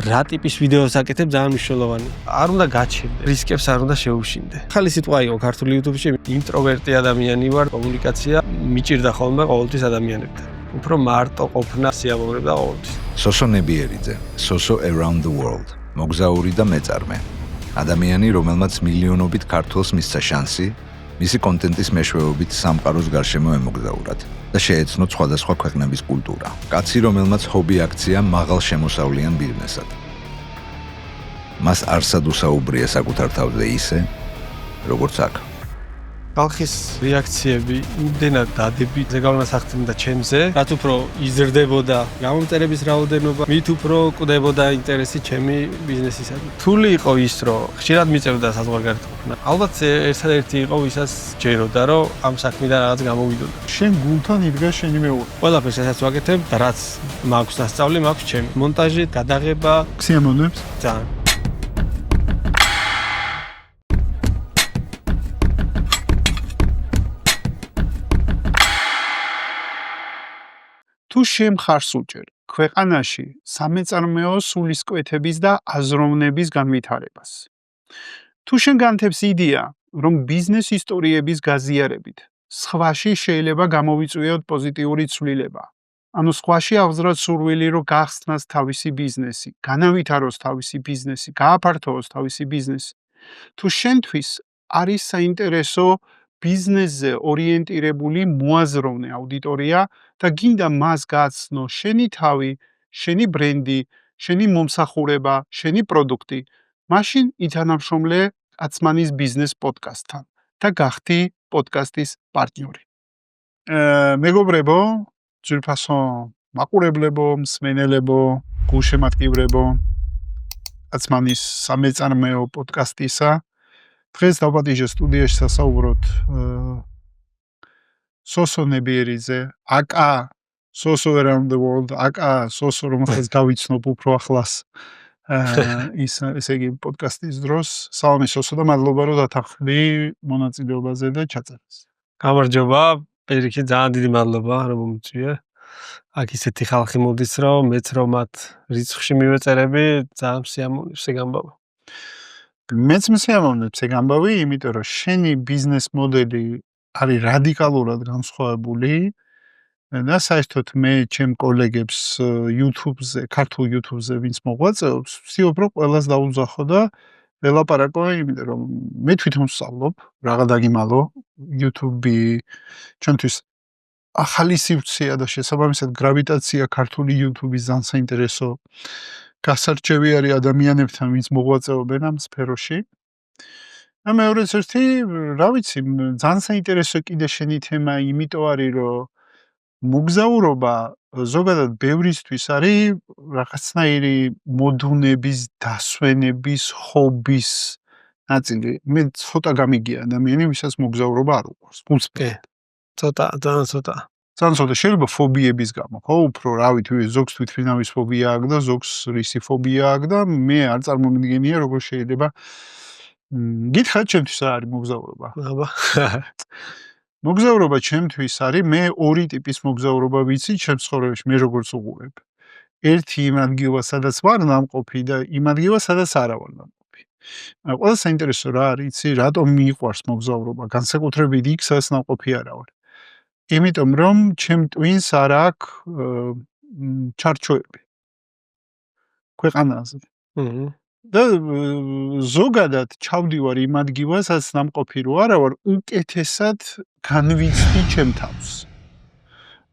რა ტიპის ვიდეოს აკეთებ ძალიან მნიშვნელოვანი. არ უნდა გაჩენდე, რისკებს არ უნდა შეუშინდე. ახალი სიტყვა იყო ქართულ YouTube-ში, ინტროვერტი ადამიანი ვარ, კომუნიკაცია მიჭირდა ხოლმე ყოველთვის ადამიანებთან. უფრო მარტო ყოფნა სიამოვნებდა ყოველთვის. სოსო ნებიერიძე, სოსო around the world. მოგზაური და მეწარმე. ადამიანი, რომელმაც მილიონობით ქართველს მისცა შანსი, მისი კონტენტის მეშვეობით სამყაროს გარშემო ემოგზაურათ და შეეცნო სხვადასხვა ქვეყნების კულტურა. კაცი, რომელმაც ჰობი აქცია მაღალ შემოსავლიან ბიზნესად. მას არსად უსაუბრია საკუთარ თავზე ისე, როგორც აქ. ხალხის რეაქციები იმდენად დადებითად ზეგავლენასახდენდა ჩემზე, რაც უფრო იზრდებოდა გამომწერების რაოდენობა, მით უფრო კვდებოდა ინტერესი ჩემი ბიზნესისადმი. რთული იყო ის, რომ ხშირად მიწევდა საზღვარგარეთ ყოფნა. ალბათ ერთადერთი იყო, ვისაც ჯეროდა, რომ ამ საქმიდან რაღაც გამოვიდოდა. შენ გულთან იდგა შენი მეუღლე. ყველაფერს ესაც ვაკეთებ და რაც მაქვს დასწავლი, მაქვს ჩემი. მონტაჟი, გადაღება, სიამოვნებს. ძალიან. თუ შემხარს უჭერ ქვეყანაში სამეწარმეო სულისკვეთების და აზროვნების განვითარებას. თუ შენ განთებს იდეა, რომ ბიზნეს ისტორიების გაზიარებით სხვაში შეიძლება გამოვიწვიოთ პოზიტიური ცვლილება. ანუ სხვაში აღზრდათ სურვილი, რომ გახსნას თავისი ბიზნესი, განავითაროს თავისი ბიზნესი, გააფართოვოს თავისი ბიზნესი. თუ შენთვის არის საინტერესო ბიზნესზე ორიენტირებული მოაზროვნე აუდიტორია და გინდა მას გაცნო შენი თავი, შენი ბრენდი, შენი მომსახურება, შენი პროდუქტი, მაშინ ითანამშრომლე კაცმანის ბიზნეს პოდკასტთან და გახდი პოდკასტის პარტნიორი. მეგობრებო, ძვირფასო მაყურებლებო, მსმენელებო, გულშემატკივრებო, კაცმანის სამეწარმეო პოდკასტისა დღეს დავპატიჟე სტუდიაში სასაუბროთ სოსო ნებიერიძე, აკა სოსო around the world, აკა სოსო რომელსაც გავიცნობ უფრო ახლას ესე იგი პოდკასტის დროს. სალამი სოსო და მადლობა რომ დათანხმდი მონაწილეობაზე და ჩაწერას. გამარჯობა, პირიქით ძალიან დიდი მადლობა რომ მომწვიე. აქ ისეთი ხალხი მოდის, რომ მეც რომ მათ რიცხვში მივეწერები, ძალიან სიამოვნებს ეგ ამბავი. მეც მსიამოვნებს ეგ ამბავი, იმიტომ რომ შენი ბიზნეს მოდელი არის რადიკალურად განსხვავებული და საერთოდ მე ჩემ კოლეგებს YouTube-ზე, ქართულ YouTube-ზე ვინც მოღვაწეობს, ვსიობ რომ ყველას დაუძახო და ველაპარაკო, იმიტომ რომ მე თვითონ ვსწავლობ, რაღა დაგიმალო, YouTube-ი ჩვენთვის ახალი სივრცეა და შესაბამისად გრავიტაცია ქართული YouTube-ის ძალიან საინტერესო გასარჩევი არის ადამიანებთან, ვინც მოღვაწეობენ ამ სფეროში. და მეორეც ერთი, რა ვიცი, ძალიან საინტერესო კიდე შენი თემა იმიტომ არის, რომ მოგზაურობა ზოგადად ბევრისთვის არის რაღაცნაირი მოდუნების, დასვენების, ჰობის ნაწილი. მე ცოტა გამიგია ადამიანი, ვისაც მოგზაურობა არ უყვარს. ცოტა, ძალიან ცოტა. ძალიან ცოტა შეიძლება ფობიების გამო, ხო, უფრო რავი თუ ზოგს თვითმფრინავის ფობია აქვს და ზოგს რისი ფობია აქვს და მე არ წარმომიდგენია როგორ შეიძლება გითხრათ ჩემთვის რა არის მოგზაურობა. აბა. მოგზაურობა ჩემთვის არის მე ორი ტიპის მოგზაურობა ვიცი ჩემს ცხოვრებაში მე როგორც უყურებ. ერთი იმ ადგილას სადაც ვარ ნამყოფი და იმ ადგილას სადაც არა ვარ ნამყოფი. ყველა საინტერესო რა არის, იცი, რატომ მიყვარს მოგზაურობა, განსაკუთრებით იქ სადაც ნამყოფი არა ვარ. იმიტომ რომ ჩემ ტვინს არ აქვს ჩარჩოები ქვეყანაზე. და ზოგადად ჩავდივარ იმ ადგილას, სადაც ნამყოფი რო არა ვარ, უკეთესად განვიცდი ჩემ თავს.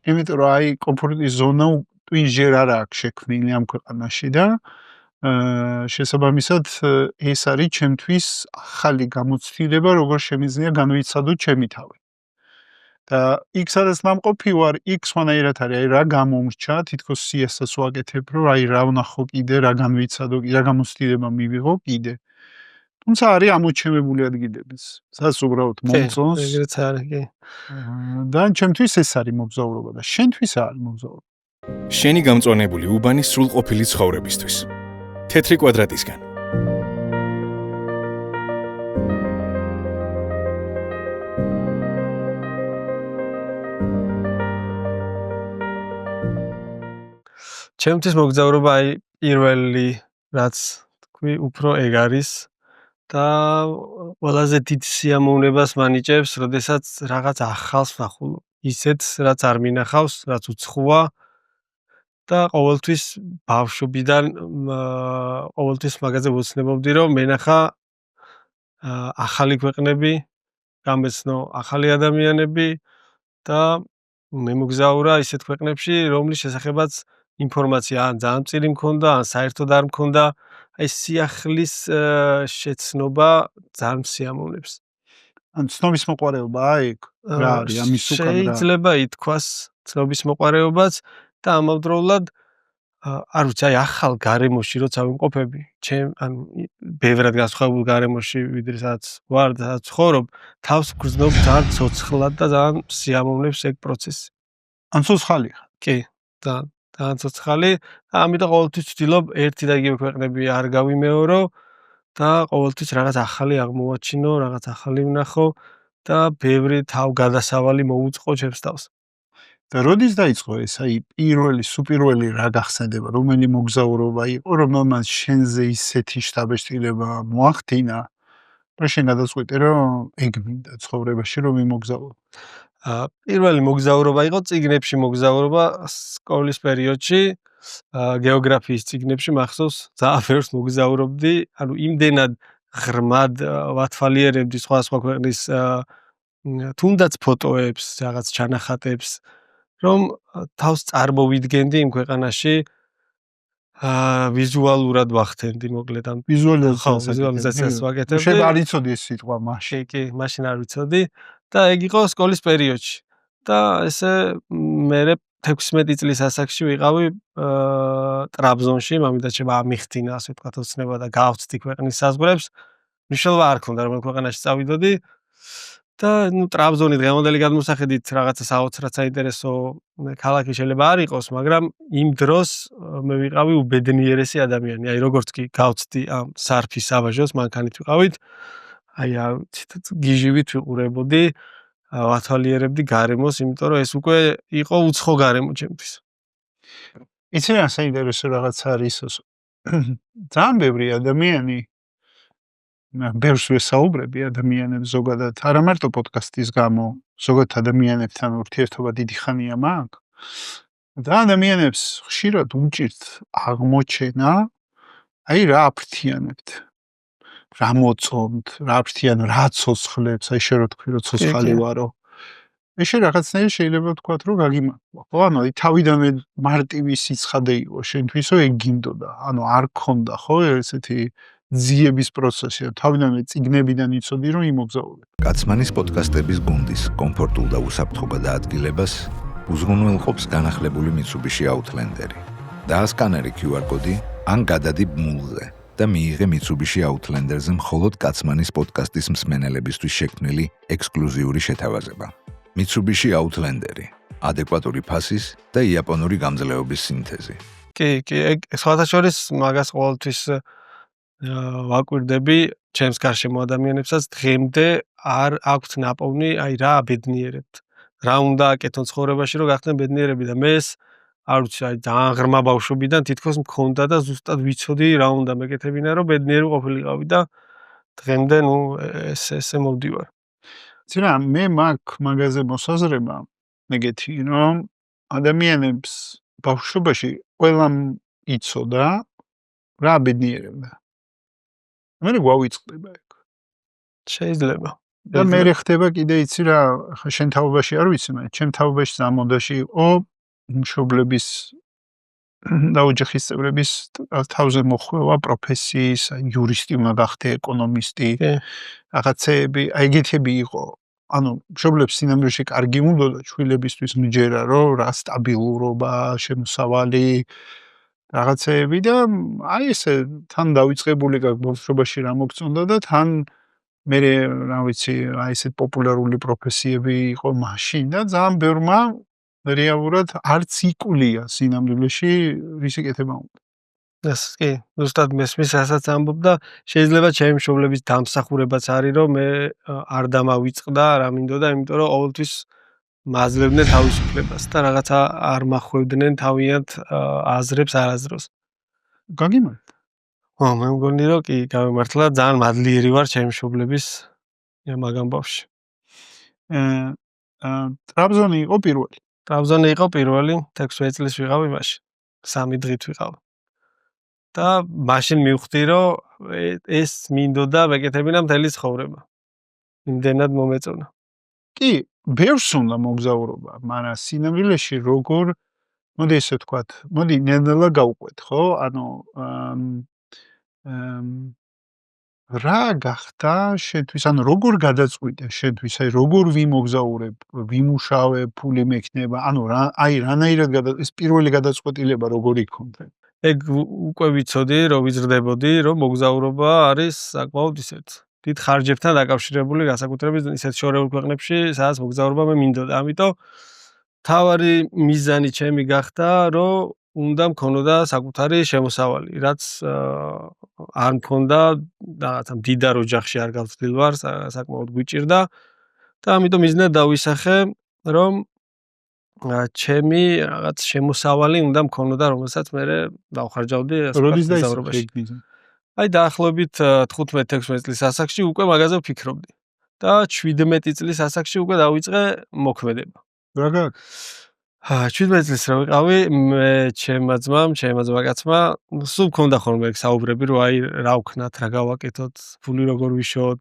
იმიტომ რომ აი კომფორტის ზონა ტვინს ჯერ არ აქვს შექმნილი ამ ქვეყანაში და შესაბამისად ეს არის ჩემთვის ახალი გამოცდილება, როგორ შემიძლია განვიცადო ჩემი თავი. და იქ სადაც ნამყოფი ვარ, იქ სხვანაირად არის, აი რა გამომრჩა, თითქოს სიასაც ვაკეთებ, რომ აი რა ვნახო კიდე, რა განვიცადო, რა გამოცდილება მივიღო კიდე. თუმცა არის ამოჩემებული ადგილებიც, სადაც უბრალოდ მომწონს. ეგრეც არის, კი. და ჩემთვის ეს არის მოგზაურობა და შენთვის რა არის მოგზაურობა? შენი გამწვანებული უბანი სრულყოფილი ცხოვრებისთვის. თეთრი კვადრატისგან. ჩემთვის მოგზაურობა აი პირველი რაც თქვი, უფრო ეგ არის და ყველაზე დიდ სიამოვნებას მანიჭებს, როდესაც რაღაც ახალს ვნახულობ. ისეთს, რაც არ მინახავს, რაც უცხოა და ყოველთვის ბავშვობიდან ყოველთვის მაგაზე ვოცნებობდი, რომ მენახა ახალი ქვეყნები, გამეცნო ახალი ადამიანები და მემოგზაურა ისეთ ქვეყნებში, რომლის შესახებაც ინფორმაცია ან ძალიან მწირი მქონდა, ან საერთოდ არ მქონდა. აი სიახლის შეცნობა ძალიან მსიამოვნებს. ან ცნობის მოყვარეობაა იქ? რა არის ამის უკან რა? შეიძლება ითქვას ცნობის მოყვარეობაც და ამავდროულად არ ვიცი, აი ახალ გარემოში როცა ვიმყოფები, ანუ ბევრად განსხვავებულ გარემოში, ვიდრე სადაც ვარ და სადაც ვცხოვრობ, თავს გრძნობ ძალიან ცოცხლად და ძალიან სიამოვნებს ეგ პროცესი. ან ცოცხალია? კი, ძალიან ცოცხალი. ამიტომ ყოველთვის ვცდილობ ერთი და იგივე ქვეყნები არ გავიმეორო და ყოველთვის რაღაც ახალი აღმოვაჩინო, რაღაც ახალი ვნახო და ბევრი თავგადასავალი მოუწყო ჩემს თავს. და როდის დაიწყო ეს? აი სუპირველი რა გახსენდება? რომელი მოგზაურობა იყო, რომელმაც შენზე ისეთი შთაბეჭდილება მოახდინა? და შენ გადაწყვიტე, რომ ეგ მინდა ცხოვრებაში რომ იმოგზაურო. პირველი მოგზაურობა იყო წიგნებში მოგზაურობა სკოლის პერიოდში. გეოგრაფიის წიგნებში მახსოვს, ძალიან ბევრს მოგზაურობდი, ანუ იმდენად ღრმად ვათვალიერებდი სხვა ქვეყნის თუნდაც ფოტოებს, რაღაც ჩანახატებს, რომ თავს წარმოვიდგენდი იმ ქვეყანაში, ვიზუალურად ვახდენდი მოკლედ ამ ვიზუალიზაციას ვაკეთებდი. შენ არ იცოდი ეს სიტყვა მაშინ? კი, მაშინ არ ვიცოდი და ეგ იყო სკოლის პერიოდში. და ესე მე 16 წლის ასაკში ვიყავი ტრაბზონში, მამიდაჩემ ამიხთინა, ასე ვთქვათ, ოცნება და გავწვდი ქვეყნის საზღვრებს. მნიშვნელობა არ ქონდა, რომელ ქვეყანაში წავიდოდი. და ტრაბზონი დღევანდელი გადმოსახედით რაღაცა საოცრად საინტერესო ქალაქი შეიძლება არ იყოს, მაგრამ იმ დროს მე ვიყავი უბედნიერესი ადამიანი. აი როგორც კი გავწვდი ამ სარფის საბაჟოს, მანქანით ვიყავით. აი გიჟივით ვიყურებოდი, ვათვალიერებდი გარემოს, იმიტომ რომ ეს უკვე იყო უცხო გარემო ჩემთვის. იცი რა საინტერესო რაღაც არის? ძალიან ბევრი ადამიანი ბევრს ვესაუბრები ადამიანებს ზოგადად, არა მარტო პოდკასტის გამო, ზოგადად ადამიანებთან ურთიერთობა დიდი ხანია მაქვს. და ადამიანებს ხშირად უჭირთ აღმოჩენა, აი რა აფრთიანებთ, რა მოწონთ, რა აფრთიან, რა ცოცხლებს, აი შე რო თქვი რომ ცოცხალი ვარო. ეს რაღაცნაირად შეიძლება ვთქვათ რომ გაგიმართლა. ხო, ანუ თავიდანვე მარტივი სიცხადე იყო შენთვისო ეგ გინდოდა. ანუ არ ქონდა ხო ესეთი ძიების პროცესი, თავიდანვე წიგნებიდან იცოდი რომ იმოგზაურებ. კაცმანის პოდკასტების გუნდის კომფორტულ და უსაფრთხო გადაადგილებას უზრუნველყოფს განახლებული Mitsubishi Outlander-ი. დაასკანერი QR კოდი ან გადადი ბმულზე და მიიღე Mitsubishi Outlander-ზე მხოლოდ კაცმანის პოდკასტის მსმენელებისთვის შექმნილი ექსკლუზიური შეთავაზება. Mitsubishi Outlander-ი, ადეკვატური ფასის და იაპონური გამძლეობის სინთეზი. კი, ეგ სხვათა შორის მაგას ყოველთვის ვაკვირდები ჩემს გარშემო ადამიანებსაც, დღემდე არ აქვთ ნაპოვნი, აი რა აბედნიერებთ. რა უნდა აკეთონ ცხოვრებაში, რომ გახდნენ ბედნიერები და მე ეს არ ვიცი, აი ძალიან ღრმა ბავშვობიდან თითქოს მქონდა და ზუსტად ვიცოდი რა უნდა მეკეთებინა, რომ ბედნიერი ყოფილიყავი და დღემდე ესე მოვდივარ. ცირა მე მაქვს მაგაზე მოსაზრება ეგეთი, რომ ადამიანებს ბავშვობაში ყველამ იცოდა რა ბედნიერებდა. მე გვავიწყდება ეგ. შეიძლება. და მე ხდება კიდე იცი რა, ხა შენ თაობაში არ ვიცი, მაგრამ ჩემ თაობაში ზამოდაში იყო მშობლების და ოჯახის წევრების თავზე მოხვევა პროფესიის, იურისტი უნდა გახდე, ეკონომისტი, რაღაცეები, აი ეგეთები იყო. ანუ მშობლებს სინამდვილეში კარგი უნდოდა შვილებისთვის მჯერა, რომ რა სტაბილურობა, შემოსავალი რაღაცეები და აი ესე თან დავიწყებული ბავშვობაში რა მოგწონდა და თან მე რა ვიცი, აი ესეთ პოპულარული პროფესიები იყო მაშინ და ძალიან ბევრმა რეალურად არც იკვლია სინამდვილეში რის ეკეთება უნდა. ეს კი, ზუსტად მესმის რასაც ამბობ და შეიძლება ჩემი მშობლების დამსახურებაც არის, რომ მე არ დამავიწყდა რა მინდოდა, იმიტომ რომ ყოველთვის მაძლევდნენ თავისუფლებას და რაღაცა არ მახვევდნენ თავიანთ აზრებს არაზროს. გაგიმართ. მე მგონი რომ კი გამემართლა ძალიან მადლიერი ვარ ჩემი მშობლების მაგამ ბავშვი. ტრაბზონი იყო პირველი. ტრაბზონი იყო პირველი 16 წლის ვიყავი მაშინ. 3 დღით ვიყავ. და მაშინ მივხვდი რომ ეს მინდოდა მეკეთებინა მთელი ცხოვრება. იმდენად მომეწონა. კი, ბევრს უნდა მოგზაურობა, მაგრამ სინამდვილეში როგორ მოდი ესე ვთქვათ, მოდი ნელ-ნელა გავყვეთ, ხო? ანუ რა გახდა შენთვის, ანუ როგორ გადაწყვიტე შენთვის, აი როგორ ვიმოგზაურებ, ვიმუშავებ, ფული მექნება, ანუ რანაირად ეს პირველი გადაწყვეტილება როგორი იქონდა? ეგ უკვე ვიცოდი, რომ ვიზრდებოდი, რომ მოგზაურობა არის საკმაოდ ისეთ დიდ ხარჯებთან დაკავშირებული, განსაკუთრებით ისეთ შორეულ ქვეყნებში, სადაც მოგზაურობა მე მინდოდა. ამიტომ თავარი მიზანი ჩემი გახდა, რომ უნდა მქონოდა საკუთარი შემოსავალი, რაც არ მქონდა რაღაცა მდიდარ ოჯახში არ გავწვდილ ვარ, საკმაოდ გვიჭირდა და ამიტომ მიზნად დავისახე, რომ ჩემი რაღაც შემოსავალი უნდა მქონოდა, რომელსაც მე დავხარჯავდი როდის მოგზაურობაში. დაისახე მიზანი? აი დაახლოებით 15-16 წლის ასაკში უკვე მაგაზე ვფიქრობდი და 17 წლის ასაკში უკვე დავიწყე მოქმედება. რა გაქვს? 17 წლის რო ვიყავი, მე ჩემმა კაცმა სულ მქონდა ხოლმე ეგ საუბრები, რომ აი რა ვქნათ, რა გავაკეთოთ, ფული როგორ ვიშოთ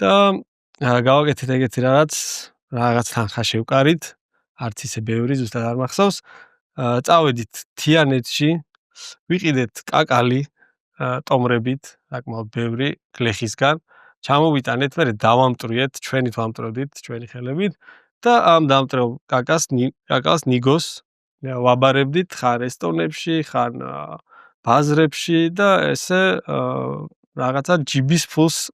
და გავაკეთეთ ეგეთი რაღაც თანხა შევკარით, არც ისე ბევრი, ზუსტად არ მახსოვს. წავედით თიანეთში, ვიყიდეთ კაკალი ტომრებით, საკმაოდ ბევრი გლეხისგან, ჩამოვიტანეთ, მერე დავამტრიეთ, ჩვენით ვამტროდით, ჩვენი ხელებით და ამ დამტრევ კაკალს ნიგოს ვაბარებდით ხარ ესტონებში, ხარ ბაზრებში და ესე რაღაცა ჯიბის ფულს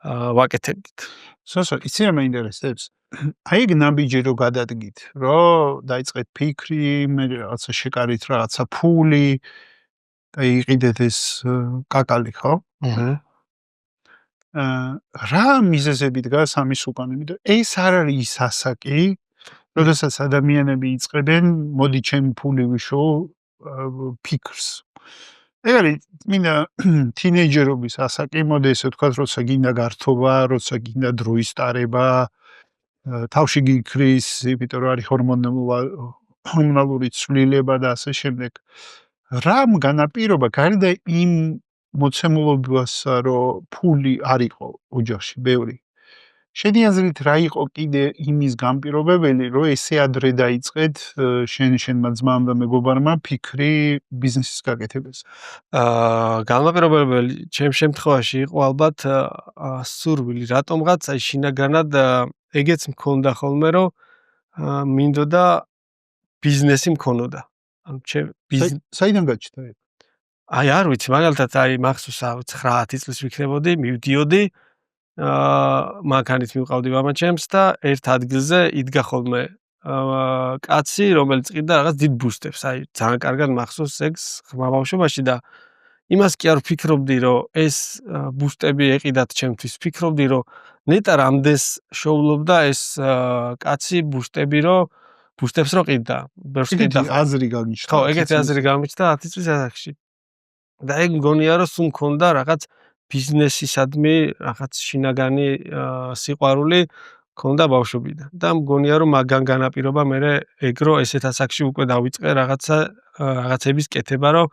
ვაკეთებდით. სოსო, იცი რა მეინტერესებს? აი ეგ ნაბიჯი რო გადადგით, რომ დაიწყეთ ფიქრი, მე რაღაცა შეკარით რაღაცა ფული და იყიდეთ ეს კაკალი, ხო? რა მიზეზები დგას ამის უკან? იმიტომ ეს არ არის ის ასაკი, როდესაც ადამიანები იწყებენ, მოდი ჩემი ფული ვიშო ფიქრს. ეგ არის მინდა თინეიჯერობის ასაკი, მოდი ესე ვთქვათ, როცა გინდა გართობა, როცა გინდა დროის ტარება, თავში გიქრის, იმიტომ რომ არის ჰორმონალური ცვლილება და ასე შემდეგ. რამ განაპირობა გარდა იმ მოცემულობასა, რომ ფული არ იყო ოჯახში ბევრი. შენი აზრით რა იყო კიდე იმის განპირობებელი, რომ ესე ადრე დაიწყეთ შენმა ძმამ და მეგობარმა ფიქრი ბიზნესის გაკეთებაზე? განპირობებელი ჩემ შემთხვევაში იყო ალბათ სურვილი, რატომღაც აი შინაგანად ეგეც მქონდა ხოლმე, რომ მინდოდა ბიზნესი მქონოდა. ანუ საიდან გაჩნდა ეგ? აი არ ვიცი, მაგალითად აი მახსოვს 9-10 წლის ვიქნებოდი, მივდიოდი მანქანით მივყავდი მამაჩემს და ერთ ადგილზე იდგა ხოლმე კაცი, რომელიც ყიდა რაღაც დიდ ბუსტებს. აი ძალიან კარგად მახსოვს ეგს ხმა ბავშვობაში და იმას კი არ ვფიქრობდი, რომ ეს ბუსტები ეყიდათ ჩემთვის. ვფიქრობდი, რომ ნეტარ ამდენს შოულობდა ეს კაცი ბუსტებს რო ყიდა. ბევრს ყიდა. აზრი გამიჩნდა. ხო, ეგეთი აზრი გამიჩნდა 10 წლის ასაკში. და ეგ მგონია, რომ სულ მქონდა რაღაც ბიზნესისადმი რაღაც შინაგანი სიყვარული მქონდა ბავშვობიდან. და მგონია, რომ მაგან განაპირობა მე ეგ რო ესეთ ასაკში უკვე დავიწყე რაღაცების კეთება, რომ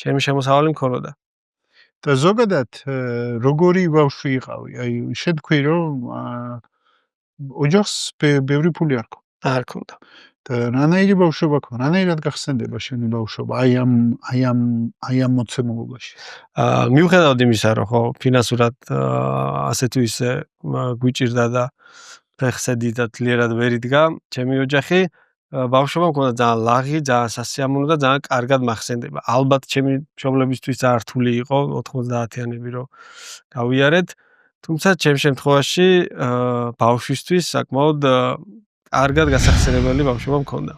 ჩემი შემოსავალი მქონოდა. და ზოგადად როგორი ბავშვი იყავი? აი შეთქვი, რომ ოჯახს ბევრი ფული არ ქონდა. არ ქონდა. და რანაირი ბავშვობა ქონდა? რანაირად გახსენდება შენი ბავშვობა აი ამ მოცემულობაში? მიუხედავად იმისა, რომ ხო ფინანსურად ასე თუ ისე გვიჭირდა და ფეხსედი და ძლიერად ვერ იდგა ჩემი ოჯახი, ბავშვობა მქონდა ძალიან ლაღი, ძალიან სასიამოვნო და ძალიან კარგად მახსენდება. ალბათ ჩემი მშობლებისთვის ძალიან რთული იყო 90-იანები რო გავიარეთ, თუმცა ჩემ შემთხვევაში ბავშვისთვის საკმაოდ კარგად გასახსენებელი ბავშვობა მქონდა.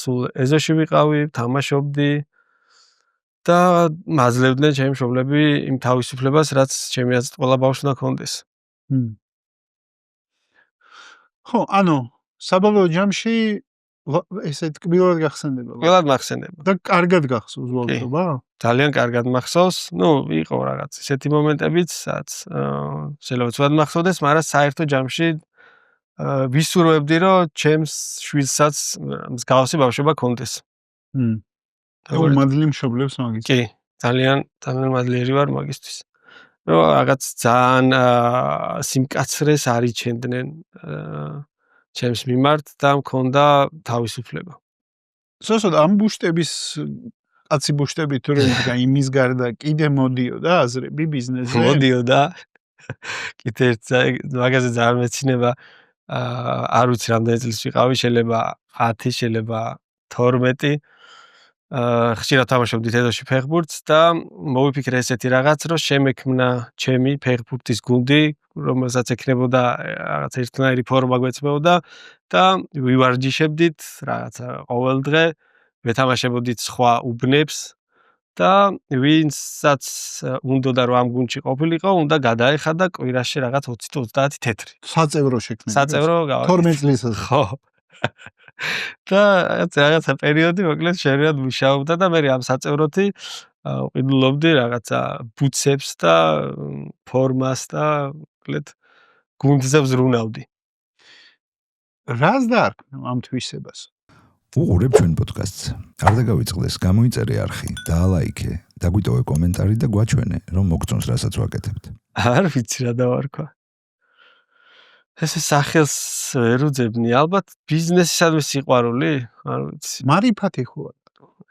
სულ ეზოში ვიყავი, თამაშობდი და მაძლევდნენ ჩემი მშობლები იმ თავისუფლებას, რაც ჩემი აზრით ყველა ბავშვს უნდა ქონდეს. ხო, ანუ საბოლოო ჯამში ესე ტკბილად გახსენდება. ყველად მახსენდება. და კარგად გახსოვს უბრალოდ. ძალიან კარგად მახსოვს. იყო რაღაც ისეთი მომენტებიც, სადაც შეიძლება ცუდად მახსოვდეს, მაგრამ საერთო ჯამში ვისურვებდი, რომ ჩემს შვილსაც მსგავსი ბავშვობა კონდეს. უმადლი მშობლებს მაგის. კი, ძალიან მადლიერი ვარ მაგისთვის. რომ რაღაც ძალიან სიმკაცრეს არიჩენდნენ ჩემს მიმართ და მქონდა თავისუფლება. სოსოდ ამ ბუშტების კაცი ბუშტები თუ რა იმის გარდა კიდე მოდიოდა აზრები ბიზნესზე? მოდიოდა. კიდე მაგაზე ძალიან მეცინება არ ვიცი რამდენი წლის ვიყავი, შეიძლება 10, შეიძლება 12. ხშირად თამაშობდით ედოში ფეხბურთს და მოვიფიქრე ესეთი რაღაც, რომ შემექმნა ჩემი ფეხბურთის გუნდი, რომელსაც ექნებოდა რაღაც ერთნაირი ფორმა გვეწმეოდა და ვივარჯიშებდით რაღაცა ყოველ დღე, ვეთამაშებოდით სხვა უბნებს და ვინცაც უნდოდა რომ ამ გუნდში ყოფილიყო, უნდა გადაეხადა კვირაში რაღაც 20-30 თეთრი. საწევრო შექმნა. საწევრო 12 წლისას. ხო. და რაღაცა პერიოდი მოკლედ შერეად მუშაობდა და მე ამ საწევროთი ვყიდულობდი რაღაცა ბუცებს და ფორმას და მოკლედ გუნდზე ვზრუნავდი. რას დაარქმევ ამ თვისებას? უყურებ ჩვენ პოდკასტს. არ დაგავიწყდეს, გამოიწერე არხი, დაალაიქე, დაგვიტოვე კომენტარი და გვაჩვენე, რომ მოგწონს რასაც ვაკეთებთ. არ ვიცი რა დავარქვა. ესე სახელს ვერ უძებნი, ალბათ ბიზნესისადმი სიყვარული, არ ვიცი. მარიფათი ხო?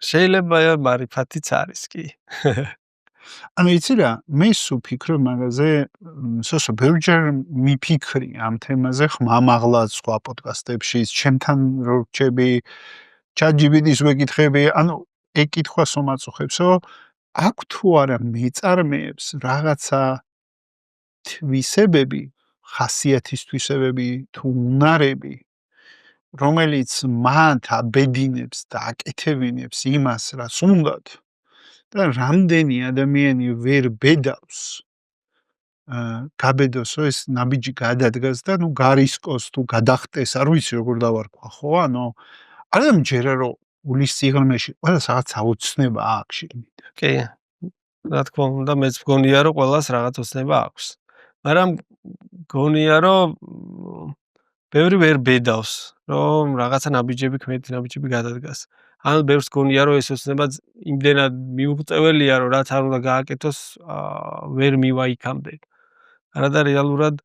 შეიძლება მარიფათიც არის კი. ანუ იცი რა, მე სულ ფიქრობ მაგაზე, სოსო ბევრჯერ მიფიქრი ამ თემაზე ხმამაღლა სხვა პოდკასტებში, ჩემთან რო რჩები, ChatGPT-ს ვეკითხები, ანუ ეგ კითხვას მომაწუხებსო, აქ თუ არა მეწარმეებს რაღაცა თვისებები, ხასიათის თვისებები თუ უნარები, რომელიც მათ აბედინებს და აკეთებინებს იმას, რაც უნდათ. და რამდენი ადამიანი ვერ ბედავს გაბედოს რომ ეს ნაბიჯი გადადგას და გარისკოს თუ გადახტეს არ ვიცი როგორ დავარქვა ხო ანუ არ ამჯერა რომ ულის სიღრმეში ყველას რაღაც აუცნება აქვს შეგნით კი რა თქმა უნდა მეც მგონია რომ ყველას რაღაც ოცნება აქვს მაგრამ მგონია რომ ბევრი ვერ ბედავს რომ რაღაცა ნაბიჯები ქმედი ნაბიჯები გადადგას ან ბევრს გონია რომ ეს ოცნება იმდენად მიუღწეველია რომ რაც არ უნდა გააკეთოს ვერ მივა იქამდე. არადა რეალურად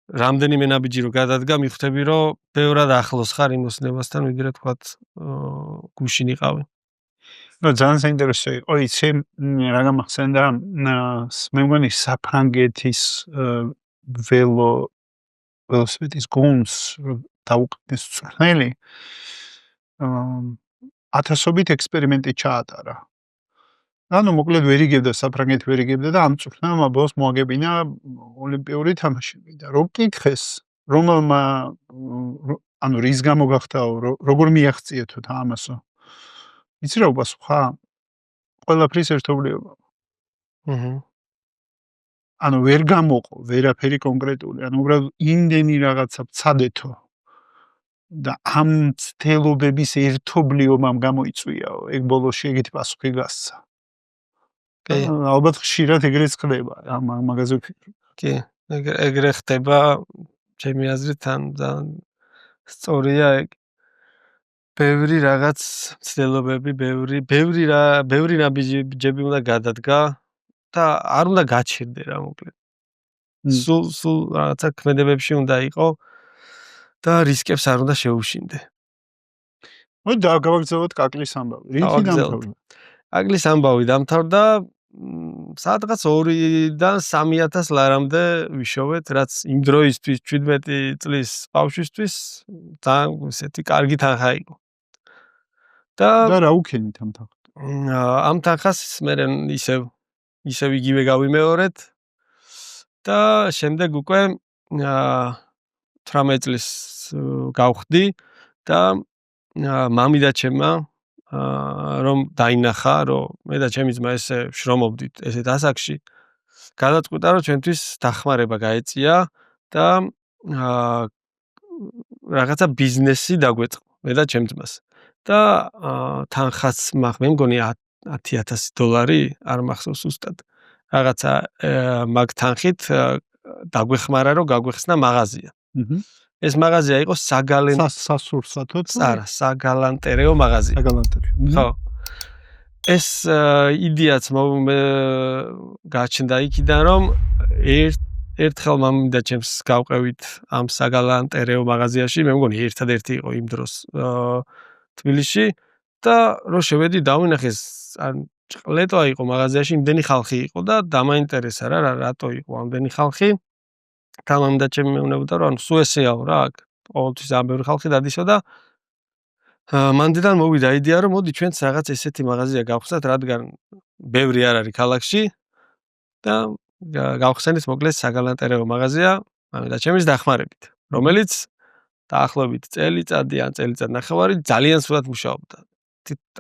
რამდენიმე ნაბიჯი რო გადადგა მიხვდები რომ ბევრად ახლოს ხარ იმ ოცნებასთან ვიდრე თქვათ გუშინ იყავი. ნუ ძალიან საინტერესო იყო იცი რა გამახსენდა მე მგონი საფრანგეთის ველოსიპედის გუნდს დაუყენეს წვრთნელი ათასობით ექსპერიმენტი ჩაატარა. ანუ მოკლედ ვერ იგებდა საფრანგეთი ვერ იგებდა და ამ წვრთნელმა ბოლოს მოაგებინა ოლიმპიური თამაშები და რო კითხეს რომელმა ანუ რის გამო გახდაო როგორ მიაღწიეთო თამასო. იცი რა უპასუხა? ყველაფრის ერთობლიობა. ანუ ვერ გამოყო ვერაფერი კონკრეტული, ანუ უბრალოდ იმდენი რაღაცა ვცადეთო და ამ ცდელობების ერთობლიობამ გამოიწვიაო, ეგ ბოლოში ეგეთი პასუხი გასცა. კი, ალბათ ხშირად ეგრეც ხდება, მაგაზე ვფიქრობ. კი, ეგრე ხდება, ჩემი აზრით ან სწორია ეგ. ბევრი რაღაც ცდელობები, ბევრი ნაბიჯები უნდა გადადგა და არ უნდა გაჩერდე რა მოკლედ. სულ რაღაცა ქმედებებში უნდა იყო და რისკებს არ უნდა შეუშინდე. მოდი გავაგრძელოთ კაკლის ამბავი. რითი დამთავრდა? კაკლის ამბავი დამთავრდა სადღაც 2-დან 3000 ლარამდე ვიშოვეთ, რაც იმ დროისთვის 17 წლის ბავშვისთვის ძალიან ესეთი კარგი თანხა იყო. და რა უქენით ამ თანხას? ამ თანხას მე ისევ იგივე გავიმეორეთ და შემდეგ უკვე 18 წლის გავხდი და მამიდა ჩემმა რომ დაინახა რომ მე და ჩემი ძმა ესე შრომობდით ესეთ ასაკში გადაწყვიტა რომ ჩვენთვის დახმარება გაეწია და რაღაცა ბიზნესი დაგვეწყო მე და ჩემ ძმას. და თანხაც მე მგონი $10,000 არ მახსოვს ზუსტად. რაღაცა მაგ თანხით დაგვეხმარა რომ გაგვეხსნა მაღაზია. ეს მაღაზია იყო სასურსათო თუ არა, საგალანტერეო მაღაზია. საგალანტერეო. ხო. ეს იდეაც გაჩნდა იქიდან რომ ერთხელ მამამ და ჩემს გავყევით ამ საგალანტერეო მაღაზიაში, მე მგონი ერთადერთი იყო იმ დროს თბილისში და რო შევედი დავინახე წყლეტვა იყო მაღაზიაში, იმდენი ხალხი იყო და დამაინტერესა რა რატო იყო ამდენი ხალხი. მამამ და ჩემი მეუბნებოდა რომ სულ ესეაო რა აქ ყოველთვის ამ ბევრი ხალხი დადისო და მანდიდან მოვიდა იდეა რომ მოდი ჩვენც რაღაც ესეთი მაღაზია გავხსნათ, რადგან ბევრი არ არის ქალაქში და გავხსენით მოკლედ საგალანტერეო მაღაზია მამის და ჩემის დახმარებით, რომელიც დაახლოებით წელიწადი ან წელიწადნახევარი ძალიან სულად მუშაობდა.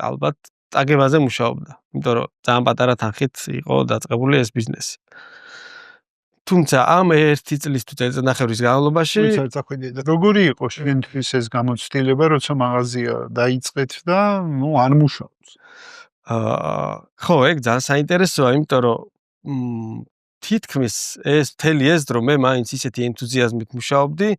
ალბათ წაგებაზე მუშაობდა, იმიტომ რომ ძალიან პატარა თანხით იყო დაწყებული ეს ბიზნესი. თუმცა ამ ერთი წლის თუ წელიწადნახევრის განმავლობაში როგორი იყო შენთვის ეს გამოცდილება, როცა მაღაზია დაიწყეთ და არ მუშაობს? ხო, ეგ ძალიან საინტერესოა, იმიტომ რომ თითქმის ეს მთელი ეს დრო მე მაინც ისეთი ენთუზიაზმით მუშაობდი,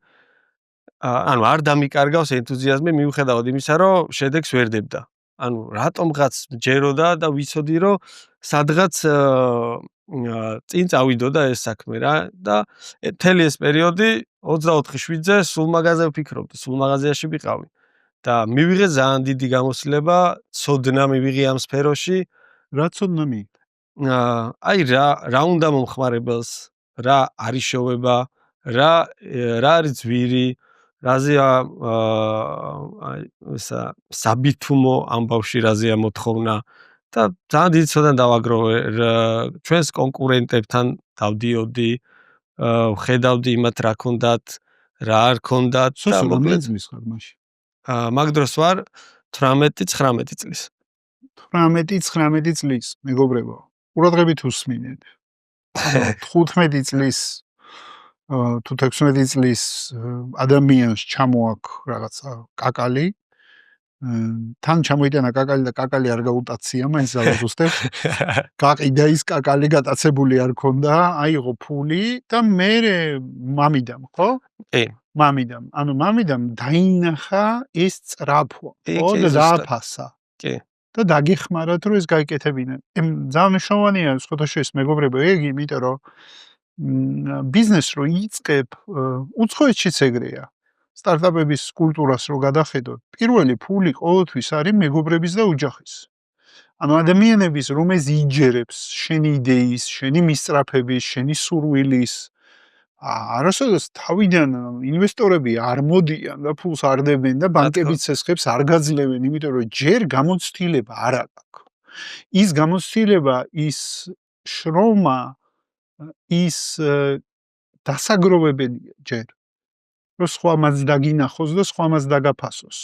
ანუ არ დამიკარგავს ენთუზიაზმი მიუხედავად იმისა, რომ შედეგს ვერ დებდა. ანუ რატომღაც მჯეროდა და ვიცოდი, რომ სადღაც წინ წავიდოდა ეს საქმე რა და მთელი ეს პერიოდი 24/7-ზე სულ მაღაზია ვფიქრობდი, სულ მაღაზიაში ვიყავი და მივიღე ძალიან დიდი გამოცდილება, ცოდნა მივიღე ამ სფეროში. რა ცოდნა მიიღე? აი რა უნდა მომხმარებელს, რა არის შოვება, რა არის ძვირი, რაზეა საბითუმო ამბავში რაზეა მოთხოვნა და ძალიან დიდი ცოდნა დავაგროვე ჩვენს კონკურენტებთან დავდიოდი, ვხედავდი იმათ რა ქონდათ, რა არ ქონდათ და მოკლედ ძმის ხარ მაშინ. მაგ დროს ვარ 18-19 წლის. 18-19 წლის, მეგობრებო. ყურადღებით უსმინეთ. 15 წლის თუ 16 წლის ადამიანს ჩამოაქვს რაღაცა კაკალი, თან ჩამოიტანა კაკალი და კაკალი არ გაუტაცია, მაინც დავაზუსტებ. გაყიდა ის კაკალი, გატაცებული არ ქონდა, აიღო ფული და მე მამიდამ, ხო? კი. მამიდამ. ანუ მამიდამ დაინახა ეს წრაფვა, ხო და დააფასა. კი. და დაგიხმარა რომ ეს გაიკეთებინა. ძალიან მნიშვნელოვანია სხვადასხვა მეგობრებო, ეგ იმიტომ რომ ბიზნეს რო იწყებ, უცხოეთშიც ეგრეა. სტარტაპების კულტურას რო გადახედოთ, პირველი ფული ყოველთვის არის მეგობრების და ოჯახის. ანუ ადამიანების რომეს იჯერებს შენი იდეის, შენი მისწრაფების, შენი სურვილის არასოდეს თავიდან ინვესტორები არ მოდიან და ფულს არ დებენ და ბანკების ცესხებს არ გაძლევენ, იმიტომ რომ ჯერ გამოცდილება არ აქვს. ის გამოცდილება, ის შრომა, ის დასაგროვებელია ჯერ. რომ სხვა მას დაგინახოს და სხვა მას დაგაფასოს.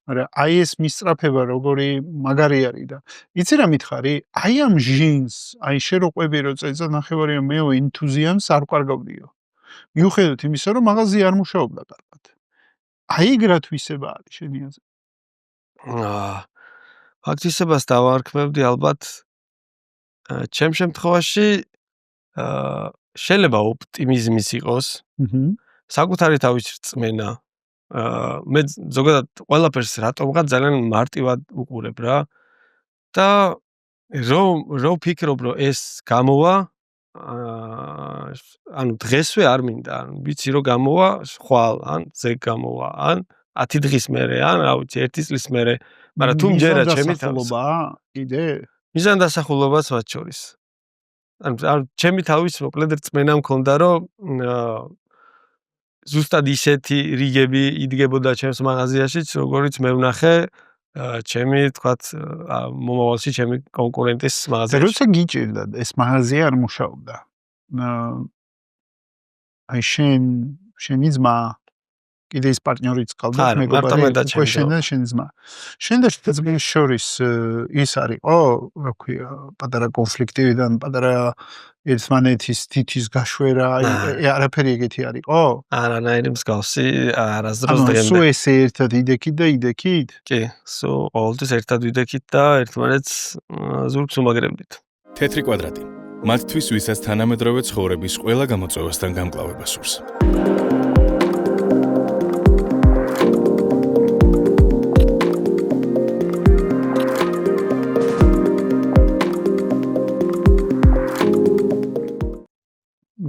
მაგრამ აი ეს მისწრაფება როგორი მაგარი არის და იცი რა მითხარი? აი ამ ჟინს, აი შენ რო ყვები რომ წელიწადნახევარია მე ენთუზიაზმს არ ვკარგავდიო. მიუხედავად იმისა, რომ მაღაზია არ მუშაობდა კარგად. აი ეგ რა თვისება არის შენი აზრით? მაგ თვისებას დავარქმევდი ალბათ ჩემ შემთხვევაში შეიძლება ოპტიმიზმის იყოს. საკუთარი თავის რწმენა. მე ზოგადად ყველაფერს რატომღაც ძალიან მარტივად უყურებ რა. და რო ვფიქრობ, რომ ეს გამოვა ანუ დღესვე არ მინდა, ანუ ვიცი რომ გამოვა ხვალ, ან ზეგ გამოვა, ან 10 დღის მერე, ან რა ვიცი 1 წლის მერე, მაგრამ თუ მჯერა ჩემი თავისობა, კიდე მიზანდასახულობაც მათ შორის. ანუ ჩემი თავის მოკლედ რწმენა მქონდა, რომ ზუსტად ისეთი რიგები იდგებოდა ჩემს მაღაზიაშიც, როგორიც მე ვნახე ჩემი, თქვათ, მომავალში ჩემი კონკურენტის მაღაზიაში. როცა გიჭირდა ეს მაღაზია არ მუშაობდა. აი შენი ძმა კიდე ის პარტნიორიც ყავდა მეგობარი, უკვე შენ და შენი ძმა. შენ და შენი ძმის შორის ის არისო, რა ქვია, პატარა კონფლიქტივიდან, პატარა ერთმანეთის თითის გაშვერა, არაფერი ეგეთი არისო? არანაირი მსგავსი არასდროს ანუ დღემდე. სულ ესე ერთად იდექით და იდექით? კი, სულ ყოველთვის ერთად ვიდექით და ერთმანეთს ზურგს უმაგრებდით. თეთრი კვადრატი. მათთვის, ვისაც თანამედროვე ცხოვრების ყველა გამოწვევასთან გამკლავება სურს.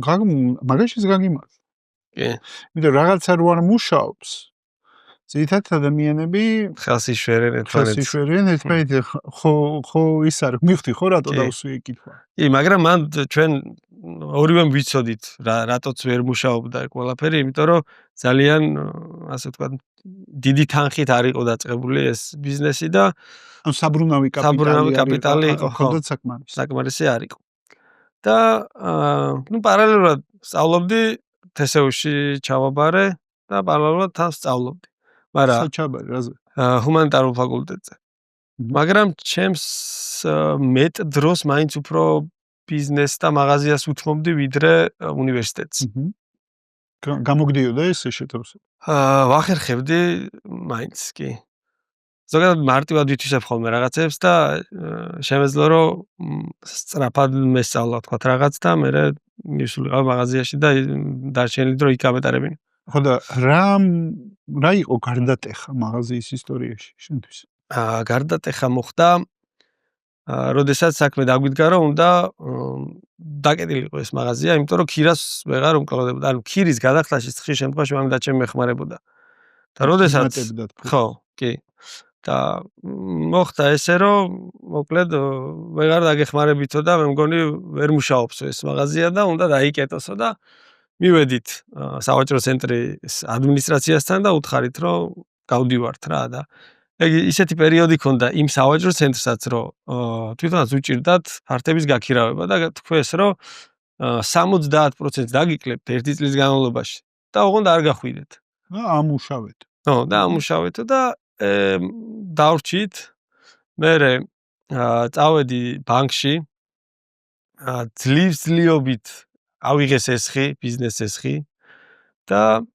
მაგაშიც გაგიმართ. კი, იმიტომ რაღაცა რო არ მუშაობს. ძირითადად ადამიანები ხელს იშვერენ ერთმანეთს. ხასიშვერიან ერთმანეთს ხო ის არის მივხვდი ხო რატო კი. დავსვი ეკითხვა. კი, მაგრამ მან ჩვენ ორივემ ვიცოდით რატოც ვერ მუშაობდა ყველაფერი, იმიტომ რომ ძალიან ასე ვთქვათ დიდი თანხით არ იყო დაწყებული ეს ბიზნესი და ანუ საბრუნავი კაპიტალი იყო, ხო. ხოდოთ საკმარის. საკმარისი არ იყო. და პარალელურად სწავლობდი თსუ-ში ჩავაბარე და პარალელურად თან სწავლობდი. მაგრამ საჩაბარი რაზე? ჰუმანიტარულ ფაკულტეტზე. მაგრამ ჩემს მეტ დროს მაინც უფრო ბიზნესს და მაღაზიას უთმობდი ვიდრე უნივერსიტეტს. გამოგდიოდა ეს შეთავსება? ვახერხებდი მაინც კი. ზოგადად მარტივად ვითვისებ ხოლმე რაღაცებს და შემეძლო რომ სწრაფად მესწავლა თქვათ რაღაც და მე მივსულიყავ მაღაზიაში და დარჩენილი დრო იქ გამეტარებინე. ხო და რა იყო გარდატეხა მაღაზიის ისტორიაში შენთვის? გარდატეხა მოხდა როდესაც საქმე დაგვიდგა რომ უნდა დაკეტილიყო ეს მაღაზია, იმიტომ რომ ქირას ვეღარ უმკლავდებოდა. ანუ ქირის გადახდაში ხშირ შემთხვევაში მამდა ჩემი მეხმარებოდა. და როდესაც ხო, კი. და მოხდა ესე რომ მოკლედ ვეღარ დაგეხმარებითო და მე მგონი ვერ მუშაობს ეს მაღაზია და უნდა დაიკეტოსო და მივედით სავაჭრო ცენტრის ადმინისტრაციასთან და უთხარით რომ გავდივართ რა და ეგ ისეთი პერიოდი ქონდა იმ სავაჭრო ცენტრსაც რომ თვითონაც უჭირდათ ფართების გაქირავება და თქვეს რომ 70% დაგიკლებთ ერთი წლის განმავლობაში და ოღონდ არ გახვიდეთ. ამუშავეთ. ხო, და ამუშავეთო და დავრჩით. მე წავედი ბანკში ძლივსძლიობით ავიღეს ესხი, ბიზნეს ესხი და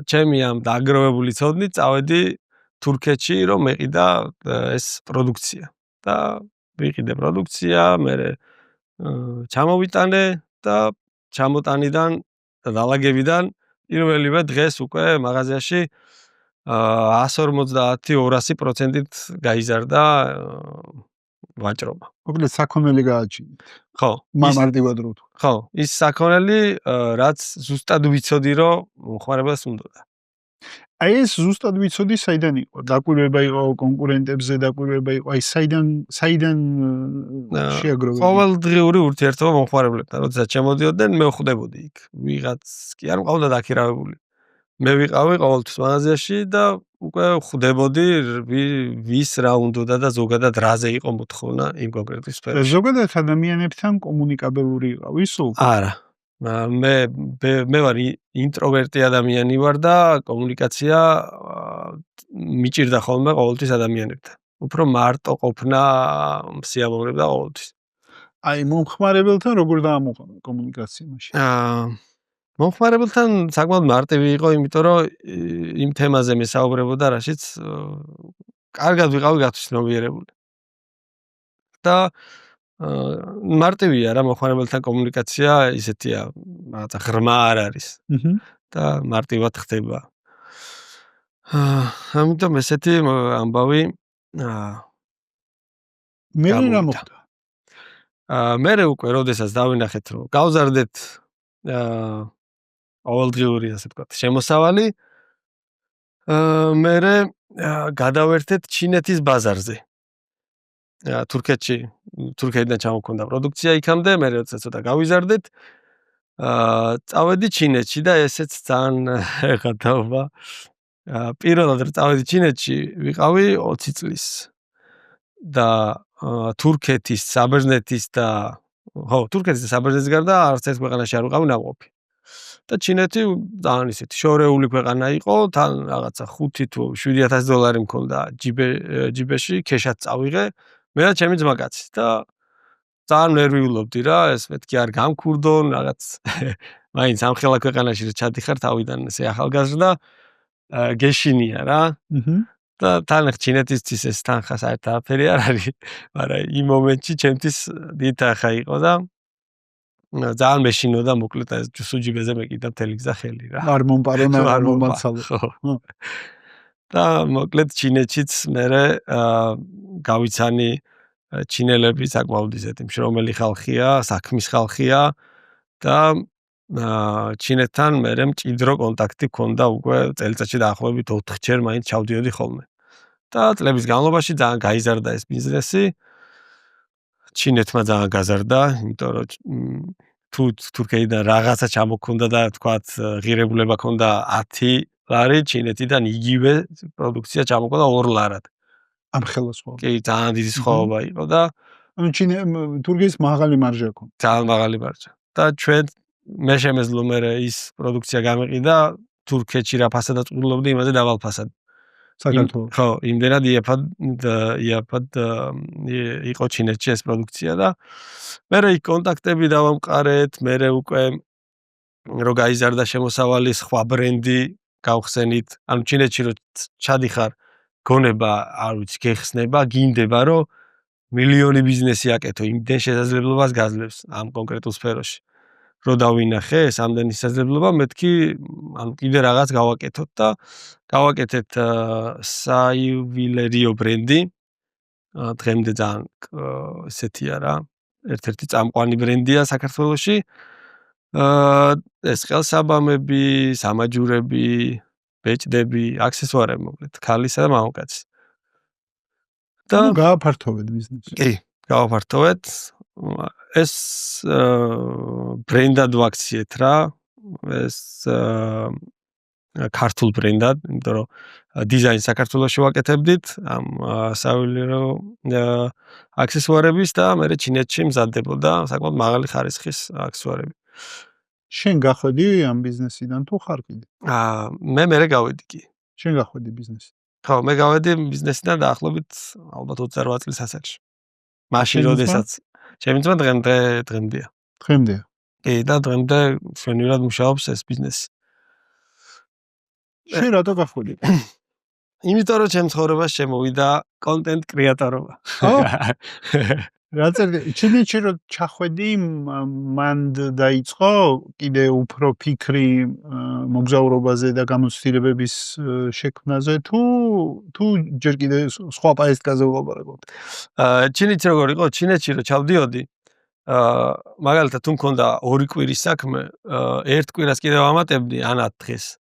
ჩემი ამ დააგროვებული ცოდნით წავედი თურქეთში რომ მეყიდა ეს პროდუქცია და ვიყიდე პროდუქცია, მე ჩამოვიტანე და ჩამოტანიდან და დალაგებიდან პირველივე დღეს უკვე მაღაზიაში 150-200%-ით გაიზარდა ვაჭრობა. მოკლედ საქონელი გააჩინეთ. ხო, მარტივად რო ვთქვა. ხო, ის საქონელი რაც ზუსტად ვიცოდი რომ მოხმარებას უნდოდა. აი ეს ზუსტად ვიცოდი საიდან იყო? დაკვირვება იყო კონკურენტებზე, დაკვირვება იყო. აი საიდან შეაგროვე? ყოველდღიური ურთიერთობა მომხმარებლებთან, როდესაც შემოდიოდნენ, მე ვხვდებოდი იქ. ვიღაც კი არ მყავდა დაქირავებული. მე ვიყავი ყოველთვის მაღაზიაში და უკვე ხვდებოდი ვის რა უნდოდა და ზოგადად რაზე იყო მოთხოვნა იმ კონკრეტულ სფეროში. ზოგადად ადამიანებთან კომუნიკაბელური იყავი სულ? არა. მე ვარ ინტროვერტი ადამიანი ვარ და კომუნიკაცია მიჭირდა ხოლმე ყოველთვის ადამიანებთან. უფრო მარტო ყოფნა მსიამოვნებდა ყოველთვის. აი მომხმარებელთან როგორ დაამოყენა კომუნიკაცია მაშინ? მომხმარებელთან საკმაოდ მარტივი იყო, იმიტომ რომ იმ თემაზე მესაუბრებოდა, რაშიც კარგად ვიყავი გათვისნობიერებული. და მარტივია რა მომხმარებელთან კომუნიკაცია, ისეთია, რაღაცა ღრმა არ არის. და მარტივად ხდება. ამიტომ ესეთი ამბავი მე რა მოხდა? მე უკვე როდესაც დავინახეთ რომ გავზარდეთ ყოველდღიური ასე ვთქვათ შემოსავალი მე გადავერთეთ ჩინეთის ბაზარზე. თურქეთიდან ჩამოქონდა პროდუქცია იქამდე, მე როდესაც ცოტა გავიზარდეთ, წავედი ჩინეთში და ესეც ძალიან ეხათაობა. პირველად რომ წავედი ჩინეთში, ვიყავი 20 წლის. და თურქეთის, საბერძნეთის და თურქეთის და საბერძნეთის გარდა არც ერთ ქვეყანაში არ ვიყავი ნამყოფი. და ჩინეთი ძალიან ისეთი შორეული ქვეყანა იყო, თან რაღაცა 5 თუ 7,000 დოლარი მქონდა ჯიბეში, ქეშად წავიღე, მე და ჩემი ძმაკაცი და ძალიან ნერვიულობდი რა, ეს მეთქი არ გამქურდონ, რაღაც მაინც ამ ხელა ქვეყანაში რომ ჩადიხარ თავიდან ესე ახალგაზრდა, გეშინია რა. და თან ჩინეთისთვის ეს თანხა საერთოდ არაფერი არ არის, მაგრამ იმ მომენტში ჩემთვის დიდ თანხა იყო და ძალიან მეშინოდა მოკლედ ეს სუჯიბეზე მეკიდა მთელი გზა ხელი რა. არ მომპარონ არ მომაცალო. და მოკლედ ჩინეთშიც მე გავიცანი ჩინელები საკმაოდ ისეთი მშრომელი ხალხია, საქმის ხალხია და ჩინეთთან მე მჭიდრო კონტაქტი მქონდა უკვე წელიწადში დაახლოებით 4 ჯერ მაინც ჩავდიოდი ხოლმე. და წლების განმავლობაში ძალიან გაიზარდა ეს ბიზნესი. ჩინეთმა ძალიან გაზარდა, იმიტომ რომ თუ თურქეთიდან რაღაცა ჩამოქონდა და თქვათ ღირებულება ქონდა 10 ლარი, ჩინეთიდან იგივე პროდუქცია ჩამოქონდა 2 ლარად. ამ ხელა სხვა. კი, ძალიან დიდი სხვაობა იყო და ანუ თურქეთის მაღალი მარჟა ქონდა. ძალიან მაღალი მარჟა. და ჩვენ მე შემეძლო მე ის პროდუქცია გამიყიდა თურქეთში რა ფასადაც ყიდულობდი, იმაზე დავალ ფასად. საქართველოს. ხო, იმდენად იაფად იყო ჩინეთში ეს პროდუქცია და მე იქ კონტაქტები დავამყარეთ, მე უკვე რო გაიზარდა შემოსავალი სხვა ბრენდი გავხსენით, ანუ ჩინეთში რო ჩადიხარ, გონება, არ ვიცი, გეხსნება, გინდება რომ მილიონი ბიზნესი აკეთო, იმდენ შესაძლებლობას გაძლევს ამ კონკრეტულ სფეროში. რო დავინახე ეს ამდენი შესაძლებლობა, მეთქი ანუ კიდე რაღაც გავაკეთოთ და გავაკეთეთ საიუველირო ბრენდი. დღემდე ძალიან ესეთია რა, ერთ-ერთი წამყვანი ბრენდია საქართველოში. ეს ხელსაბამები, სამაჯურები, ბეჭდები, აქსესუარები მოკლედ, ქალისა და მამაკაცის. და გააფართოვეთ ბიზნესი. კი, გავაფართოვეთ. ეს ბრენდად ვაქციეთ რა. ეს ქართულ ბრენდად, იმიტომ რომ დიზაინს საქართველოში ვაკეთებდით ამ საიუველირო აქსესუარების და მე ჩინეთში მზადდებოდა საკმაოდ მაღალი ხარისხის აქსესუარები. შენ გახვედი ამ ბიზნესიდან თუ ხარ კიდე? მე გავედი კი. შენ გახვედი ბიზნესიდან? ხო, მე გავედი ბიზნესიდან დაახლოებით ალბათ 28 წლის ასაკში. მაშინ როდესაც ჩემი ძმა დღემდეა. დღემდეა. კი, და დღემდე შვენივრად მუშაობს ეს ბიზნესი. შენ რატო გახვედი? იმიტომ რომ ჩემ ცხოვრებაში შემოვიდა კონტენტ კრეატორობა. ხო? ჩინეთში რო ჩახვედი, მან დაიწყო კიდე უფრო ფიქრი მოგზაურობაზე და გამოცდილებების შექმნაზე თუ ჯერ კიდე სხვა პაესტკაზე ვლაპარაკობ? ჩინეთში როგორ იყო? ჩინეთში რო ჩავდიოდი, მაგალითად თუ მქონდა 2 კვირის საქმე, 1 კვირას კიდევ ამატებდი ან 10 დღეს.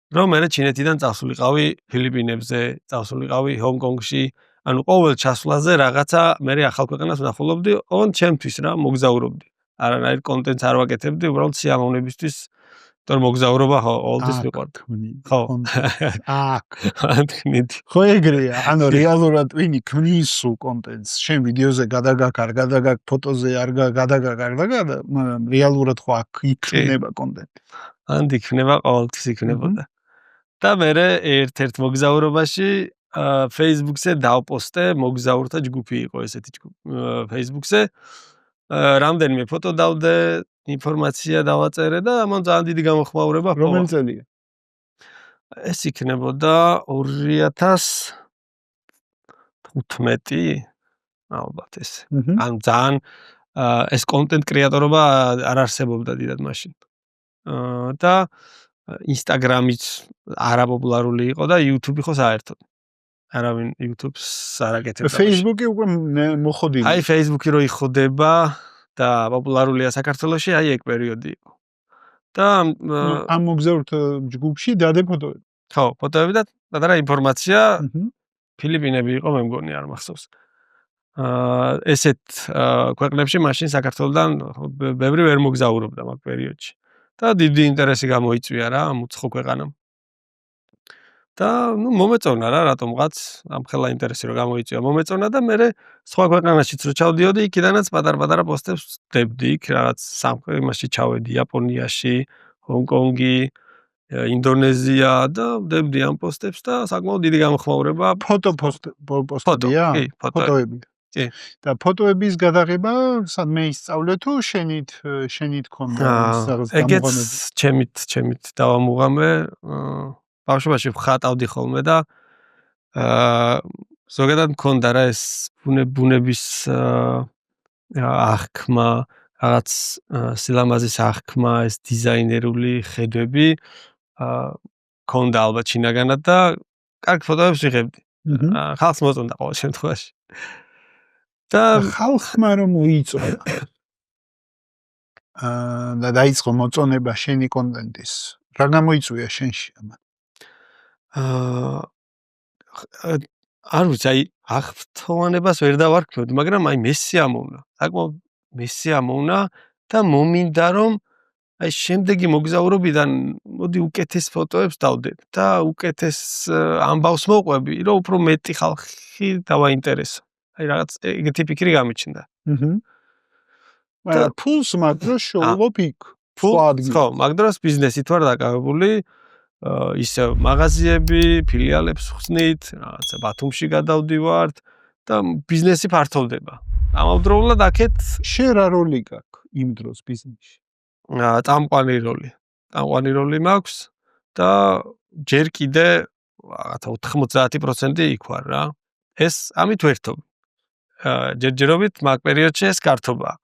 რომ მე ჩინეთიდან წავსულიყავი ფილიპინებზე, წავსულიყავი ჰონკონგში, ანუ ყოველ ჩასვლაზე რაღაცა მე ახალ ქვეყანას ვნახულობდი, ოღონდ ჩემთვის რა მოგზაურობდი. არანაირ კონტენტს არ ვაკეთებდი, უბრალოდ სიამოვნებისთვის, იმიტომ მოგზაურობა ყოველთვის მიყვარდა. ხო. აქ. თქვით. ხო ეგრეა, ანუ რეალურად ვინი ქმნის სულ კონტენტს, შენ ვიდეოზე გადაგაგ ფოტოზე არ გადაგაგ, მაგრამ რეალურად ხო აქ იქნება კონტენტი. ან იქნება ყოველთვის იქნებოდა. და მე ერთ-ერთ მოგზაურობაში Facebook-ზე დავპოსტე მოგზაურთა ჯგუფი იყო ესეთი ჯგუფი Facebook-ზე. რამდენიმე ფოტო დავდე, ინფორმაცია დავაწერე და ამან ძალიან დიდი გამოხმაურება ჰქონდა. რომელი წელია? ეს იქნებოდა 2015 ალბათ ეს. ან ძალიან ეს კონტენტ კრეატორობა არ არსებობდა დიდად მაშინ. და Instagram-იც არაპოპულარული იყო და YouTube ხო საერთოდ. არავინ YouTube-ს არ აკეთებდა. Facebook-ი უკვე მოხდიდა. აი Facebook-ი რო იხდება და პოპულარულია საქართველოში, აი ეგ პერიოდი იყო. და ამ მოგზაურთა ჯგუფში დადე ფოტოები. ხო, ფოტოები და პატარა ინფორმაცია ფილიპინები იყო მე მგონი არ მახსოვს. ესეთ ქვეყნებში მაშინ საქართველოსთან ბევრი ვერ მოგზაურობდა მაგ პერიოდში. და დიდი ინტერესი გამოიწვია რა ამ უცხო ქვეყანამ. და მომეწონა რა რატომღაც ამ ხელა ინტერესი რო გამოიწვია მომეწონა და მე სხვა ქვეყანაშიც რო ჩავდიოდი იქიდანაც პატარ-პატარა პოსტებს ვდებდი იქ რაღაც სამყაროში ჩავედი იაპონიაში, ჰონკონგი, ინდონეზია და ვდებდი ამ პოსტებს და საკმაოდ დიდი გამოხმაურება ფოტო პოსტებია? კი, ფოტოები. კი. და ფოტოების გადაღება სადმე ისწავლე თუ შენით ქონდა ის რაღაც ეგეც გამოყენება? ჩემით დავამუღამე. ბავშვობაში ვხატავდი ხოლმე და ზოგადად მქონდა რა ეს ბუნების აღქმა, რაღაც სილამაზის აღქმა, ეს დიზაინერული ხედვები მქონდა ალბათ შინაგანად და კარგ ფოტოებს ვიღებდი. ხალხს მოწონდა ყოველ შემთხვევაში. და ხალხმა რომ მოიწონა და დაიწყო მოწონება შენი კონტენტის. რა გამოიწვია შენში ამან? არ ვიცი, აი აღფრთოვანებას ვერ დავარქმევდი, მაგრამ აი მესიამოვნა. საკმაოდ მესიამოვნა და მომინდა რომ აი შემდეგი მოგზაურობიდან მოდი უკეთეს ფოტოებს დავდებ და უკეთეს ამბავს მოყვები, რომ უფრო მეტი ხალხი დავაინტერესო. აი რაღაც ეგეთი ფიქრი გამიჩნდა. მაგრამ ფულს მაგდროს შოულობ იქ. ხო, მაგდროს ბიზნესით ვარ დაკავებული. ისე მაღაზიები, ფილიალებს ვხსნით, რაღაცა ბათუმში გადავდივართ და ბიზნესი ფართოვდება. ამავდროულად აქეთ შენ რა როლი გაქვს იმ დროს ბიზნესში? წამყვანი როლი მაქვს და ჯერ კიდე რაღაცა 90% იქ ვარ რა. ეს ამით ვერთობ. ჯერჯერობით მაგ პერიოდში ეს გართობაა.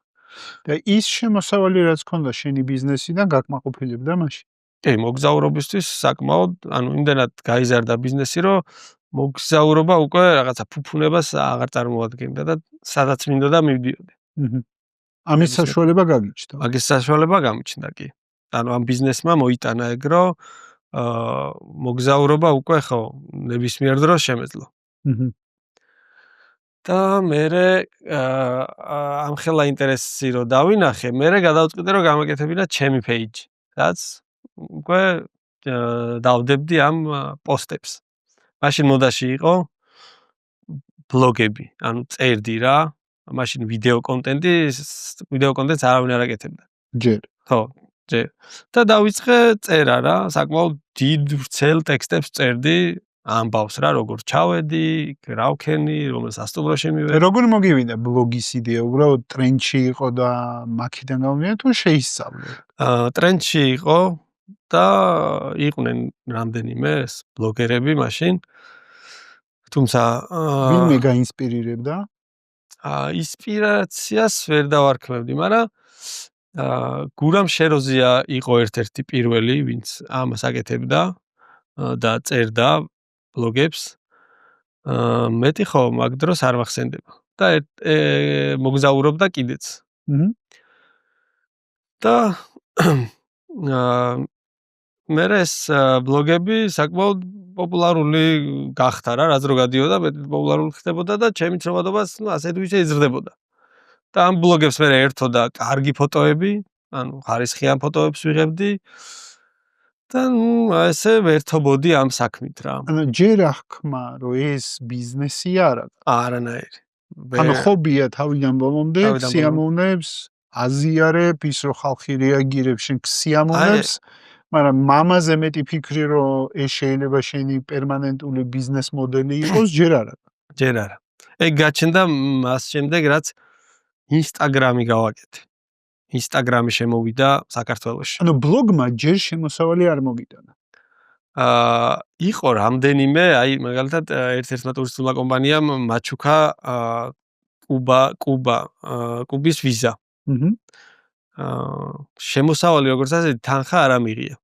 და ის შემოსავალი რაც ქონდა შენი ბიზნესიდან გაკმაყოფილებდა მაშინ? კი, მოგზაურობისთვის საკმაოდ, ანუ იმდენად გაიზარდა ბიზნესი, რომ მოგზაურობა უკვე რაღაცა ფუფუნებას აღარ წარმოადგენდა და სადაც მინდოდა მივდიოდი. ამის საშუალება გაგიჩნდა. მაგის საშუალება გამიჩნდა კი. ანუ ამ ბიზნესმა მოიტანა ეგ, რომ მოგზაურობა უკვე ხო ნებისმიერ დროს შემეძლო. და მერე ამხელა ინტერესი რომ დავინახე, მერე გადავწყვიტე რომ გამეკეთებინა ჩემი პეიჯი, რაც უკვე დავდებდი ამ პოსტებს. მაშინ მოდაში იყო ბლოგები, ანუ წერდი რა, მაშინ ვიდეო კონტენტს არავინ არ აკეთებდა. ჯერ. ხო, ჯერ. და დავიწყე წერა რა, საკმაოდ დიდ ვრცელ ტექსტებს წერდი. ამბავს რა, როგორ ჩავედი, რა ვქენი, რომელ სასტუმროში მივედი. როგორ მოგივიდა ბლოგის იდეა? უბრალოდ ტრენდში იყო და მაქიდან გამოვიდა თუ შეისწავლე? ტრენდში იყო და იყვნენ რამდენიმე ბლოგერები მაშინ. თუმცა ვინმე გაინსპირირებდა? ინსპირაციას ვერ დავარქმევდი, მაგრამ გურამ შეროზია იყო ერთ-ერთი პირველი, ვინც ამას აკეთებდა და წერდა ბლოგებს. მეტი ხო მაგ დროს არ მახსენდება და მოგზაურობდა კიდეც. და მერე ეს ბლოგები საკმაოდ პოპულარული გახდა რა, რაც რო გადიოდა, პოპულარული ხდებოდა და ჩემი ცნობადობას ასე თუ ისე იზრდებოდა. და ამ ბლოგებს მერე ერთოდა კარგი ფოტოები, ანუ ხარისხიან ფოტოებს ვიღებდი. და ესე ვერთობოდი ამ საქმით რა. ანუ ჯერ აღქმა რომ ეს ბიზნესი არა. არანაირი. ანუ ხობია თავიდან ბოლომდე, სიამოვნებს, აზიარებ ის რომ ხალხი რეაგირებს შენ სიამოვნებს, მაგრამ მამაზე მეტი ფიქრი რომ ეს შეიძლება შენი პერმანენტული ბიზნეს მოდელი იყოს, ჯერ არა. ჯერ არა. ეგ გაჩნდა მას შემდეგ რაც ინსტაგრამი გავაკეთე. ინსტაგრამი შემოვიდა საქართველოში. ანუ ბლოგმა ჯერ შემოსავალი არ მოგიტანა. იყო რამდენიმე, აი მაგალითად ერთ-ერთმა ტურისტულმა კომპანიამ მაჩუქა კუბის ვიზა. შემოსავალი როგორც ასეთი თანხა არ ამიღია.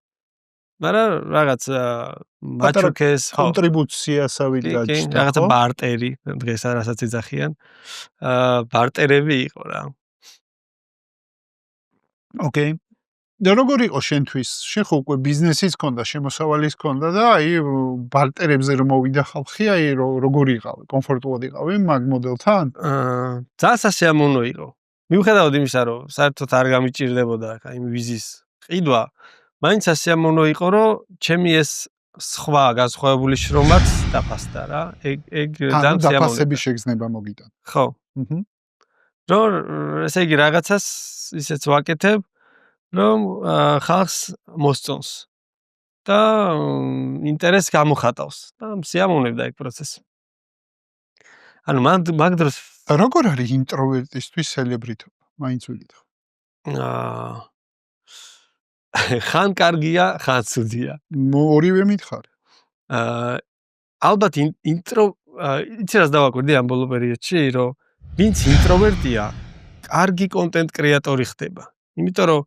მაგრამ რაღაც მაჩუქეს კონტრიბუციასავით გაჩნდა. რაღაცა ბარტერი, დღეს რასაც ეძახიან. ბარტერები იყო რა. ოკეი. და როგორ იყო შენთვის? შენ ხო უკვე ბიზნესიც ქონდა, შემოსავალიც ქონდა და აი ბარტერებზე რომ მოვიდა ხალხი, აი როგორ იყავი? კომფორტულად იყავი მაგ მოდელთან? ძალიან სასიამოვნო იყო. მიუხედავად იმისა, რომ საერთოდ არ გამიჭირდებოდა აი ვიზის ყიდვა, მაინც სასიამოვნო იყო, რომ ჩემი ეს სხვა განსხვავებული შრომაც დაფასდა რა. ეგ ძალიან სიამოვნოა. დაფასების შეგრძნება მოგიტანა. ხო. რომ ესე იგი რაღაცას ისეც ვაკეთებ, რომ ხალხს მოსწონს და ინტერესს გამოხატავს და სიამოვნებდა ეგ პროცესი. ანუ მაგ დროს როგორ არის ინტროვერტისთვის სელებრიტობა? მაინც ვიგითხო. ხან კარგია, ხან ცუდია. ორივე მითხარ. ალბათ იცი რას დავაკვირდი ამ ბოლო პერიოდში, რომ ვინც ინტროვერტია, კარგი კონტენტ კრეატორი ხდება. იმიტომ რომ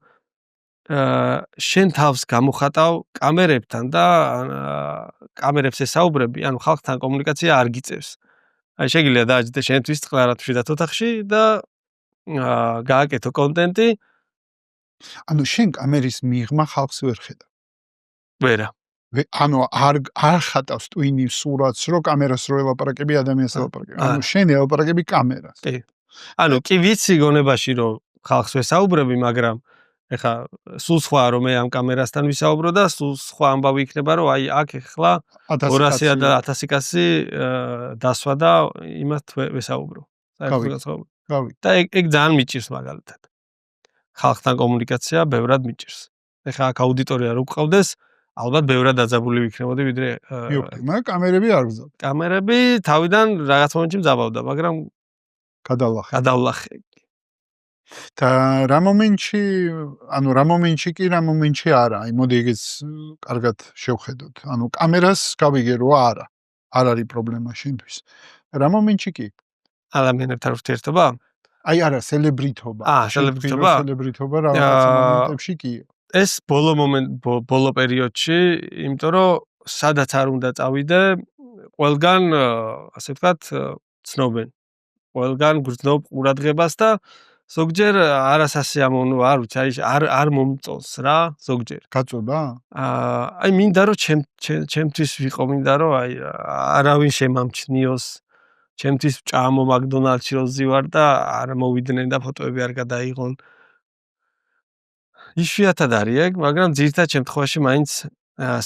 შენ თავს გამოხატავ კამერებთან და კამერებს ესაუბრები, ანუ ხალხთან კომუნიკაცია არ გიწევს. აი შეგიძლია დააჯდე შენთვის წყლარად მშვიდად ოთახში და გააკეთო კონტენტი. ანუ შენ კამერის მიღმა ხალხს ვერ ხედავ. ვერა. ანუ არ ხატავს ტვინი სურათს, რომ კამერას რო ელაპარაკები, ადამიანს ელაპარაკები. ანუ შენ ელაპარაკები კამერას. კი. ანუ კი ვიცი გონებაში რომ ხალხს ვესაუბრები, მაგრამ ეხა სულ სხვა რომ მე ამ კამერასთან ვისაუბრო და სულ სხვა ამბავი იქნება რომ აი აქ ახლა 200 და 1000 კაცი დასვა და იმათ ვესაუბრო. გავი. და ეგ ძალიან მიჭირს მაგალითად. ხალხთან კომუნიკაცია ბევრად მიჭირს. ეხა აქ აუდიტორია რო გყავდეს, ალბათ ბევრად დაძაბული ვიქნებოდი ვიდრე მაგრამ კამერები არ გზავ. კამერები თავიდან რაღაც მომენტში მძაბავდა, მაგრამ გადავლახე. და რა მომენტში, ანუ რა მომენტში კი, რა მომენტში არა. აი მოდი ეგეც კარგად შევხედოთ. ანუ კამერას გავიგე რომ არა. არ არის პრობლემა შენთვის. რა მომენტში კი? ადამიანებთან ურთიერთობა? აი არა, სელებრიტობა. სელებრიტობა რაღაც მომენტებში კი. ეს ბოლო პერიოდში, იმიტომ რომ სადაც არ უნდა წავიდე, ყველგან, ასე ვთქვათ, ცნობენ. ყველგან გრძნობ ყურადღებას და ზოგჯერ არასასიამოვნო, არ ვიცი, არ მომწონს რა, ზოგჯერ. გაწובה? აი მინდა რომ ჩემთვის ვიყო, მინდა რომ აი არავინ შემამჩნიოს. ჩემთვის ჭამო მაკდონალდში რო ზივარ და არ მოვიდნენ და ფოტოები არ გადაიღონ. იშვიათად არის ეგ, მაგრამ ძირითად შემთხვევაში მაინც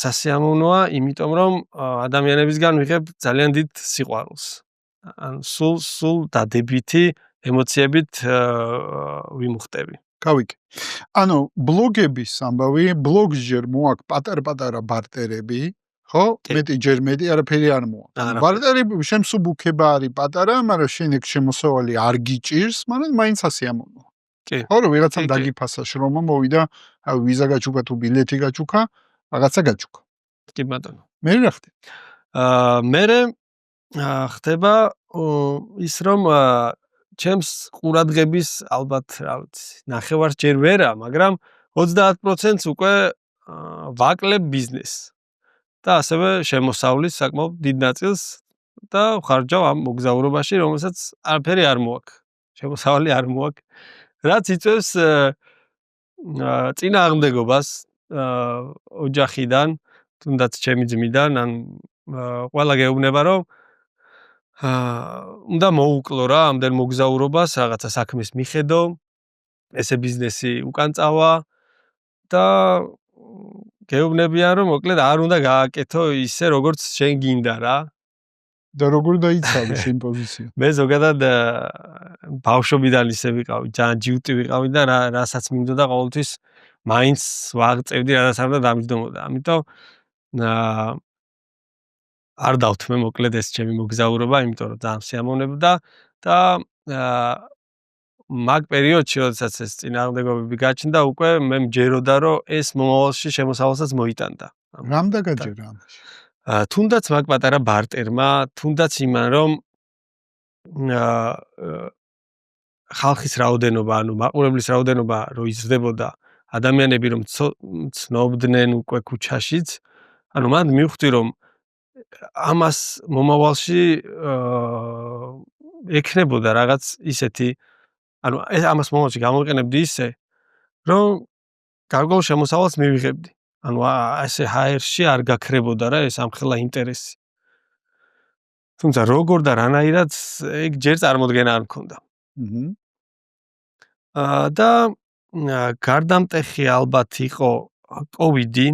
სასიამოვნოა, იმიტომ რომ ადამიანებისგან ვიღებ ძალიან დიდ სიყვარულს. ანუ სულ დადებითი ემოციებით ვიმუხტები. გავიგე. ანუ ბლოგების ამბავი, ბლოგს ჯერ მოაქვს პატარ-პატარა ბარტერები, ხო? მეტი არაფერი არ მოაქვს. ბარტერები შემსუბუქება არის პატარა, მაგრამ შენ ეგ შემოსავალი არ გიჭირს, მაგრამ მაინც სასიამოვნოა. კი. ხო, რომ ვიღაცამ დაგიფასა შრომა, მოვიდა, ვიზა გაჩუქა თუ ბილეთი გაჩუქა, რაღაცა გაჩუქა. კი ბატონო. მე რა ხდება? მე ხდება ის რომ ჩემს ყურადღების ალბათ რა ვიცი, ნახევარს ჯერ ვერა, მაგრამ 30% უკვე ვაკლებ ბიზნესს. და ასევე შემოსავლის საკმაოდ დიდ ნაწილს და ვხარჯავ ამ მოგზაურობაში, რომელსაც არაფერი არ მოაქვს. შემოსავალი არ მოაქვს. რაც იწვევს წინააღმდეგობას ოჯახიდან, თუნდაც ჩემი ძმიდან, ან ყველა გეუბნება რომ უნდა მოუკლო რა ამდენ მოგზაურობას, რაღაცა საქმის მიხედო, ესე ბიზნესი უკან წავა და გეუბნებიან რომ მოკლედ არ უნდა გააკეთო ისე როგორც შენ გინდა რა. და როგორ დაიცავი შენ პოზიცია? მე ზოგადად ბავშვობიდან ისე ვიყავი, ძალიან ჯიუტი ვიყავი და რასაც მინდოდა ყოველთვის მაინც ვაღწევდი, რადგან არ უნდა დამჯდომოდა. ამიტომ არ დავთმე მოკლედ ეს ჩემი მოგზაურობა, იმიტომ რომ ძალიან სიამოვნებდა და მაგ პერიოდში, როდესაც ეს წინააღმდეგობები გაჩნდა, უკვე მე მჯეროდა, რომ ეს მომავალში შემოსავალსაც მოიტანდა. რამ დაგაჯერა ამაში? თუნდაც მაგ პატარა ბარტერმა, თუნდაც იმან, რომ ხალხის რაოდენობა, ანუ მაყურებლის რაოდენობა რო იზრდებოდა, ადამიანები რომ ცნობდნენ უკვე ქუჩაშიც, ანუ მან მივხვდი, რომ ამას მომავალში ექნებოდა რაღაც ისეთი, ანუ ამას მომავალში გამოვიყენებდი ისე, რომ გარკვეულ შემოსავალს მივიღებდი. ანუ ესე ჰაერში არ გაქრებოდა რა ეს ამხელა ინტერესი. თუმცა როგორ და რანაირად ეგ ჯერ წარმოდგენა არ მქონდა. და გარდამტეხი ალბათ იყო კოვიდი.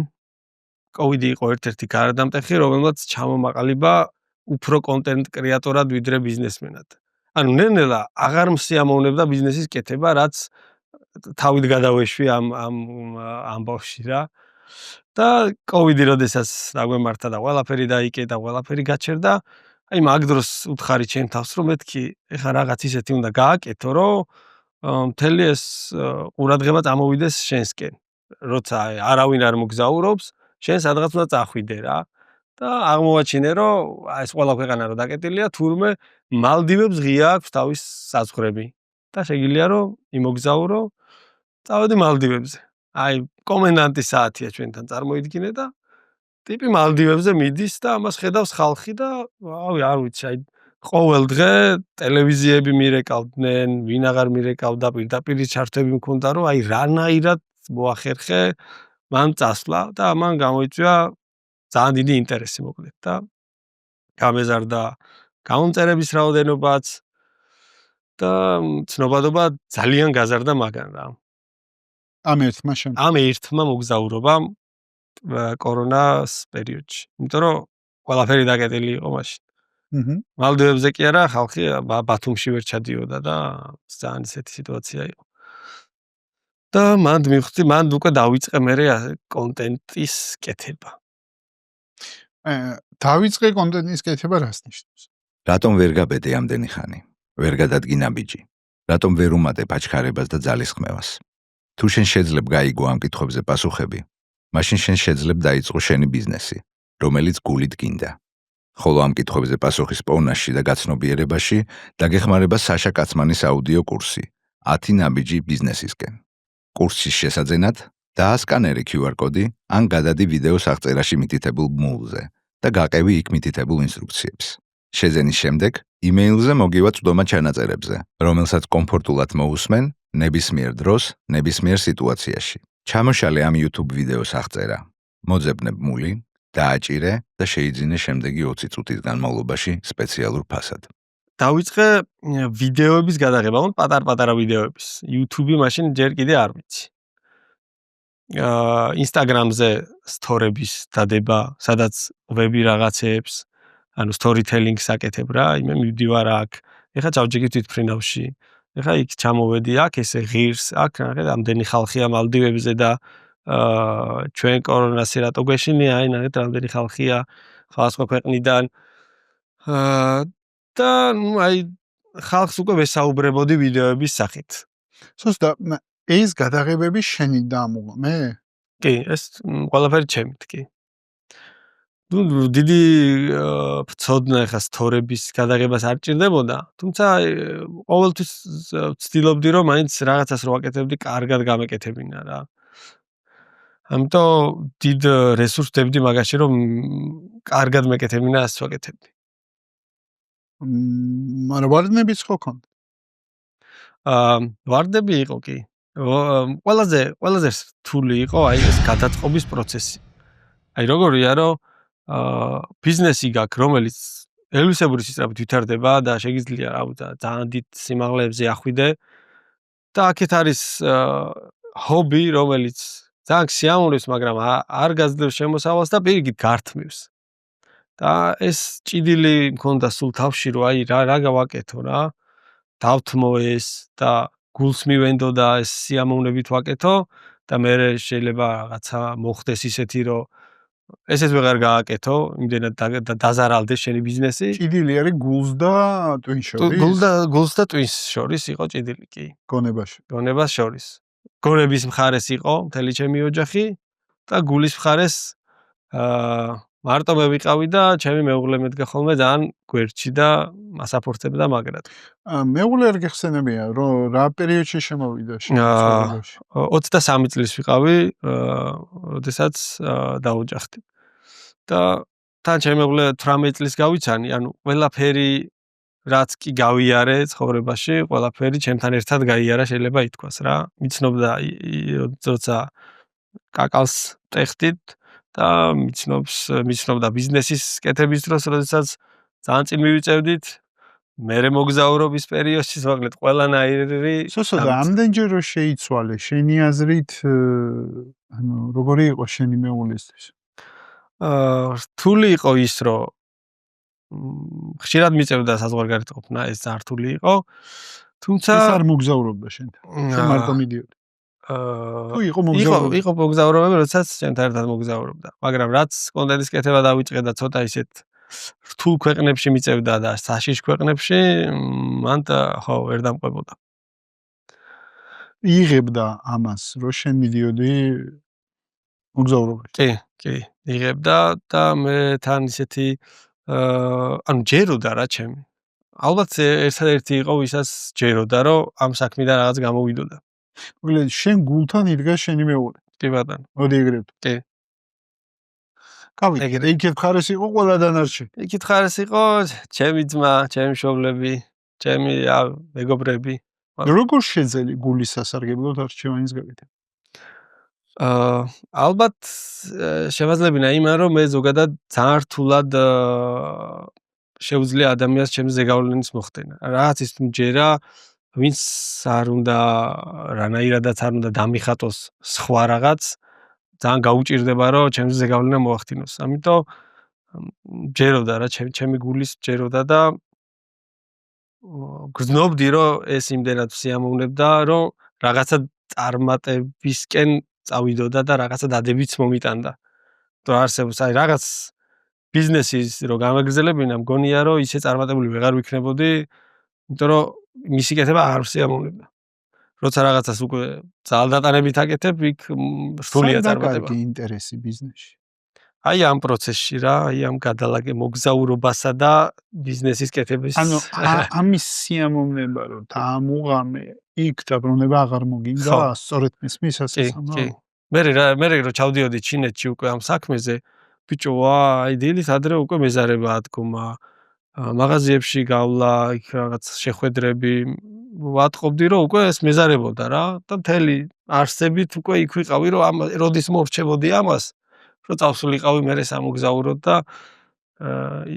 კოვიდი იყო ერთ-ერთი გარდამტეხი, რომელმაც ჩამომაყალიბა უფრო კონტენტ კრეატორად ვიდრე ბიზნესმენად. ანუ ნელ-ნელა აღარ მსიამოვნებდა ბიზნესის კეთება, რაც თავით გადავეშვი ამ ამბავში რა. და კოვიდი როდესაც დაგვემართა და ყველაფერი დაიკეტა, ყველაფერი გაჩერდა, აი მაგ დროს უთხარი ჩემ თავს რომ მეთქი ეხა რაღაც ისეთი უნდა გააკეთო რომ მთელი ეს ყურადღება წამოვიდეს შენსკენ როცა არავინ არ მოგზაურობს შენ სადღაც უნდა წახვიდე რა და აღმოვაჩინე რომ ეს ყველა ქვეყანა რო დაკეტილია თურმე მალდივებს ღია აქვს თავის საზღვრები და შეგიძლია რომ იმოგზაურო წავედი მალდივებზე აი კომენდანტის საათია ჩვენთან წარმოიდგინე და ტიპი მალდივებზე მიდის და ამას ხედავს ხალხი და არ ვიცი აი ყოველ დღე ტელევიზიები მირეკავდნენ ვინ აღარ მირეკავდა პირდაპირ ჩართვები მქონდა რომ აი რანაირად მოახერხე მან წასვლა და ამან გამოიწვია ძალიან დიდი ინტერესი მოკლედ და გამეზარდა გამომწერების რაოდენობაც და ცნობადობა ძალიან გაზარდა მაგან რა ამ ერთმა მოგზაურობამ კორონას პერიოდში იმიტომ რომ ყველაფერი დაკეტილი იყო მაშინ მალდივებზე კი არა ხალხი ბათუმში ვერ ჩადიოდა და ძალიან ისეთი სიტუაცია იყო და მან უკვე დავიწყე მე კონტენტის კეთება დავიწყე კონტენტის კეთება რას ნიშნავს რატომ ვერ გაბედე ამდენი ხანი ვერ გადადგინა ბიჭი რატომ ვერ უმატებ აჩქარებას და ძალისხმევას თუ შენ შეძლებ გაიგო ამ კითხვებზე პასუხები მაშინ შენ შეძლებ დაიწყო შენი ბიზნესი რომელიც გულით გინდა ხოლო ამ კითხვებზე პასუხის პოვნაში და გაცნობიერებაში დაგეხმარება საშა კაცმანის აუდიო კურსი 10 ნაბიჯი ბიზნესისკენ კურსის შესაძენად დაასკანერე QR კოდი ან გადადი ვიდეოს აღწერაში მითითებულ მულზე და გაყევი იქ მითითებულ ინსტრუქციებს შეძენის შემდეგ იმეილზე მოგივა წვდომა ჩანაწერებზე რომელსაც კომფორტულად მოусმენ ნებისმიერ დროს ნებისმიერ სიტუაციაში ჩამოშალე ამ YouTube ვიდეოს აღწერა მოძებნებ მული დააჭირე და შეიძინე შემდეგი 20 წუთის განმავლობაში სპეციალურ ფასად. დავიწყე ვიდეოების გადაღება, პატარ-პატარა ვიდეოების. YouTube-ი მაშინ ჯერ კიდე არ ვიცი. Instagram-ზე სტორების დადება, სადაც ვები რაღაცებს, ანუ storytelling-ს აკეთებ რა, იმე მივდივარ აქ. ეხლა ჩავჯექი თვითფრინავში. ეხლა იქ ჩამოვედი აქ, ესე ღირს, აქ რამდენი ხალხია მალდივებზე და ჩვენ კორონასი რატო გვეშინია, აი ნახეთ რამდენი ხალხია სხვადასხვა ქვეყნიდან. და აი ხალხს უკვე ვესაუბრებოდი ვიდეოების სახით. სოსტა ეს გადაღებები შენი დამოვა მე? კი, ეს ყველაფერი ჩემით, კი. ნუ დიდი ფცოდნა ეხა სტორების გადაღებას არ ჭირდებოდა, თუმცა ყოველთვის ვცდილობდი რომ მაინც რაღაცას რო აკეთებდი, კარგად გამეკეთებინა რა. ამიტომ დიდ რესურსს ვდებდი მაგაში რომ კარგად მეკეთებინა ასე ვაკეთებდი. მაგრამ ვარდნებიც ხო ქონდა? ვარდები იყო კი. ყველაზე რთული იყო აი ეს გადაწყობის პროცესი. აი როგორია რომ ბიზნესი გაქვს რომელიც ელვისებური სისწრაფით ვითარდება და შეგიძლია ძალიან დიდ სიმაღლეებზე ახვიდე და აქეთ არის ჰობი რომელიც ძალიან სიამოვნებს მაგრამ არ გაძლევს შემოსავალს და პირიქით გართმევს. და ეს ჭიდილი მქონდა სულ თავში რომ აი რა გავაკეთო რა დავთმო ეს და გულს მივენდო და ეს სიამოვნებით ვაკეთო და მე შეიძლება რაღაცა მოხდეს ისეთი რომ ესეც ვეღარ გააკეთო, იმდენად დაზარალდეს შენი ბიზნესი. ჭიდილი არის გულს და ტვინს შორის. გულს და ტვინს შორის იყო ჭიდილი კი. გონებაში. გონებას შორის. გონების მხარეს იყო მთელი ჩემი ოჯახი და გულის მხარეს მარტო მე ვიყავი და ჩემი მეუღლე მედგა ხოლმე ძალიან გვერდში და მასაფორცებდა მაგრად. მეუღლე არ გეხსენებია რომ რა პერიოდში შემოვიდა ცხოვრებაში? 23 წლის ვიყავი, როდესაც დაუჯახდი. და თან ჩემი მეუღლე 18 წლის გავიცანი, ანუ ყველაფერი რაც კი გავიარე ცხოვრებაში, ყველაფერი ჩემთან ერთად გაიარა შეიძლება ითქვას რა. მიცნობდა როცა კაკალს ტეხდით და მიცნობდა ბიზნესის კეთების დროს, როდესაც ძალიან წინ მივიწევდით. მერე მოგზაურობის პერიოდში მოკლედ ყველანაირი სოსო და ამდენჯერ რომ შეიცვალე შენი აზრით ანუ როგორი იყო შენი მეუღლისთვის? რთული იყო ის რომ ხშირად მიწევდა საზღვარგარეთ ყოფნა ეს ძალიან რთული იყო. თუმცა ის არ მოგზაურობდა შენთან. შენ მარტო მიდიოდი. თუ იყო მოგზაურობა. იყო მოგზაურობები, როდესაც შენთან ერთად მოგზაურობდა. მაგრამ რაც კონტენტის კეთება დავიწყე და ცოტა ისეთ რთულ ქვეყნებში მიწევდა და საშიშ ქვეყნებში მან ხო ვერ დამყვებოდა. იღებდა ამას, რომ შენ მიდიოდი მოგზაურობაში. კი, იღებდა და მე თან ისეთი ანუ ჯეროდა რა ჩემი. ალბათ ერთადერთი იყო ვისაც ჯეროდა რომ ამ საქმიდან რაღაც გამოვიდოდა. მოკლედ შენ გულთან იდგა შენი მეუღლე. კი ბატონო. მოდი ეგრეთ. კი. კავი, იქით ხარეს იყო ყველა დანარჩენი. იქით ხარეს იყო ჩემი ძმა, ჩემი მშობლები, ჩემი მეგობრები. როგორ შეძელი გულის სასარგებლოდ არჩევანის გაკეთება? ალბათ შევაძლებინა იმან რომ მე ზოგადად ძალიან რთულად შეუძლია ადამიანს ჩემს ზეგავლენის მოხდენა. რაღაც ის მჯერა ვინც არ უნდა რანაირადაც არ უნდა დამიხატოს სხვა რაღაც ძალიან გაუჭირდება რომ ჩემს ზეგავლენა მოახდინოს. ამიტომ ჯეროდა რა ჩემი გულის ჯეროდა და გრძნობდი რომ ეს იმდენად სიამოვნებდა რომ რაღაცა წარმატებისკენ წავიდოდა და რაღაცა დადებიც მომიტანდა. თუ არსებობს აი რაღაც ბიზნესის რო გამაგრძელებინა მგონია რომ ისე წარმატებული ვეღარ ვიქნებოდი, იმიტომ რომ მისი კეთება არ სიამოვნებდა. როცა რაღაცას უკვე ძალდატანებით აკეთებ, იქ რთულია წარმატება. კარგი ინტერესი ბიზნესში. აი ამ პროცესში რა, აი ამ მოგზაურობასა და ბიზნესის კეთების ანუ ამის სიამოვნება რომ დაამუღამე, იქ დაბრუნება აღარ მოგინდა, სწორედ მისმის ასეცამო. მე რო ჩავდიოდი ჩინეთში უკვე ამ საქმეზე, ბიჭო, აი დილით ადრე უკვე მეზარება ადგომა, მაღაზიებში გავლა, იქ რაღაც შეხვედრები ვატყობდი რომ უკვე ეს მეზარებოდა რა და მთელი არსებით უკვე იქ ვიყავი რომ ამ როდის მორჩებოდი ამას რომ წავსულიყავი მე სამოგზაუროდ და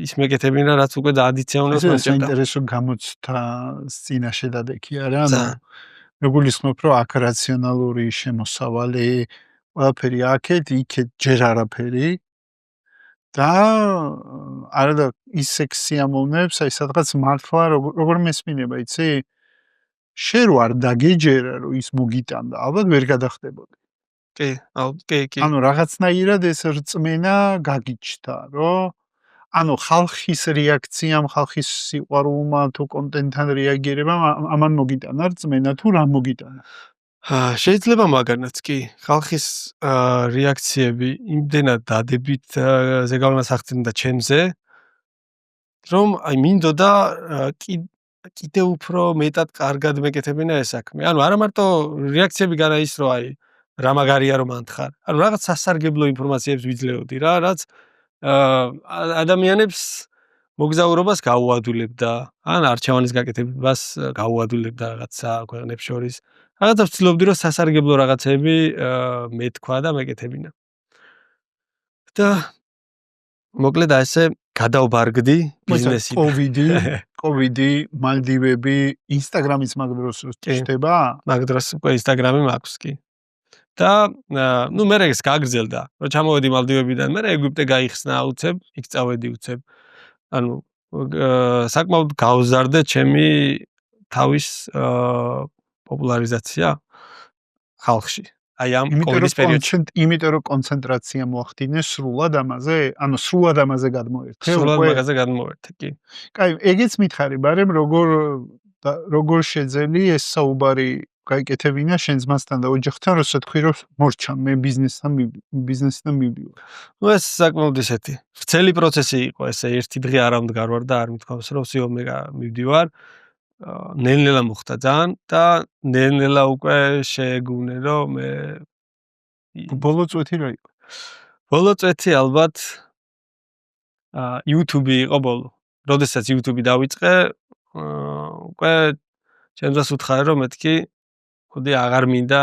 ის მეკეთებინა რაც უკვე დაადიცევნოს ეს საინტერესო გამოცდა წინაშე დადექია რა ანუ მეგულისხმობ რომ აქ რაციონალური შემოსავალი ყველაფერი აქეთ იქეთ ჯერ არაფერი და არადა ისე სიამოვნებს აი სადღაც მართლა როგორ მესმინება იცი შენ რო არ დაგეჯერა რომ ის მოგიტანდა ალბათ ვერ გადახდებოდი კი. ანუ რაღაცნაირად ეს რწმენა გაგიჩნდა, რომ ანუ ხალხის რეაქციამ, ხალხის სიყვარულმა თუ კონტენტთან რეაგირებამ ამან მოგიტანა რწმენა თუ რა მოგიტანა. შეიძლება მაგანაც კი. ხალხის რეაქციები იმდენად დადებით ზეგავლენას ახდენდა ჩემზე, რომ აი მინდოდა კიდე უფრო მეტად კარგად მეკეთებინა ეს საქმე. ანუ არა მარტო რეაქციები განა ის რომ აი რა მაგარია რომ ანთხარ. ანუ რაღაც სასარგებლო ინფორმაციებს ვიძლეოდი რა, რაც ადამიანებს მოგზაურობას გაუადვილებდა, ან არჩევანის გაკეთებას გაუადვილებდა რაღაცა ქვეყნებს შორის. რაღაცა ვცდილობდი რომ სასარგებლო რაღაცები მეთქვა და მეკეთებინა. და მოკლედ ასე გადავბარგდი ბიზნესიდან. კოვიდი, მალდივები, ინსტაგრამის მაგდროს ჩდება? მაგდროს უკვე ინსტაგრამი მაქვს კი. და ნუ მე ეს გაგრძელდა. რომ ჩამოვედი მალდივებიდან, მე ეგვიპტე გაიხსნა უცებ, იქ წავედი უცებ. ანუ საკმაოდ გავზარდე ჩემი თავის პოპულარიზაცია ხალხში. აი ამ კოვიდის პერიოდში. იმიტომ რომ კონცენტრაცია მოახდინე სრულად ამაზე, ანუ სრულად ამაზე გადმოერთე. სრულად ამაზე გადმოვერთე, კი. კაი, ეგეც მითხარი, მაგრამ როგორ შეძელი ეს საუბარი გაიკეთებინა შენ ძმასთან და ოჯახთან, როცა თქვი რომ მორჩა მე ბიზნესთან მივდივარ. ნუ ეს საკმაოდ ისეთი ვრცელი პროცესი იყო, ესე ერთი დღე არ ამდგარ ვარ და არ მithქვავს რომ სიო მე მივდივარ. ნელ-ნელა მოხდა ძალიან და ნელ-ნელა უკვე შეეგუნე რომ მე ბოლო წვეთი რა იყო? ბოლო წვეთი ალბათ YouTube იყო ბოლო. როდესაც YouTube დავიწყე, უკვე ჩემს უთხარი რომ მეთქი ხოდი აღარ მინდა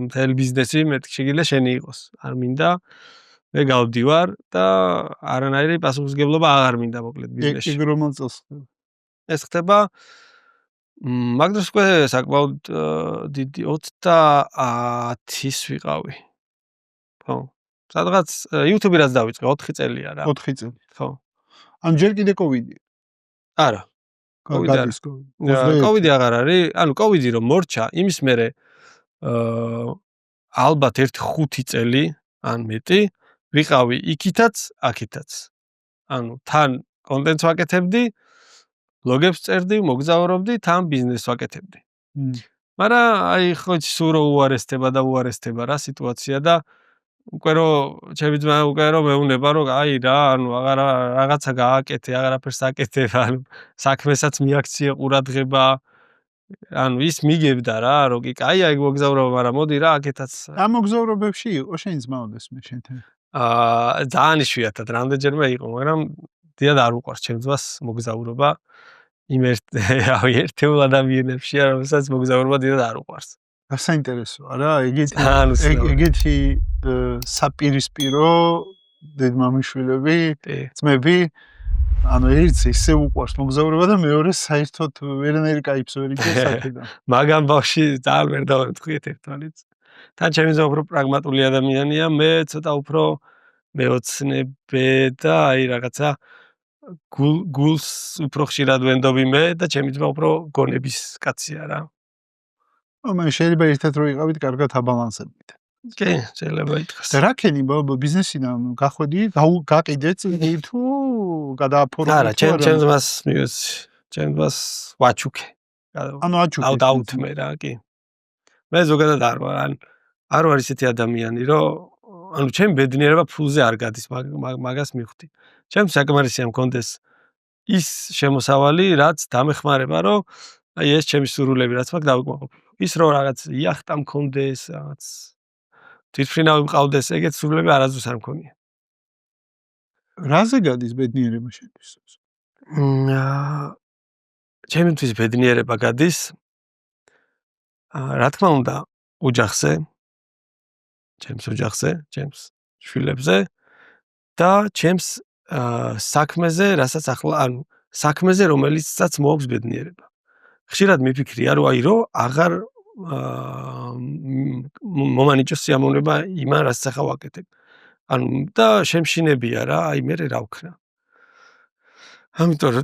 მთელი ბიზნესი მეთქი შეგიძლია შენი იყოს. არ მინდა მე გავდივარ და არანაირი პასუხისმგებლობა აღარ მინდა მოკლედ ბიზნესში. ეგ რომელ წელს ხდება? ეს ხდება მაგდროს უკვე საკმაოდ დიდი 30-ის ვიყავი. ხო. სადღაც YouTube რაც დავიწყე 4 წელია რა. 4 წელი. ხო. ან ჯერ კიდე კოვიდი? არა. კოვიდი აღარ არის. ანუ კოვიდი რომ მორჩა, იმის მერე ალბათ 1-5 წელი ან მეტი ვიყავი იქითაც, აქითაც. ანუ თან კონტენტს ვაკეთებდი, ბლოგებს წერდი, მოგზაურობდი, თან ბიზნესს ვაკეთებდი. მაგრამ აი ხო სულ რო უარესდება რა სიტუაცია და უკვე რო ჩემი ძმა უკვე რო მეუნება რომ აი რა ანუ რაღაცა გააკეთე, აღარაფერს აკეთებ, ანუ საქმესაც მიაქციე ყურადღება. ანუ ის მიგებდა რა, რომ კი კაია ეგ მოგზაურობა, მაგრამ მოდი რა აქეთაც ამ მოგზაურობებში იყო შენი ძმაოდეს მე შენთან. ძალიან იშვიათად რამდენჯერმე იყო, მაგრამ დიად არ უყვარს ჩემს ძმას მოგზაურობა. იმ ერთეულ ადამიანებში, რომელსაც მოგზაურობა დიად არ უყვარს. საინტერესოა რა, ძალიან უცნაური. ეგეთი საპირისპირო დედმამიშვილები, კი. ძმები, ანუ ერთს ისე უყვარს მოგზაურობა და მეორეს საერთოდ ვერანაირი кайფს ვერ იგებს აქედან. მაგამ ბავში ძალიან ვერ დავემთხვიეთ ერთმანეთს. თან ჩემი ძმა უფრო პრაგმატული ადამიანია, მე ცოტა უფრო მეოცნებე და აი რაღაცა გულს უფრო ხშირად ვენდობი მე და ჩემი ძმა უფრო გონების კაცია რა. მაგრამ შეიძლება ერთად რო იყავით, კარგად აბალანსებდით. კი, შეიძლება ითქვას. და რა ქენი ბიზნესიდან გახვედი, გაყიდეთ თუ გადააფორო? არა, ჩემ ძმას მივეცი. ჩემ ძმას ვაჩუქე. ანუ აჩუქე. დავუთმე რა, კი. მე ზოგადად არ ვარ ისეთი ადამიანი, რომ ანუ ჩემი ბედნიერება ფულზე არ გადის, მაგას მივხვდი. ჩემს საკმარისია მქონდეს ის შემოსავალი, რაც დამეხმარება, რომ აი ეს ჩემი სურვილები რაც მაქვს დავიკმაყოფილო. ის რომ რაღაც იახტა მქონდეს, რაღაც თვითმფრინავი მყავდეს, ეგეთ სურვილები არასდროს არ მქონია. რაზე გადის ბედნიერება შენთვის? ჩემთვის ბედნიერება გადის რა თქმა უნდა ოჯახზე, ჩემს ოჯახზე, ჩემს შვილებზე და ჩემს საქმეზე, რასაც ახლა ანუ საქმეზე, რომელიცაც მოაქვს ბედნიერება. ხშირად მიფიქრია, რომ აი რომ აღარ მომანიჭოს სიამოვნება იმან, რაც ახლა ვაკეთებ. ანუ და შემშინებია რა, აი მე რა ვქნა. ამიტომ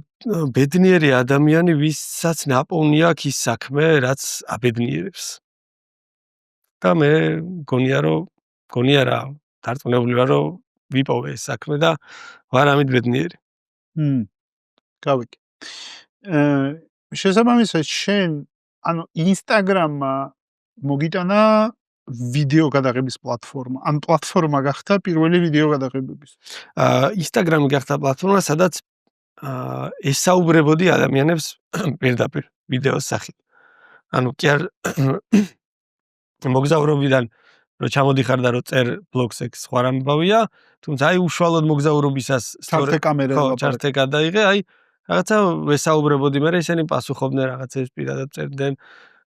ბედნიერი ადამიანი, ვისაც ნაპოვნი აქვს ის საქმე, რაც აბედნიერებს. და მე გონია რა, დარწმუნებული ვარ, რომ ვიპოვე ეს საქმე და ვარ ამით ბედნიერი. გავიგე. შესაბამისად შენ ანუ Instagram-მა მოგიტანა ვიდეო გადაღების პლატფორმა. ან პლატფორმა გახდა პირველი ვიდეო გადაღებების. Instagram-ი გახდა პლატფორმა, სადაც ესაუბრებოდი ადამიანებს პირდაპირ ვიდეოს სახით. ანუ კი არ მოგზაურობიდან რო ჩამოდიხარ და რო წერ ბლოგს ეგ სხვა რამე ბავია, თუმცა აი უშუალოდ მოგზაურობისას ჩართე კამერა ჩართე გადაიღე, აი რაღაცა ვესაუბრებოდი, მე ისინი პასუხობდნენ რაღაცებს პირადად წერდნენ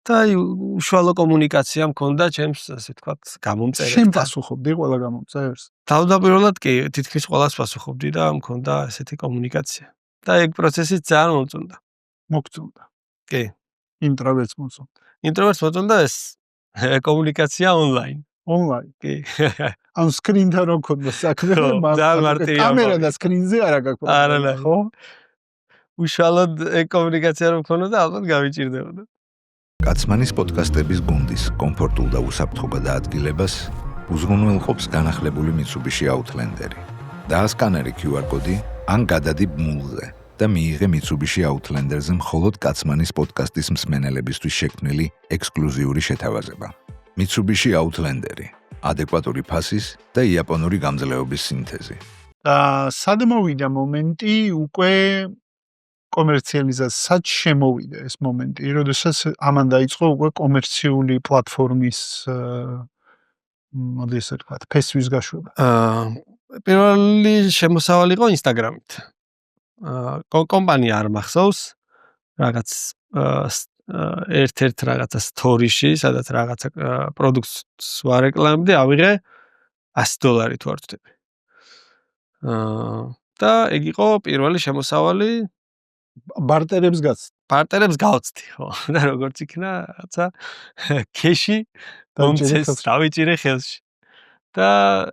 და აი უშუალო კომუნიკაცია მქონდა ჩემს ასე ვთქვათ გამომწერებთან. შენ პასუხობდი ყველა გამომწერს? თავდაპირველად კი, თითქმის ყველას პასუხობდი და მქონდა ესეთი კომუნიკაცია. და ეგ პროცესი ძალიან მომწონდა. მოგწონდა. კი. ინტროვერტს მოწონდა. ინტროვერტს მოწონდა ეს კომუნიკაცია ონლაინ. ონლაინ. კი. ან სკრინთან რო ქონდა საქმე, კამერა და სკრინზე არა გაქვს. არა, ხო? უშუალოდ ეგ კომუნიკაცია რო ქონოდა, ალბათ გავიჭირდებოდა. კაცმანის პოდკასტების გუნდის კომფორტულ და უსაფრთხო ადგილებას უზრუნველყოფს განახლებული Mitsubishi Outlander-ი. დაასკანერი QR კოდი ან გადადი ბმულზე და მიიღე Mitsubishi Outlander-ზე მხოლოდ კაცმანის პოდკასტის მსმენელებისთვის შექმნილი ექსკლუზიური შეთავაზება. Mitsubishi Outlander-ი, ადეკვატური ფასის და იაპონური გამძლეობის სინთეზი. და სად მოვიდა მომენტი უკვე კომერციალიზაციად შემოვიდა ეს მომენტი, როდესაც ამან დაიწყო უკვე კომერციული პლატფორმის მოდი ესე ვთქვათ, ფესვის გაშვება. პირველი შემოსავალი იყო Instagram-ით. კომპანია არ მახსოვს, რაღაც ერთ-ერთ რაღაცა სტორიში, სადაც რაღაცა პროდუქტს ვარეკლამდი, ავიღე $100 თუ არ ვწდები. და ეგ იყო პირველი შემოსავალი ბარტერებს გავწდი, ხო. და როგორც იქნა, რაცა ქეში დავიჭირე ხელში. და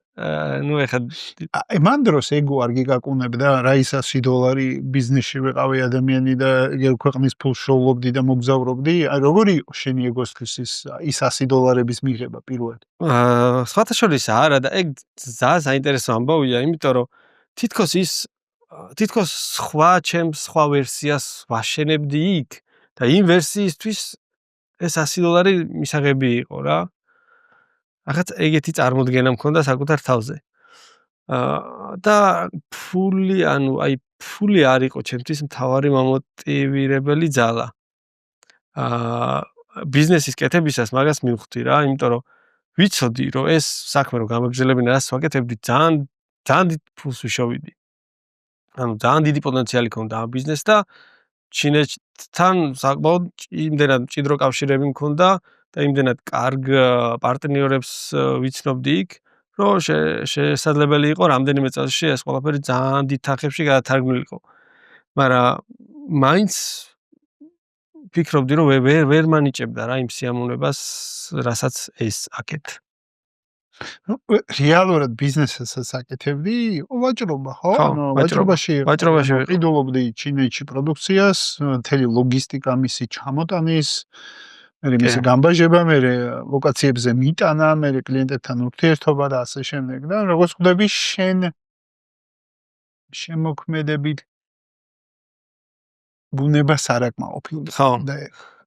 ნუ ეხლა მან დროს ეგო არ გიგაკუნებდა რა ის $100 ბიზნესში ვიყავი ადამიანი და ქვეყნის ფულს შოულობდი და მოგზაურობდი. აი როგორი იყო შენი ეგოსთვის ის $100 მიღება პირველად? სხვათა შორის არა და ეგ ძალიან საინტერესო ამბავია, იმიტომ რომ თითქოს ის თითქოს სხვა ვერსიას ვაშენებდი იქ და იმ ვერსიისთვის ეს $100 მისაღები იყო რა. ახაც ეგეთი წარმოდგენა მქონდა საკუთარ თავზე. და ფული არ იყო ჩემთვის მთავარი მომოტივირებელი ძალა. ბიზნესის კეთებისას მაგას მივხვდი რა, იმიტომ რომ ვიცოდი რომ ეს საქმე რომ გამეგზელებინა რას ვაკეთებდი, ძალიან დიდ ფულს ვიშოვიდი. ანუ ძალიან დიდი პოტენციალი ქონდა ამ ბიზნესს და ჩინეთთან საკმაოდ იმდენად მჭიდრო კავშირები მქონდა და იმდენად კარგ პარტნიორებს ვიცნობდი იქ, რომ შესაძლებელი იყო რამდენიმე წელში ეს ყველაფერი ძალიან დიდ თანხებში გადათარგმნილიყო. მაგრამ მაინც ფიქრობდი რომ ვერ მანიჭებდა რა იმ სიამოვნებას, რასაც ეს აკეთ. რეალურად ბიზნესსაც აკეთებდი, იყო ვაჭრობა, ხო? ვაჭრობაში ყიდულობდი ჩინეთში პროდუქციას, მთელი ლოგისტიკა მისი ჩამოტანის, მისი გამბაჟება, ლოკაციებზე მიტანა, კლიენტებთან ურთიერთობა და ასე შემდეგ და როგორც ხვდები შემოქმედებით ბუნებას არ აკმაყოფილდა. ხო. და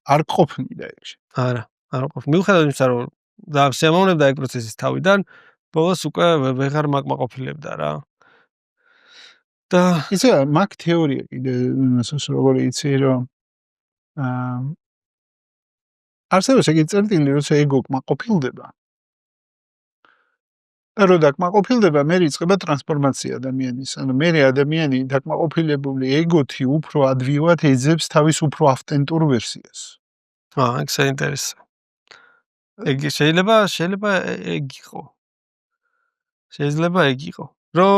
არ ყოფნიდა ეგში. არა ყოფილი. მიუხედავად იმისა, რომ და შემოვნებდა ეგ პროცესის თავიდან, ბოლოს უკვე ვეღარ მაკმაყოფილებდა რა. და იცი მაგ თეორია კიდე იმასაც როგორ იცი რომ არსებობს ეგეთი წერტილი, როცა ეგო კმაყოფილდება. და რო დაკმაყოფილდება, მე იწყება ტრანსფორმაცია ადამიანის. ანუ მე ადამიანი დაკმაყოფილებული ეგოთი უფრო ადვილად ეძებს თავის უფრო ავტენტურ ვერსიას. ეგ საინტერესო. ეგ შეიძლება ეგ იყო. შეიძლება ეგ იყო. რომ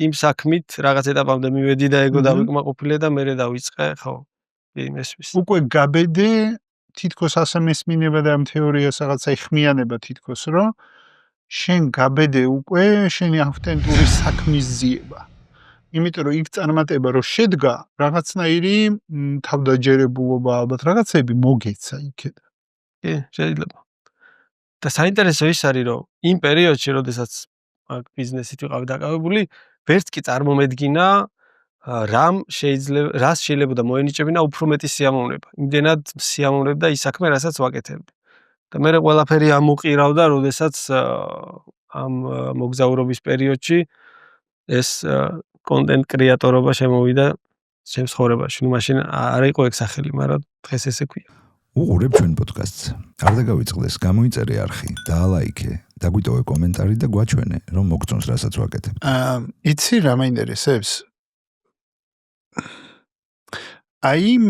იმ საქმით რაღაც ეტაპამდე მივედი და ეგო დავიკმაყოფილე და მერე დავიწყე, ხო. იმესვის. უკვე გაბედე თითქოს ასე მესმინება და ამ თეორიას რაღაცა იხმიანება თითქოს, რომ შენ გაბედე უკვე შენი ავტენტური საქმის ძიება. იმიტომ რომ იქ წარმატება რომ შედგა, რაღაცნაირი თავდაჯერებულობა ალბათ რაღაცები მოგეცა იქიდან. კი, შეიძლება. და საინტერესო ის არის, რომ იმ პერიოდში, როდესაც მაგ ბიზნესით ვიყავი დაკავებული, ვერც კი წარმომედგინა რას შეიძლება მოენიჭებინა უფრო მეტი სიამოვნება. იმდენად სიამოვნებდა ის საქმე, რასაც ვაკეთებდი. და მე ყველაფერი ამოყირავდა, როდესაც ამ მოგზაურობის პერიოდში ეს კონტენტ კრეატორობა შემოვიდა ჩემს ცხოვრებაში. ნუ მაშინ არ იყო ეგ სახელი, მაგრამ დღეს ესე ქვია. უყურებ ჩვენ პოდკასტს. არ დაგავიწყდეს, გამოიწერე არხი, დაალაიქე, დაგვიტოვე კომენტარი და გვაჩვენე, რომ მოგწონს რასაც ვაკეთებ. იცი რა მაინტერესებს? იმ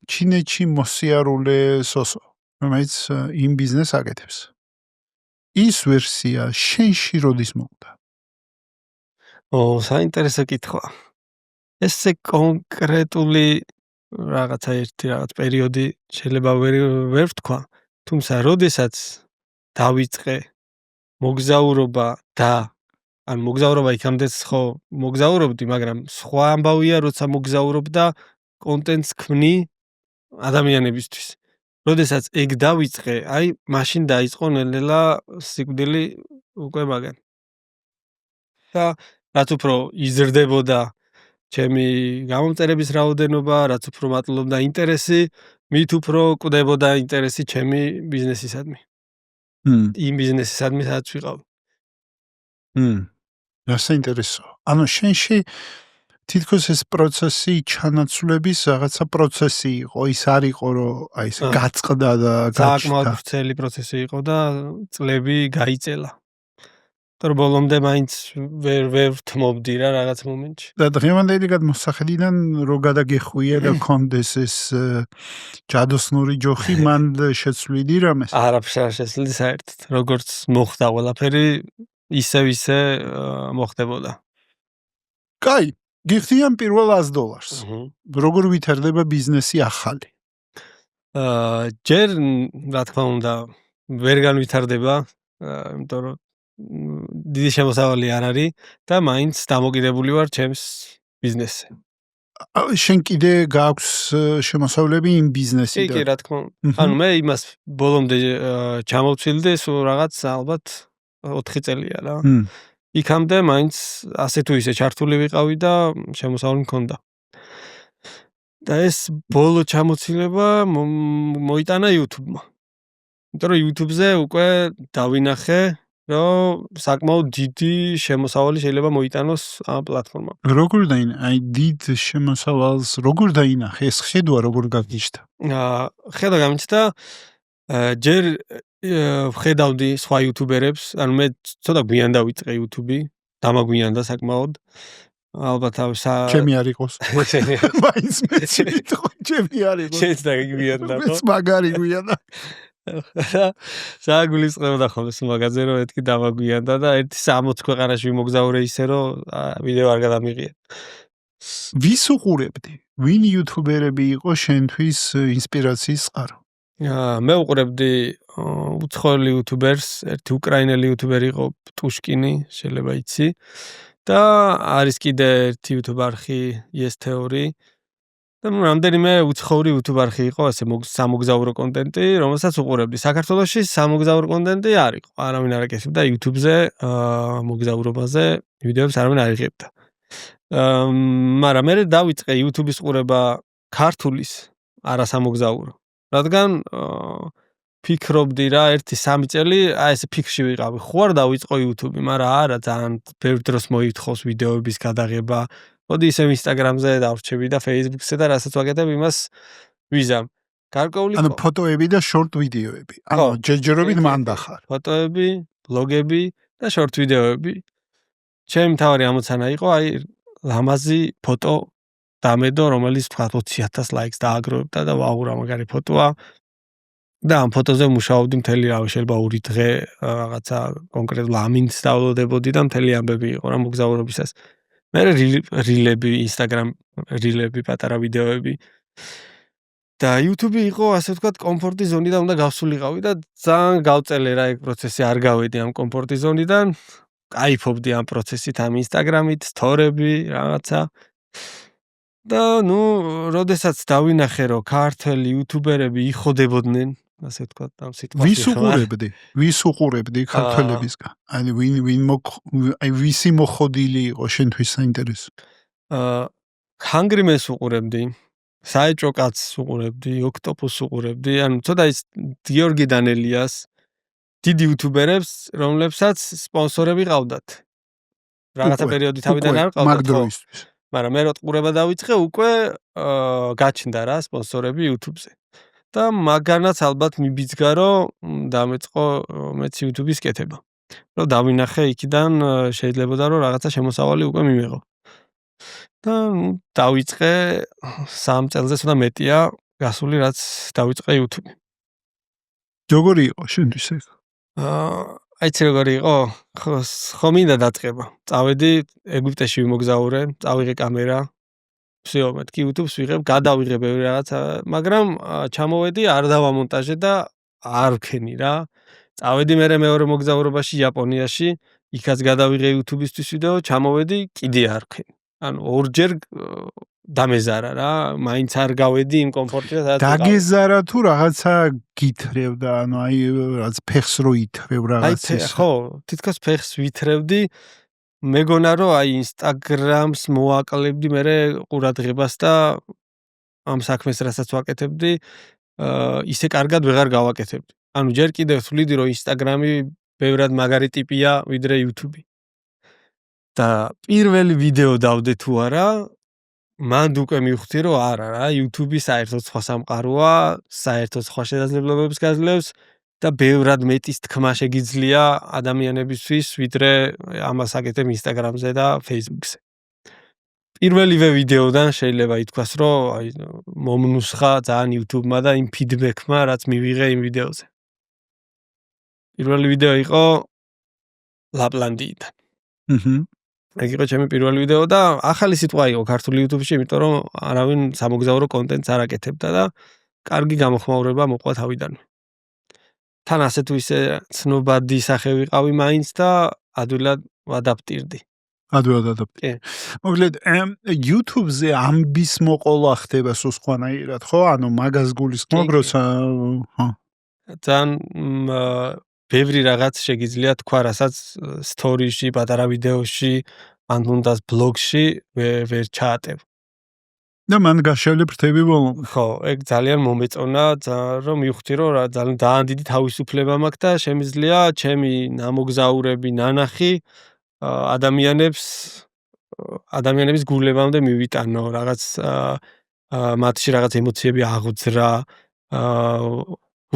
ჩინეთში მოსიარულე სოსო, რომელიც იმ ბიზნესს აკეთებს. ის ვერსია შენში როდის მოხდა? საინტერესო კითხვა. ესე კონკრეტული რაღაც პერიოდი შეიძლება ვერ ვთქვა, თუმცა როდესაც დავიწყე მოგზაურობა და ან მოგზაურობა იქამდეც ხო მოგზაურობდი, მაგრამ სხვა ამბავია, როცა მოგზაურობ და კონტენტს ქმნი ადამიანებისთვის. როდესაც ეგ დავიწყე, მაშინ დაიწყო ნელ-ნელა სიკვდილი უკვე მაგან. და რაც უფრო იზრდებოდა ჩემი გამომწერების რაოდენობა, რაც უფრო მატლობდა ინტერესი, მით უფრო კვდებოდა ინტერესი ჩემი ბიზნესისადმი. იმ ბიზნესისადმი, სადაც ვიყავ. რა საინტერესო. ანუ შენში თითქოს ეს პროცესი ჩანაცვლების რაღაცა პროცესი იყო, ის არ იყო, რომ ეს გაწყდა და საკმაოდ ვრცელი პროცესი იყო და წლები გაიწელა. და ბოლომდე მაინც ვერ ვთმობდი რა რაღაც მომენტში. და დღევანდელი გადმოსახედიდან რო გადაგეხვია და კონდეს ეს ჯადოსნური ჯოხი, მან შეცვლიდი რამეს? არაფერს არ შეცვლიდი საერთოდ. როგორც მოხდა ყველაფერი, ისე მოხდებოდა. კაი, გიხდიან პირველ $100. როგორ ვითარდება ბიზნესი ახალი? ჯერ რა თქმა უნდა ვერ განვითარდება, იმიტომ რომ დიდი შემოსავალი არ არის და მაინც დამოკიდებული ვარ ჩემს ბიზნესზე. შენ კიდე გაქვს შემოსავლები იმ ბიზნესიდან? კი, რა თქმა უნდა. ანუ მე იმას ბოლომდე ჩამოვცილდი, სულ რაღაც ალბათ 4 წელია რა. იქამდე მაინც ასე თუ ისე ჩართული ვიყავი და შემოსავალი მქონდა. და ეს ბოლო ჩამოცილება მოიტანა YouTube-მა. იმიტომ რომ YouTube-ზე უკვე დავინახე, რომ საკმაოდ დიდი შემოსავალი შეიძლება მოიტანოს ამ პლატფორმამ. როგორ აი დიდ შემოსავალს როგორ დაინახე? ეს ხედვა როგორ გაგიჩნდა? ხედვა გამიჩნდა, ჯერ ვხედავდი სხვა იუთუბერებს, ანუ მე ცოტა გვიან დავიწყე YouTube-ი, დამაგვიანდა საკმაოდ. ალბათ ჩემი არ იყოს. მაინც მეცი ვიტყვი, ჩემი არ იყოს. შეც და გვიანდა ხო? მეც მაგარი გვიანდა. საგულისხმობდა ხოლმე მაგაზე რომ ეთქი დამაგვიანდა და ერთი 60 ქვეყანაში ვიმოგზაურე ისე რომ ვიდეო არ გადამიღია. ვის უყურებდი? ვინ იუთუბერები იყო შენთვის ინსპირაციის წყარო? მე უყურებდი უცხოელი იუთუბერს, ერთი უკრაინელი იუთუბერი იყო ტუშკინი, შეიძლება იცი. და არის კიდე ერთი YouTube არხი Yes Theory. და რამდენიმე უცხოური YouTube არხი იყო, ასე სამოგზაურო კონტენტი, რომელსაც უყურებდი. საქართველოში სამოგზაურო კონტენტი არ იყო. არავინ არ აკეთებდა YouTube-ზე მოგზაურობაზე ვიდეოებს არავინ არ იღებდა. მაგრამ მე დავიწყე YouTube-ის ყურება ქართულის არასამოგზაურო. რადგან ფიქრობდი რა 1-3 წელი აი ესე ფიქრში ვიყავი. ხوار დავიწყო YouTube-ი, მაგრამ არა ძალიან ბევრ დროს მოითხოვს ვიდეოების გადაღება. მოდი ისე Instagram-ზე დავრჩები და Facebook-ზე და რასაც ვაკეთებ, იმას ვიზამ. გარკვეული ანუ ფოტოები და short ვიდეოები. ანუ ჯერჯერობით მანდახარ. ფოტოები, ბლოგები და short ვიდეოები. ჩემი მთავარი ამოცანა იყო აი ლამაზი ფოტო დამედო, რომელიც 20,000 ლაიქს დააგროვებდა და ვაუ რა მაგარი ფოტოა. და ამ ფოტოზე მუშაობდი მთელი რავი შეიძლება 2 დღე რაღაცა კონკრეტულ ამინს დავლოდებოდი და მთელი ამბები იყო რა მოგზაურობისას. მე rilები, Instagram rilები, პატარა ვიდეოები. და YouTube იყო ასე ვთქვათ კომფორტი ზონი და უნდა გავსულიყავი და ძალიან გავწელე რა ეგ პროცესი არ გავედი ამ კომფორტი ზონიდან. კაიფობდი ამ პროცესით, ამ Instagram-ით, სტორები, რაღაცა. და ნუ, როდესაც დავინახე რომ ქართველი იუთუბერები იხოდებოდნენ, ასე ვთქვათ, ამ სიტყვაში. ვის უყურებდი ქართველებისგან? აი აი ვისი მოხოდილი იყო შენთვის საინტერესო? ჰანგრიმეს უყურებდი, საეჭო კაცს უყურებდი, ოქტოპუსს უყურებდი, ანუ ცოტა ის გიორგი დანელიას დიდი იუთუბერებს, რომლებსაც სპონსორები ყავდათ. რაღაცა პერიოდი თავიდან არ ყავდათ. მაგდროისთვის. მაგრამ მე რო ყურება დავიწყე, უკვე გაჩნდა რა სპონსორები YouTube-ზე. და მაგანაც ალბათ მიბიძგა რომ დამეწყო მეც YouTube-ის კეთება. რომ დავინახე იქიდან შეიძლებოდა რომ რაღაცა შემოსავალი უკვე მიმეღო. და დავიწყე 3 წელზე ცოტა მეტია გასული რაც დავიწყე YouTube-ი. როგორი იყო შენთვის ეს? აიცი როგორი იყო? ხო მინდა დაწყება. წავედი ეგვიპტეში ვიმოგზაურე, წავიღე კამერა. всё, მეთქი YouTube-ს ვიღებ, გადავიღებ ბევრი რაღაცა, მაგრამ ჩამოვედი, არ დავამონტაჟე და არ ვქენი რა. წავედი მე მეორე მოგზაურობაში იაპონიაში, იქაც გადავიღე YouTube-ისთვის ვიდეო, ჩამოვედი, კიდე არ ვქენი. ანუ ორჯერ დამეზარა რა, მაინც არ გავედი იმ კომფორტში, სადაც დაგეზარა თუ რაღაცა გითრევდა, ანუ აი რაღაც ფეხს რო ითრევ რაღაცა. აი ხო, თითქოს ფეხს ვითრევდი. მეგონა რომ აი Instagram-ს მოაკლებდი მე ყურადღებას და ამ საქმეს რასაც ვაკეთებდი, ისე კარგად ვეღარ გავაკეთებდი. ანუ ჯერ კიდევ ვთვლიდი რომ Instagram-ი ბევრად მაგარი ტიპია ვიდრე YouTube-ი. და პირველი ვიდეო დავდე თუ არა, მანდ უკვე მივხვდი რომ არა რა, YouTube-ი საერთოდ სხვა სამყაროა, საერთოდ სხვა შესაძლებლობებს გაძლევს. და ბევრად მეტის თქმა შეგიძლია ადამიანებისთვის, ვიდრე ამას აკეთებ Instagram-ზე და Facebook-ზე. პირველივე ვიდეოდან შეიძლება ითქვას, რომ აი მომნუსხა ძალიან YouTube-მა და იმ ფიდბექმა, რაც მივიღე იმ ვიდეოზე. პირველი ვიდეო იყო ლაპლანდიიდან. ეგ იყო ჩემი პირველი ვიდეო და ახალი სიტყვა იყო ქართული YouTube-ში, იმიტომ რომ არავინ სამოგზაურო კონტენტს არ აკეთებდა და კარგი გამოხმაურება მოყვა თავიდანვე. თან ასე თუ ისე ცნობადი სახე ვიყავი მაინც და ადვილად ვადაპტირდი. კი. მოკლედ YouTube-ზე ამბის მოყოლა ხდება სხვანაირად, ხო? ანუ მაგას გულისხმობ, როცა ძალიან ბევრი რაღაც შეგიძლია თქვა, რასაც სტორიში, პატარა ვიდეოში, ან თუნდაც ბლოგში ვერ ჩაატებ. და მან გაშევli ფრთები ბოლომდე. ხო, ეგ ძალიან მომეწონა, რომ მივხვდი, რომ ძალიან დიდი თავისუფლება მაქვს და შემიძლია ჩემი ნამოგზაურები, ნანახი ადამიანების გულებამდე მივიტანო, რაღაც მათში რაღაც ემოციები აღვძრა,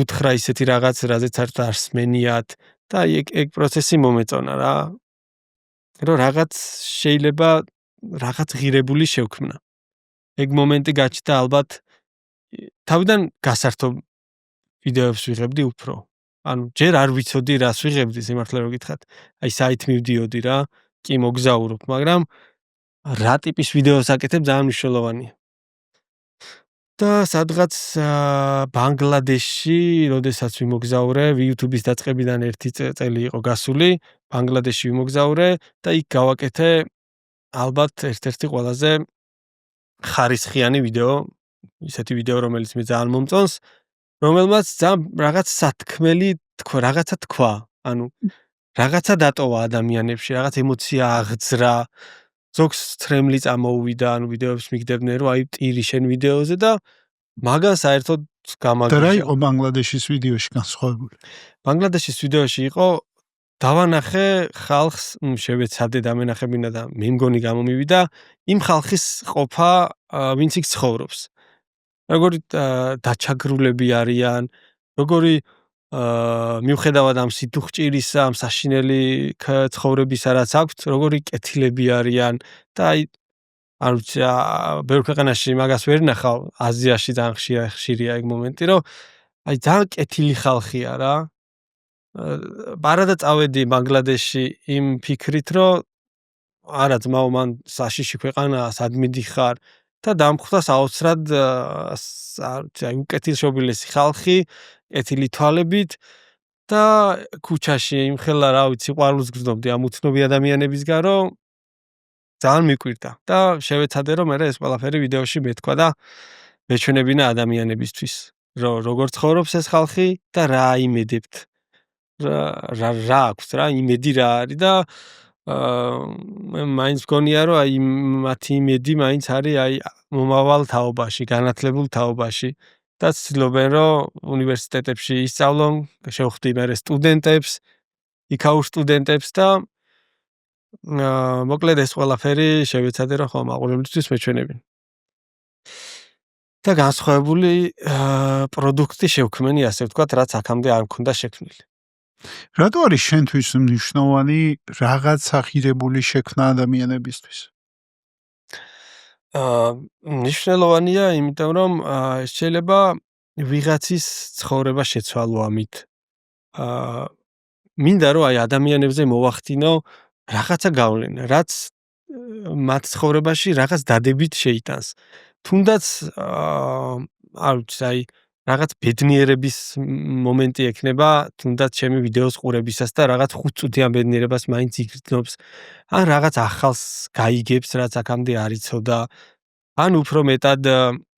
უთხრა ისეთი რაღაც, რაზეც არ სმენიათ და ეგ პროცესი მომეწონა რა. რომ რაღაც შეიძლება რაღაც ღირებული შევქმნა. ეგ მომენტი გაჩნდა ალბათ თავიდან გასართო ვიდეოებს ვიღებდი უფრო. ანუ ჯერ არ ვიცოდი რას ვიღებდი, სიმართლე რომ გითხრათ. აი საით მივდიოდი რა, კი მოგზაურობ, მაგრამ რა ტიპის ვიდეოს აკეთებ ძალიან მნიშვნელოვანია. და სადღაც ბანგლადეშში, როდესაც ვიმოგზაურე, YouTube-ის დაწყებიდან 1 წელი იყო გასული, ბანგლადეშში ვიმოგზაურე და იქ გავაკეთე ალბათ ერთ-ერთი ყველაზე ხარისხიანი ვიდეო, ისეთი ვიდეო, რომელიც მე ძალიან მომწონს, რომელმაც ძალიან რაღაც სათქმელი რაღაცა თქვა, ანუ რაღაცა დატოვა ადამიანებში, რაღაც ემოცია აღძრა, ზოგს თრემლი წამოუვიდა, ანუ ვიდეოებს მიგდებდნენ, რომ აი ტირი შენ ვიდეოზე და მაგან საერთოდ გამაგიჟა. და რა იყო ბანგლადეშის ვიდეოში განსხვავებული? ბანგლადეშის ვიდეოში იყო დავანახე ხალხს, შევეცადე დამენახებინა და მე მგონი გამომივიდა იმ ხალხის ყოფა, ვინც იქ ცხოვრობს. როგორი დაჩაგრულები არიან, როგორი მიუხედავად ამ სიტუხჭირისა, ამ საშინელი ცხოვრებისა, რაც აქვთ, როგორი კეთილები არიან და აი არ ვიცი, ბევრ ქვეყანაში მაგას ვერ ნახავ, აზიაში ძალიან ხშირია ეგ მომენტი, რომ აი ძალიან კეთილი ხალხია რა. პარადა წავედი ბანგლადეშში იმ ფიქრით, რომ არა ძმაო, მან საშიში ქვეყანაა, სად მიდიხარ და დამხვდა საოცრად აი უკეთილშობილესი ხალხი, კეთილი თვალებით და ქუჩაში იმხელა რა ვიცი, ყვავილს გრძნობდი ამ უცნობი ადამიანებისგან, რომ ძალიან მიკვირდა და შევეცადე, რომ მე ეს ყველაფერი ვიდეოში მეთქვა და მეჩვენებინა ადამიანებისთვის, რომ როგორ ცხოვრობს ეს ხალხი და რა აიმედებთ. რა აქვს რა, იმედი რა არის და მაინც მგონია, რომ აი მათი იმედი მაინც არის აი მომავალ თაობაში, განათლებულ თაობაში და ცდილობენ, რომ უნივერსიტეტებში ისწავლონ, შევხვდი მე სტუდენტებს, იქაურ სტუდენტებს და მოკლედ ეს ყველაფერი შევეცადე, რომ ხო მაყურებლისთვის მეჩვენებინ. და განსხვავებული პროდუქტი შევქმენი, ასე ვთქვათ, რაც აქამდე არ მქონდა შექმნილი. რატო არის შენთვის მნიშვნელოვანი რაღაცა ღირებული შექმნა ადამიანებისთვის? მნიშვნელოვანია, იმიტომ რომ შეიძლება ვიღაცის ცხოვრება შეცვალო ამით. მინდა რომ აი ადამიანებზე მოვახდინო რაღაცა გავლენა, რაც მათ ცხოვრებაში რაღაც დადებით შეიტანს. თუნდაც არ ვიცი, აი რაღაც ბედნიერების მომენტი ექნება, თუნდაც ჩემი ვიდეოს ყურებისას და რაღაც 5 წუთიან ბედნიერებას მაინც იგრძნობს. ან რაღაც ახალს გაიგებს, რაც აქამდე არ იცოდა. ან უფრო მეტად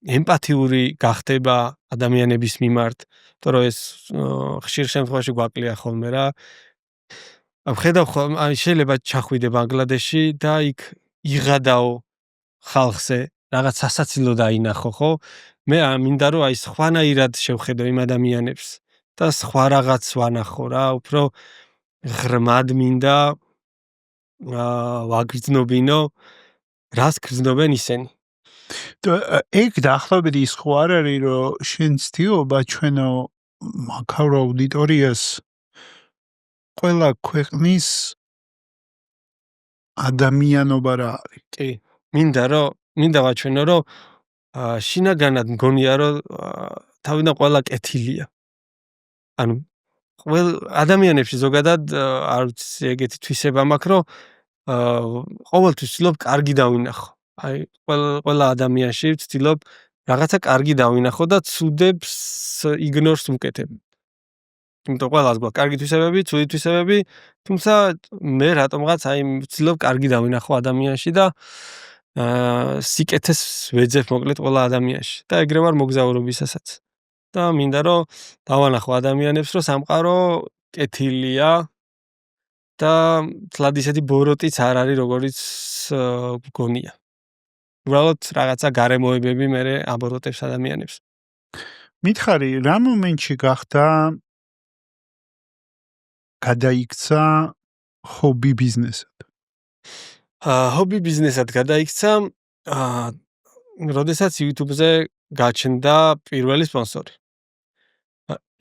ემპათიური გახდება ადამიანების მიმართ, იმიტომ რომ ეს ხშირ შემთხვევაში გვაკლია ხოლმე რა. ხედავ ხოლმე, აი შეიძლება ჩახვიდე ბანგლადეშში და იქ იღადაო ხალხზე, რაღაც სასაცილო დაინახო, ხო? მე მინდა რომ აი სხვანაირად შევხედო იმ ადამიანებს და სხვა რაღაც ვანახო რა, უფრო ღრმად მინდა ვაგრძნობინო, რას გრძნობენ ისინი. ეგ დაახლოებით ის ხო არ არის, რომ შენ ცდილობა ჩვენო მაქარო აუდიტორიას ყველა ქვეყნის ადამიანობა რა არის? კი, მინდა ვაჩვენო, რომ შინაგანად მგონია, რომ თავიდან ყველა კეთილია. ანუ ადამიანებში ზოგადად არ ვიცი, ეგეთი თვისება მაქვს, რომ ყოველთვის ვცდილობ კარგი დავინახო. აი ყველა ადამიანში ვცდილობ რაღაცა კარგი დავინახო და ცუდებს იგნორს ვუკეთებ. იმიტომ ყველას გვაქვს კარგი თვისებები, ცუდი თვისებები, თუმცა მე რატომღაც აი ვცდილობ კარგი დავინახო ადამიანში და სიკეთეს ვეძებ მოკლედ ყველა ადამიანში და ეგრე ვარ მოგზაურობისასაც. და მინდა რომ დავანახო ადამიანებს, რომ სამყარო კეთილია და თლად ისეთი ბოროტიც არ არის, როგორიც გგონია. უბრალოდ რაღაცა გარემოებები მე აბოროტებს ადამიანებს. მითხარი, რა მომენტში გახდა გადაიქცა ჰობი ბიზნესად? ჰობი ბიზნესად გადაიქცა, როდესაც YouTube-ზე გაჩნდა პირველი სპონსორი.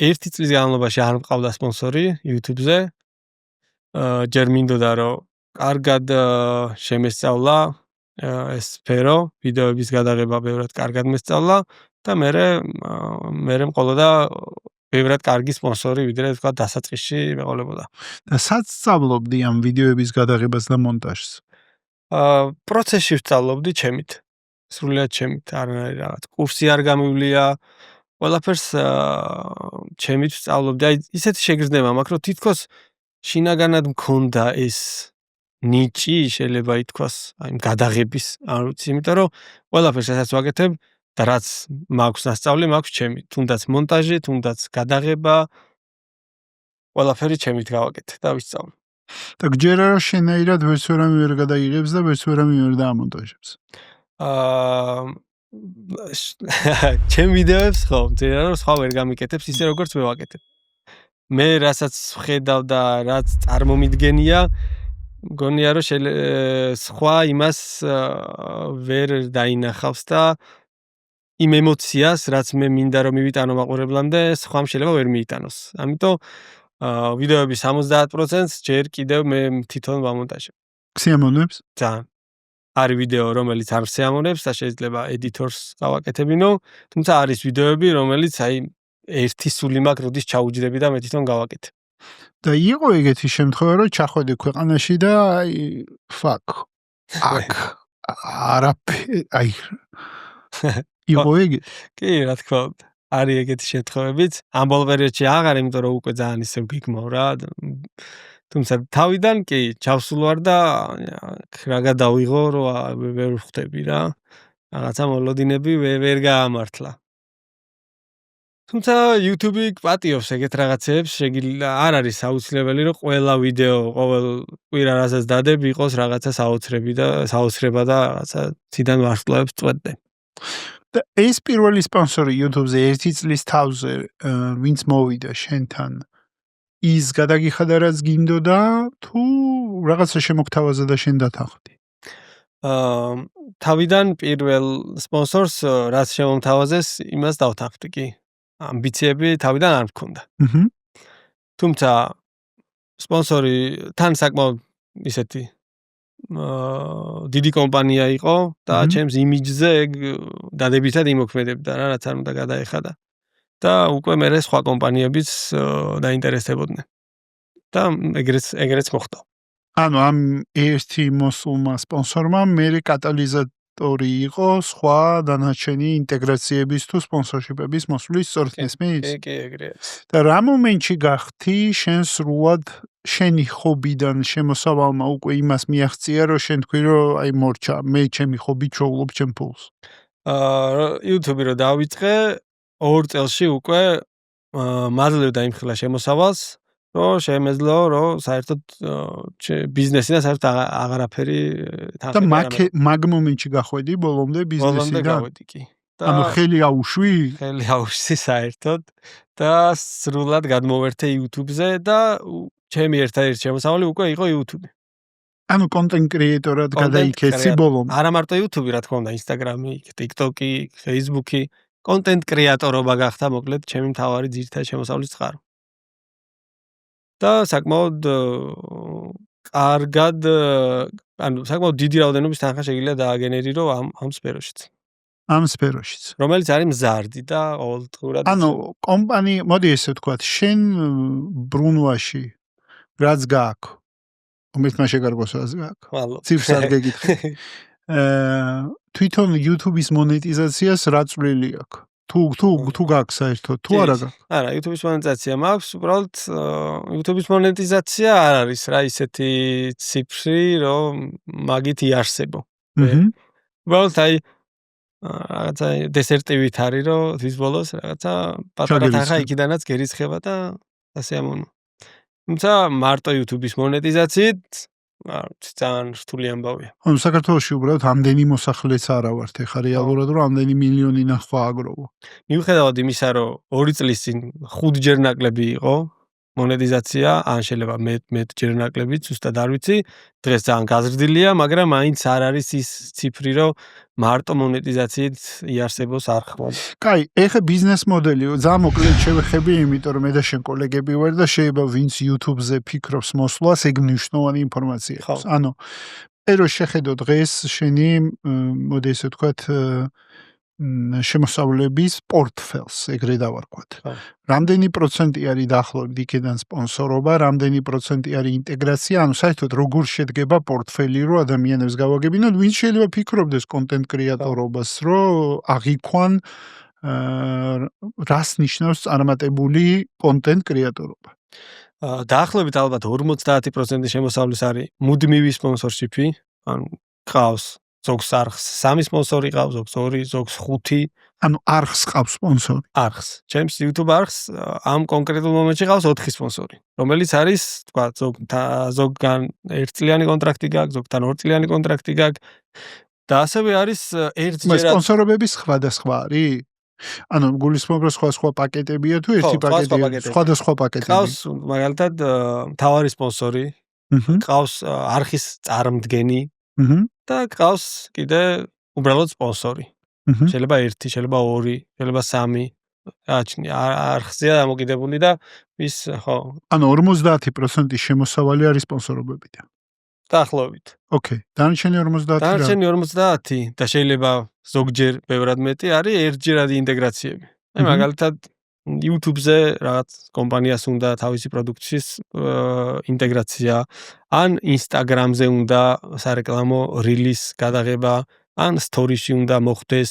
1 წლის განმავლობაში არ მყავდა სპონსორი YouTube-ზე. ჯერ მინდოდა რომ კარგად შემესწავლა ეს სფერო, ვიდეოების გადაღება ბევრად კარგად მესწავლა და მე მყოლოდა ბევრად კარგი სპონსორი, ვიდრე თქვა დასაწყისში მეყოლებოდა. და სად სწავლობდი ამ ვიდეოების გადაღებას და მონტაჟს? პროცესში ვსწავლობდი ჩემით. სრულიად ჩემით, არ არის რაღაც კურსი არ გამივლია. ყველაფერს ჩემით ვსწავლობდი. აი ისეთი შეგრძნება მაქვს, რომ თითქოს შინაგანად მქონდა ეს ნიჭი, შეიძლება ითქვას, აი გადაღების, არ ვიცი, იმიტომ რომ ყველაფერს რასაც ვაკეთებ და რაც მაქვს დასწავლი, მაქვს ჩემი. თუნდაც მონტაჟი, თუნდაც გადაღება, ყველაფერი ჩემით გავაკეთე და ვისწავლე. და გჯერა რომ შენაირად ვერც ვერამი ვერ გადაიღებს და ვერც ვერამი ვერ დაამონტაჟებს. ჩემ ვიდეოებს ხო, მცირე რომ სხვა ვერ გამიკეთებს ისე როგორც მე ვაკეთებ. მე რასაც ვხედავ და რაც წარმომიდგენია, მგონია რომ სხვა იმას ვერ დაინახავს და იმ ემოციას, რაც მე მინდა რომ მივიტანო მაყურებლამდე, სხვამ შეიძლება ვერ მიიტანოს. ამიტომ ვიდეოების 70%-ს ჯერ კიდევ მე თვითონ ვამონტაჟებ. სიამოვნებს? ძალიან. არის ვიდეო, რომელიც არ შეამონებს და შეიძლება ედიტორს გავაკეთებინო, თუმცა არის ვიდეოები, რომელიც აი ერთი სული მაქვს, როდის ჩაუჯდები და მე თვითონ გავაკეთე. და იყო ეგეთი შემთხვევა, რომ ჩახვედი ქვეყანაში და აი ფაკ. აქ არაფერი, აი იყო ეგ? კი, რა თქმა უნდა. არის ეგეთი შემთხვევებიც. ამ ბოლო პერიოდში აღარ, იმიტომ რომ უკვე ძალიან ისევ გიგმავ რა. თუმცა თავიდან კი ჩავსულ ვარ და რა გადავიღო, რომ ვერ ვხვდები რა. რაღაცა მოლოდინები ვერ გაამართლა. თუმცა YouTube-ი პატიობს ეგეთ რაღაცებს, არ არის აუცილებელი, რომ ყველა ვიდეო, ყოველ კვირა რასაც დადებ, იყოს რაღაცა საოცრება და რაღაცა ციდან ვარსკვლავებს წვეთდე. და ეს პირველი სპონსორი YouTube-ზე 1 წლის თავზე, ვინც მოვიდა შენთან, ის გადაგიხადა რაც გინდოდა, თუ რაღაცა შემოგთავაზა და შენ დათანხმდი? თავიდან პირველ სპონსორს რაც შემომთავაზეს, იმას დავთანხმდი კი. ამბიციები თავიდან არ მქონდა. თუმცა სპონსორი თან საკმაოდ ისეთი დიდი კომპანია იყო და ჩემს იმიჯზე დადებითად იმოქმედებდა რა, რაც არ უნდა გადაეხადა. და უკვე მე სხვა კომპანიებიც დაინტერესდებოდნენ. და ეგრეც მოხდა. ანუ ამ ერთი მოსულმა სპონსორმა მე კატალიზატორი იყო სხვა დანარჩენი ინტეგრაციების თუ სპონსორშიპების მოსვლის, სწორედ მესმის? კი, ეგრეა. და რა მომენტში გახდი შენ სრულად შენი ხობიდან შემოსავალმა უკვე იმას მიაღწია, რომ შენ თქვი, რომ აი მორჩა, მე ჩემი ხობით შოვლობ ჩემ ფულს. YouTube-ი რო დავიწყე, 2 წელში უკვე მადლევ დაიმხილა შემოსავალს, რომ შემეძლო, რომ საერთოდ ბიზნესი და საერთოდ აღარაფერი და მაგ მომენტში გახვედი ბოლომდე ბიზნესიდან? ბოლომდე გავედი კი. ანუ ხელი აუშვი? ხელი აუშვი საერთოდ და სრულად გადმოვერთე YouTube-ზე და ჩემი ერთადერთი შემოსავალი უკვე იყო YouTube-ი. ანუ კონტენტ კრეატორად გადაიქეცი ბოლომდე? არა მარტო YouTube-ი, რა თქმა უნდა, Instagram-ი, TikTok-ი, Facebook-ი, კონტენტ კრეატორობა გახდა მოკლედ ჩემი მთავარი ძირითადი შემოსავლის წყარო. და საკმაოდ კარგად, ანუ საკმაოდ დიდი რაოდენობის თანხა შეიძლება დააგენერირო ამ სფეროშიც. ამ სფეროშიც. რომელიც არის მზარდი და ყოველდღურად. ანუ კომპანია, მოდი ესე ვთქვათ, შენ ბრუნვაში რაც გააქვს, უმეტმა შეგარგოს რაც გააქვს. მადლობა. ციფრს არ გეკითხე. თვითონ YouTube-ის მონეტიზაციას რა წვლილი აქვს? თუ გაქვს საერთოდ, თუ არა გაქვს? არა, YouTube-ის მონეტიზაცია მაქვს, უბრალოდ YouTube-ის μονეტიზაცია არ არის რა ისეთი ციფრი, რომ მაგით იარსებო. უბრალოდ აი რაღაცა დესერტივით არის, რომ თვის ბოლოს რაღაცა პატარა თანხა იქიდანაც გერიცხება და ასე ამონო. თუმცა მარტო YouTube-ის მონეტიზაციით ძალიან რთული ამბავია. ანუ საქართველოში უბრალოდ ამდენი მოსახლეც არა ვართ ეხა რეალურად რომ ამდენი მილიონი ნახვა აგროვო. მიუხედავად იმისა, რომ 2 წლის წინ 5 ჯერ ნაკლები იყო მონეტიზაცია, ან შეიძლება მეტჯერ ნაკლები, ზუსტად არ ვიცი. დღეს ძალიან გაზრდილია, მაგრამ მაინც არ არის ის ციფრი, რომ მარტო მონეტიზაციით იარსებოს არხმად. კაი, ეხა ბიზნეს მოდელი ძალიან მოკლედ შევეხები, იმიტომ რომ მე და შენ კოლეგები ვარ და შეიძლება ვინც YouTube-ზე ფიქრობს მოსვლას, ეგ მნიშვნელოვანი ინფორმაცია აქვს. ანუ ერო შეხედო დღეს შენი მოდი ესე ვთქვათ შემოსავლების პორტფელს, ეგრე დავარქვათ. რამდენი პროცენტი არის დაახლოებით იქიდან სპონსორობა, რამდენი პროცენტი არის ინტეგრაცია, ანუ საერთოდ როგორ შედგება პორტფელი, რომ ადამიანებს გავაგებინოთ, ვინც შეიძლება ფიქრობდეს კონტენტ კრეატორობას, რომ აღიქვან რას ნიშნავს წარმატებული კონტენტ კრეატორობა. დაახლოებით ალბათ 50% შემოსავლის არის მუდმივი სპონსორშიპი, ანუ ყავს ზოგს არხს 3 სპონსორი ყავს, ზოგს 2, ზოგს 5. ანუ არხს ყავს სპონსორი. არხს. ჩემს YouTube არხს ამ კონკრეტულ მომენტში ყავს 4 სპონსორი, რომელიც არის, თქვა, ზოგგან 1 წლიანი კონტრაქტი გაქვს, ზოგთან 2 წლიანი კონტრაქტი გაქვს. და ასევე არის ერთჯერად სპონსორობების სხვადასხვა არის? ანუ გულისხმობ რომ სხვა პაკეტებია თუ ერთი პაკეტია? სხვადასხვა პაკეტები. ყავს მაგალითად მთავარი სპონსორი, ყავს არხის წარმდგენი და ყავს კიდე უბრალოდ სპონსორი. შეიძლება 1, შეიძლება 2, შეიძლება 3. აჩნია არხზეა დამოკიდებული და ის ხო. ანუ 50% შემოსავალი არის სპონსორობებიდან. დაახლოებით. ოკეი. დანარჩენი 50 დანარჩენი 50 და შეიძლება ზოგჯერ ბევრად მეტი არის ერთჯერადი ინტეგრაციები. აი მაგალითად YouTube-ზე რაღაც კომპანიას უნდა თავისი პროდუქციის ინტეგრაცია, ან Instagram-ზე უნდა სარეკლამო ρίლის გადაღება, ან story-ში უნდა მოხდეს,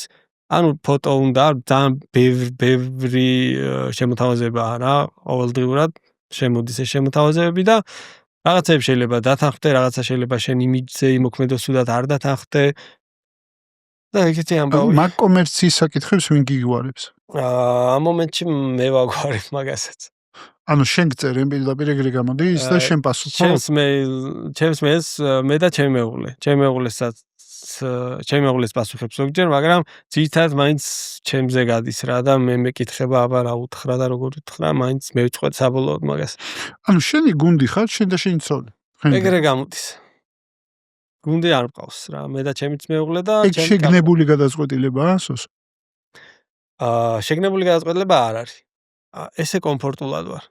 ანუ ფოტო უნდა, ძალიან ბევრი შემოთავაზება რა, ყოველდღიურად შემოდის ეს შემოთავაზებები და რაღაცები შეიძლება დათანხმდე, რაღაცა შეიძლება შენ იმიჯზე იმოქმედოს თუდად არ დათანხმდე. და ეგეთი ამბავი. მაგ კომერციის საკითხებს ვინ გიგიგვარებს? ამ მომენტში მე ვაგვარებ მაგასაც. ანუ შენ გწერენ პირდაპირ ეგრე გამოდის და შენ პასუხობ. ჩემს მეილს მე და ჩემი მეუღლე. ჩემი მეუღლეს პასუხებს ზოგჯერ, მაგრამ ძირითადად მაინც ჩემზე გადის რა და მე მეკითხება, აბა რა უთხრა და როგორ უთხრა, მაინც მე ვწყვეტ საბოლოოდ მაგას. ანუ შენი გუნდი ხარ, შენ და შენი ცოლი. ეგრე გამოდის. გუნდი არ მყავს რა, მე და ჩემიც მეუღლე და ჩემი შეგნებული გადაწყვეტილებაა, სოს? შეგნებული გადაწყვეტილება არ არის. ესე კომფორტულად ვარ.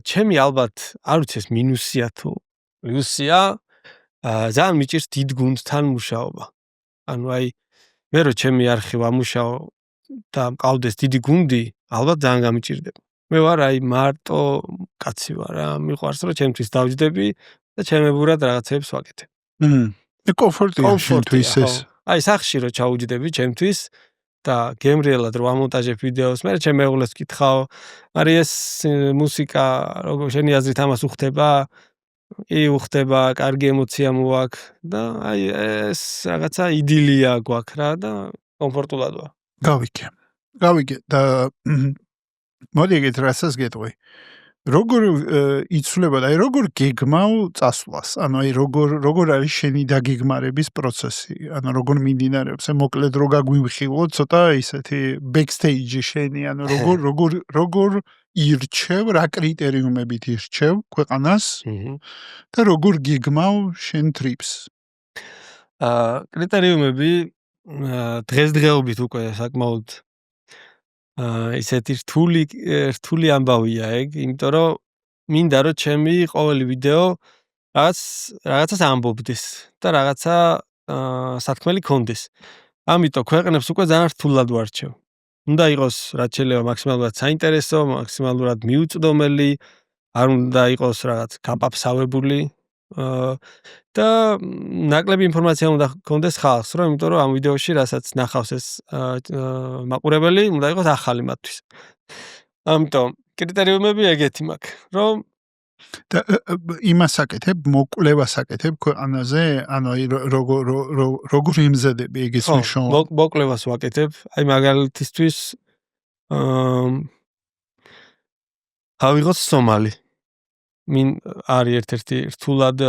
ჩემი ალბათ არ ვიცი ეს მინუსია თუ პლუსია, ძალიან მიჭირს დიდ გუნდთან მუშაობა. ანუ აი მე რო ჩემი არხი ვამუშაო და მყავდეს დიდი გუნდი, ალბათ ძალიან გამიჭირდება. მე ვარ აი მარტო კაცი ვარ რა, მიყვარს რომ ჩემთვის დავჯდები და ჩემებურად რაღაცებს ვაკეთებ. კომფორტია შენთვის ეს. აი სახში რო ჩაუჯდები ჩემთვის და გემრიელად რო ამონტაჟებ ვიდეოს, მე ჩემ მეუღლეს ვკითხავ, მაგრამ ეს მუსიკა როგორ შენი აზრით ამას უხდება? კი უხდება, კარგი ემოცია მოაქვს და აი ეს რაღაცა იდილია გვაქვს რა და კომფორტულად ვარ. გავიგე და მოდი ეგეთ რასაც გეტყვი. როგორ იცვლება და აი როგორ გეგმავ წასვლას? ანუ აი როგორ არის შენი დაგეგმარების პროცესი? ანუ როგორ მიმდინარეობს? მოკლედ რო გაგვიმხილო ცოტა ისეთი backstage შენი, ანუ როგორ ირჩევ, რა კრიტერიუმებით ირჩევ ქვეყანას და როგორ გეგმავ შენ ტრიპს? კრიტერიუმები დღესდღეობით უკვე საკმაოდ ისეთი რთული ამბავია ეგ, იმიტომ რომ მინდა რომ ჩემი ყოველი ვიდეო რაღაცას ამბობდეს და რაღაცა სათქმელი ქონდეს. ამიტომ ქვეყნებს უკვე ძალიან რთულად ვარჩევ. უნდა იყოს რაც შეიძლება მაქსიმალურად საინტერესო, მაქსიმალურად მიუწვდომელი, არ უნდა იყოს რაღაც გაპაფსავებული და ნაკლები ინფორმაცია უნდა ქონდეს ხალხს, რომ იმიტომ რომ ამ ვიდეოში რასაც ნახავს ეს მაყურებელი, უნდა იყოს ახალი მათთვის. ამიტომ კრიტერიუმები ეგეთი მაქვს, რომ და იმას აკეთებ, მოკვლევას აკეთებ ქვეყანაზე, ანუ აი როგორ იმზადები ეგეც მნიშვნელოვანია. მოკვლევას ვაკეთებ, აი მაგალითისთვის ავიღოთ სომალი. მინ არის ერთ-ერთი რთულად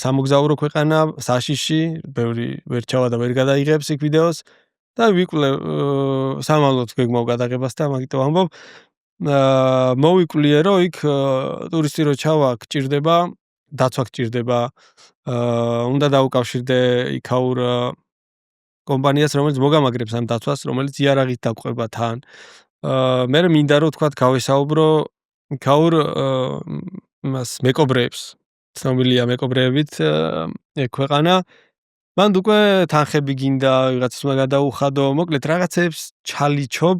სამოგზაურო ქვეყანა, საშიში, ბევრი ვერ ჩავა და ვერ გადაიღებს იქ ვიდეოს და ვიკვლევ სამალოთ გეგმავ გადაღებას და მაგიტო ამბობ. მოვიკვლიე რომ იქ ტურისტი რო ჩავა გჭირდება, დაცვა გჭირდება, უნდა დაუკავშირდე იქაურ კომპანიას, რომელიც მოგამაგრებს ამ დაცვას, რომელიც იარაღით დაგვყვება თან. მე მინდა რომ თქვა გავესაუბრო იქაურ მას მეკობრეებს. ცნობილია მეკობრეებით ეგ ქვეყანა. მანდ უკვე თანხები გინდა, ვიღაცას უნდა გადაუხადო, მოკლედ რაღაცებს ჩალიჩობ,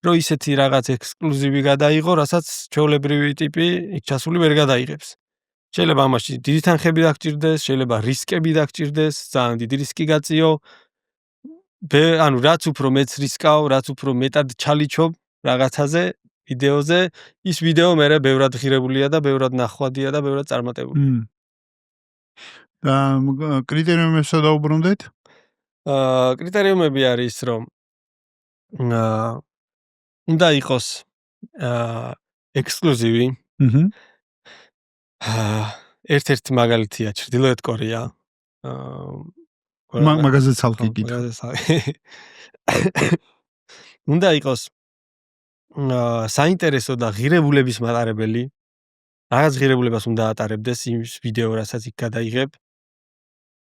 რომ ისეთი რაღაც ექსკლუზივი გადაიღო, რასაც ჩვეულებრივი ტიპი იქ ჩასული ვერ გადაიღებს. შეიძლება ამაში დიდი თანხები დაგჭირდეს, შეიძლება რისკები დაგჭირდეს, ძალიან დიდი რისკი გაწიო. ანუ რაც უფრო მეც რისკავ, რაც უფრო მეტად ჩალიჩობ რაღაცაზე, ვიდეოზე, ის ვიდეო მერე ბევრად ღირებულია და ბევრად ნახვადია და ბევრად წარმატებული. და კრიტერიუმებსა დაუბრუნდეთ? კრიტერიუმები არის, რომ უნდა იყოს ექსკლუზივი. ერთ-ერთი მაგალითია ჩრდილოეთ კორეა. მაგაზე ცალკე გითხრა. უნდა იყოს საინტერესო და ღირებულების მატარებელი. რაღაც ღირებულებას უნდა ატარებდეს იმ ვიდეო, რასაც იქ გადაიღებ.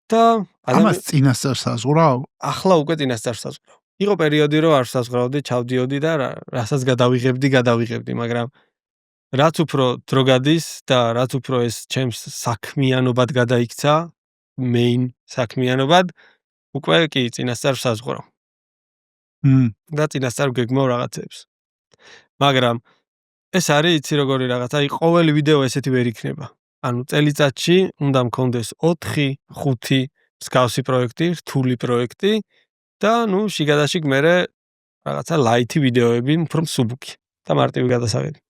და ამას წინასწარ საზღვრავ? ახლა უკვე წინასწარ საზღვრავ. იყო პერიოდი, რომ არ საზღვრავდი, ჩავდიოდი და რასაც გადავიღებდი, მაგრამ რაც უფრო დრო გადის და რაც უფრო ეს ჩემს საქმიანობად გადაიქცა, main საქმიანობად, უკვე კი წინასწარ საზღვრავ. და წინასწარ გეგმავ რაღაცებს. მაგრამ ეს არის იცი როგორი რაღაცა, ყოველი ვიდეო ესეთი ვერ იქნება. ანუ წელიწადში უნდა მქონდეს 4-5 მსგავსი პროექტი, რთული პროექტი და შიგადაშიგ მერე რაღაცა ლაითი ვიდეოები, უფრო მსუბუქი და მარტივი გადასაღები.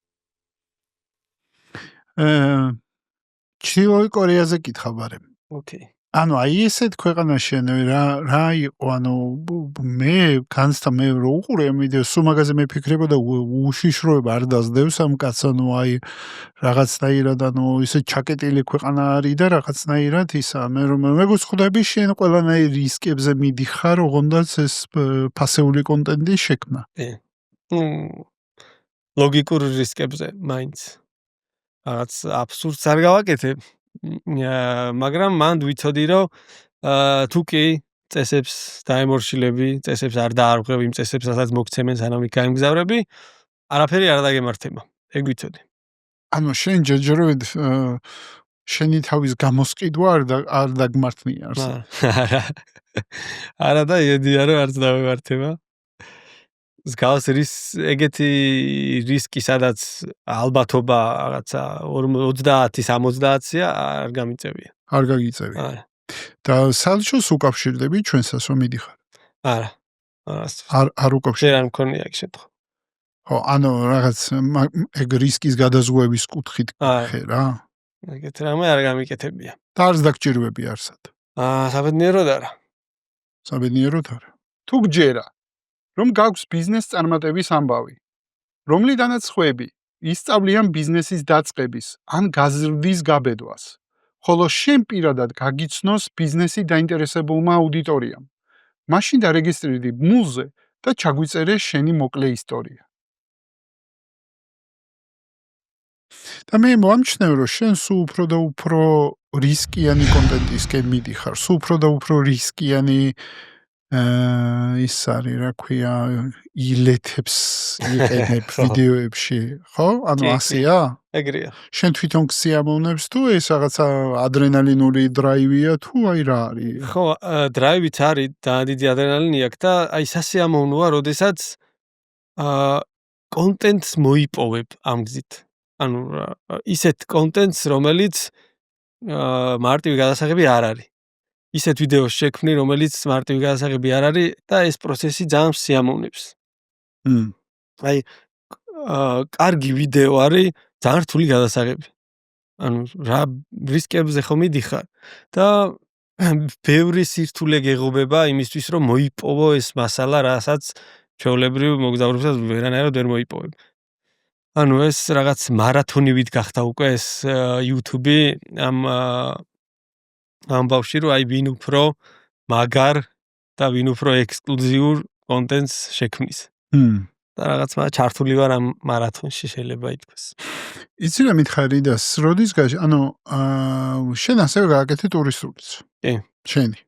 ჩრდილოეთ კორეაზე კითხავ ბარემ. ოკეი. ანუ აი ესეთ ქვეყანაში რა იყო, ანუ მე განცდა მე რო უყურე ამ ვიდეოს, სულ მაგაზე მეფიქრებოდა უშიშროება არ დაძდევს ამ კაცს, ანუ აი რაღაცნაირად ანუ ისე ჩაკეტილი ქვეყანა არის და რაღაცნაირად ისა მე რომ მეგოცხდები შენ ყველანაირ რისკებზე მიდიხარ, ოღონდაც ეს ფასეული კონტენტი შექმნა. ლოგიკურ რისკებზე მაინც. რაღაც აბსურდს არ გავაკეთებ. მაგრამ მანდ ვიცოდი რომ თუ კი წესებს დაემორშილები, წესებს არ დაარღვევ იმ წესებს, რასაც მოგცემენ სანამ იქ გაემგზავრები, არაფერი არ დაგემართება. ეგ ვიცოდი. ანუ შენ ჯერჯერობით შენი თავის გამოსყიდვა არ დაგმართნია არსა. არა და ედია რომ არც დავემართება. ზგავს ეგეთი რისკი, სადაც ალბათობა რაღაცა 50-60-ია არ გამიწევია. არ გაგიწევია. არა. და სალჩოს უკავშირდები ჩვენსას რომ მიდიხარ? არა. არ უკავშირდები. შენ არ მქონია ეგ შემთხვევა. ხო, ანუ რაღაც ეგ რისკის გადაზღვევის კუთხით ხე რა. ეგეთ რამე არ გამიკეთებია. და არც დაგჭირვები არსად. საბედნიეროდ არა. საბედნიეროდ არა. თუ გჯერა რომ გაქვს ბიზნეს წარმატების ამბავი, რომლიდანაც ხვები, ისწავლიან ბიზნესის დაწყების ან გაზრდის გაბედვას, ხოლო შენ პირადად გაგიცნოს ბიზნესი დაინტერესებულმა აუდიტორიამ. მაშინ დარეგისტრირდი ბმულზე და ჩაგვიწერე შენი მოკლე ისტორია. და მე მომჩნევ რომ შენ სულ უფრო და უფრო რისკიანი კონტენტისკენ მიდიხარ, სულ უფრო და უფრო რისკიანი ის არის რა ქვია ილეთებს იყენებ ვიდეოებში, ხო? ანუ ასეა? ეგრეა. შენ თვითონ გსიამოვნებს თუ ეს რაღაცა ადრენალინური დრაივია თუ აი რა არის? ხო, დრაივიც არის და დიდი ადრენალინი აქვს და აი სასიამოვნოა, როდესაც კონტენტს მოიპოვებ ამ გზით. ანუ ისეთ კონტენტს, რომელიც მარტივი გადასაღები არ არის. ისეთ ვიდეოს შექმნი, რომელიც მარტივი გადასაღები არ არის და ეს პროცესი ძალიან სიამოვნებს. აი კარგი ვიდეო არის ძალიან რთული გადასაღები. ანუ რა რისკებზე ხომ მიდიხარ და ბევრი სირთულე გეღობება იმისთვის, რომ მოიპოვო ეს მასალა, რასაც ჩვეულებრივ მოგზაურობისას ვერანაირად ვერ მოიპოვებ. ანუ ეს რაღაც მარათონივით გახდა უკვე ეს YouTube-ი ამ ბავშვი რომ აი ვინ უფრო მაგარ და ვინ უფრო ექსკლუზიურ კონტენტს შექმნის. და რაღაც ჩართული ვარ ამ მარათონში შეიძლება ითქვას. იცი რა მითხარი და როდის ანუ შენ ასევე გააკეთე ტურისტულიც. კი. შენი.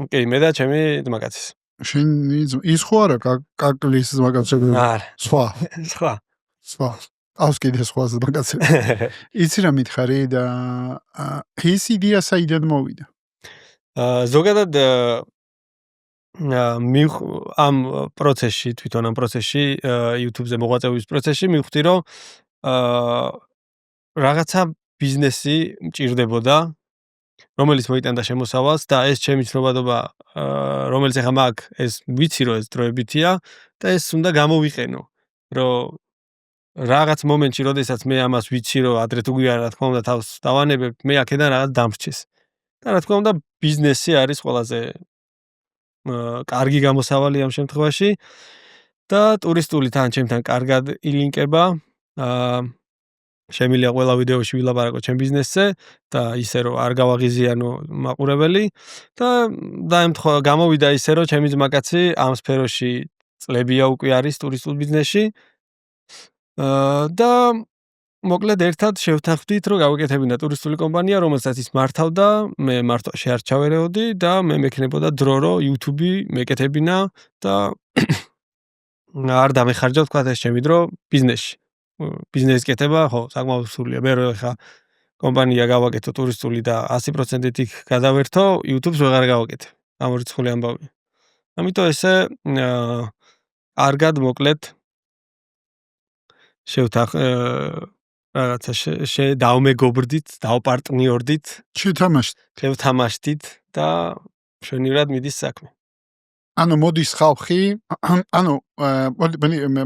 კი, მე და ჩემი ძმაკაცის. შენი ის ხო არა კაკლის ძმაკაცები? არა. სხვა. სხვა. ავს კიდე სხვა ძმაკაცები. იცი რა მითხარი და ეს იდეა საიდან მოვიდა? ზოგადად ამ პროცესში, თვითონ ამ პროცესში, YouTube-ზე მოღვაწეობის პროცესში მივხვდი, რომ რაღაცა ბიზნესი მჭირდებოდა, რომელიც მოიტანდა შემოსავალს და ეს ჩემი ცნობადობა, რომელიც ახლა მაქვს, ეს ვიცი, რომ ეს დროებითია და ეს უნდა გამოვიყენო, რომ რაღაც მომენტში, როდესაც მე ამას ვიცი, რომ ადრე თუ გვიან, რა თქმა უნდა, თავს დავანებებ, მე აქედან რაღაც დამრჩეს. და რა თქმა უნდა, ბიზნესი არის ყველაზე კარგი გამოსავალი ამ შემთხვევაში და ტურისტული თან ჩემთან კარგად ილინკება. შემიძლია ყველა ვიდეოში ვილაპარაკო ჩემ ბიზნესზე და ისე რომ არ გავაღიზიანო მაყურებელი და დაემთხვა გამოვიდა ისე რომ ჩემი ძმაკაცი ამ სფეროში წლებია უკვე არის ტურისტულ ბიზნესში. და მოკლედ ერთად შევთანხმდით რომ გავაკეთებინა ტურისტული კომპანია, რომელსაც ის მართავდა, მე მართვაში არ ჩავერეოდი და მე მექნებოდა დრო რომ YouTube-ი მეკეთებინა და არ დამეხარჯა თქვა ეს ჩემი დრო ბიზნესში. ბიზნესის კეთება, ხო, საკმაოდ სულია. მე რო ხა კომპანია გავაკეთო ტურისტული და 100%-ით იქ გადავერთო, YouTube-ს ვეღარ გავაკეთე. გამორიცხული ამბავი. ამიტომ ესე კარგად მოკლედ რაღაცა დავმეგობრდით, დავპარტნიორდით, შევთამაშდით და შენივრად მიდის საქმე. ანუ მოდის ხალხი, ანუ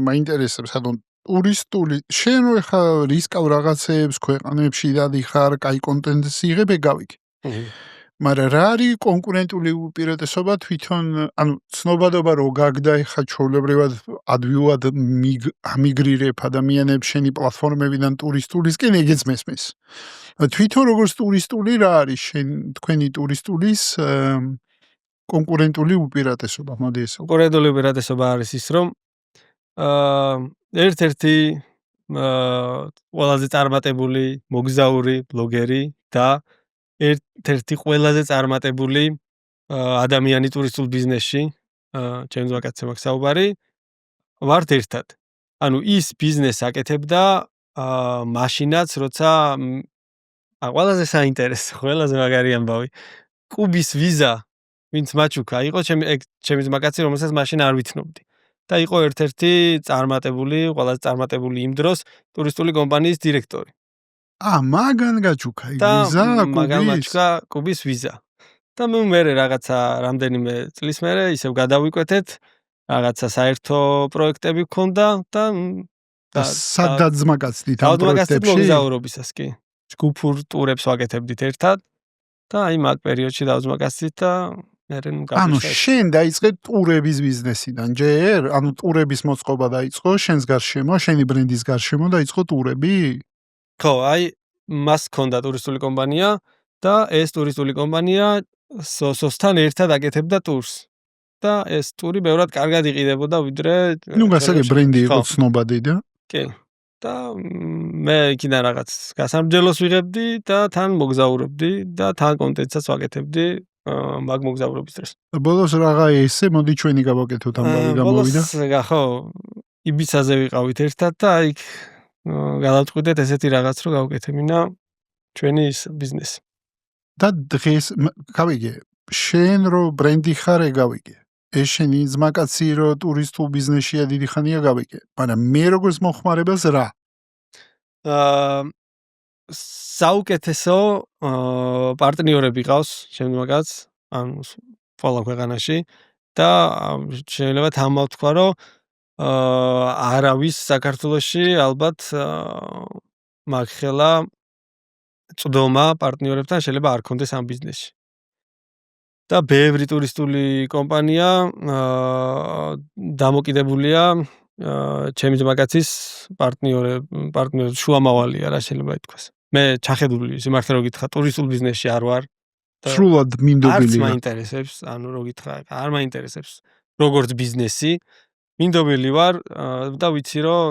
მაინტერესებს ანუ ტურისტული შენ ხა რისკავ რაღაცებს ქვეყანებში დადიხარ, კაი კონტენტს იღებ ეგავიქ. მაგრამ რა არის კონკურენტული უპირატესობა თვითონ, ანუ ცნობადობა რო გაგდა ხა ჩვეულებრივად ადვილად ამიგრირებ ადამიანებს შენი პლატფორმებიდან ტურისტულისკენ ეგეც მესმის. თვითონ როგორც ტურისტული რა არის თქვენი ტურისტულის კონკურენტული უპირატესობა, მოდი ესე. კონკურენტული უპირატესობა არის ის, რომ ერთ-ერთი ყველაზე წარმატებული მოგზაური ბლოგერი და ერთ-ერთი ყველაზე წარმატებული ადამიანი ტურისტულ ბიზნესში, ჩემს ვაკაცზე მაქვს საუბარი, ვართ ერთად. ანუ ის ბიზნესს აკეთებდა მაშინაც, როცა ყველაზე საინტერესო, ყველაზე მაგარი ამბავი. კუბის ვიზა, ვინც მაჩუკა იყო, ჩემი ძმაკაცი, რომელსაც მაშინ არ ვიცნობდი. და იყო ერთ-ერთი წარმატებული, ყველაზე წარმატებული იმ დროს ტურისტული კომპანიის დირექტორი. მაგან გაჩუქა ვიზა, მაგან მაჩუკა კუბის ვიზა. და მე რაღაცა რამდენიმე წლის მერე ისევ გადავიკვეთეთ, რაღაცა საერთო პროექტები გქონდა და სადაც ძმაკაცდით ამ პროექტებში მოგზაურობისას კი. ჯგუფურ ტურებს ვაკეთებდით ერთად და აი მაგ პერიოდში დავზმაკაცდით და ანუ შენ დაიწყე ტურების ბიზნესიდან ჯერ? ანუ ტურების მოწყობა დაიწყო შენს გარშემო, შენი ბრენდის გარშემო დაიწყო ტურები? ხო, აი მას ჰქონდა ტურისტული კომპანია და ეს ტურისტული კომპანია სოსთან ერთად აკეთებდა ტურს. და ეს ტური ბევრად კარგად იყიდებოდა ვიდრე გასაგებ ბრენდი იყო ცნობადი და? კი. და მე იქიდან რაღაც გასამრჯელოს ვიღებდი და თან მოგზაურობდი და თან კონტენტსაც ვაკეთებდი მაგ მოგზაურობის დროს. ბოლოს რაღა ესე მოდი ჩვენი გავაკეთოთ ამბავი გამოვიდა. ბოლოს ხო იბიცაზე ვიყავით ერთად და იქ გადავწყვიტეთ ესეთი რაღაც რო გავაკეთებინა ჩვენი ბიზნესი. და დღეს გავიგე შენ რო ბრენდი ხარ ეგავიგე. ეს შენი ძმაკაცი რო ტურისტულ ბიზნესშია დიდი ხანია გავიგე. მაგრამ მე როგორც მოხმარებას რა? საუკეთესო პარტნიორები ყავს ჩემს მაგაც, ანუ ყველა ქვეყანაში და შეიძლება თამავ თქვა, რომ არავის საქართველოში ალბათ მაგხელა წვდომა პარტნიორებთან შეიძლება არ ქონდეს ამ ბიზნესში. და ბევრი ტურისტული კომპანია დამოკიდებულია ჩემი ძმაკაცის პარტნიორი შუამავალია რა შეიძლება ითქვას. მე ჩახედული სიმართლე რო გითხრა ტურისტულ ბიზნესში არ ვარ. სრულად არც მინდობილია. მაინტერესებს, ანუ რო გითხრა, არ მაინტერესებს როგორც ბიზნესი. მინდობილი ვარ და ვიცი რომ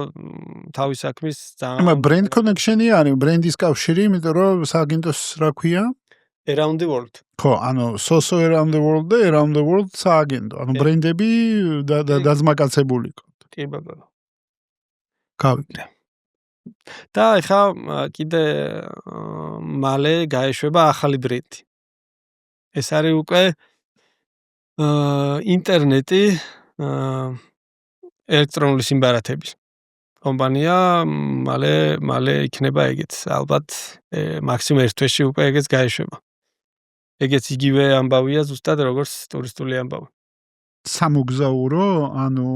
თავის საქმის ამა brand connection-ი არის, brand-ის კავშირი, იმიტომ რომ სააგენტოს რა ქვია? around the world. ხო, ანუ so around the world და around the world სააგენტო. ანუ ბრენდები დაძმაკაცებული. კი ბატონო. გავიგე. და ეხა კიდე მალე გაეშვება ახალი ბრენდი. ეს არის უკვე ინტერნეტი ელექტრონული სიმბარათების კომპანია მალე იქნება ეგეც. ალბათ მაქსიმუმ ერთ თვეში უკვე ეგეც გაეშვება. ეგეც იგივე ამბავია ზუსტად როგორც ტურისტული ამბავი. სამოგზაურო, ანუ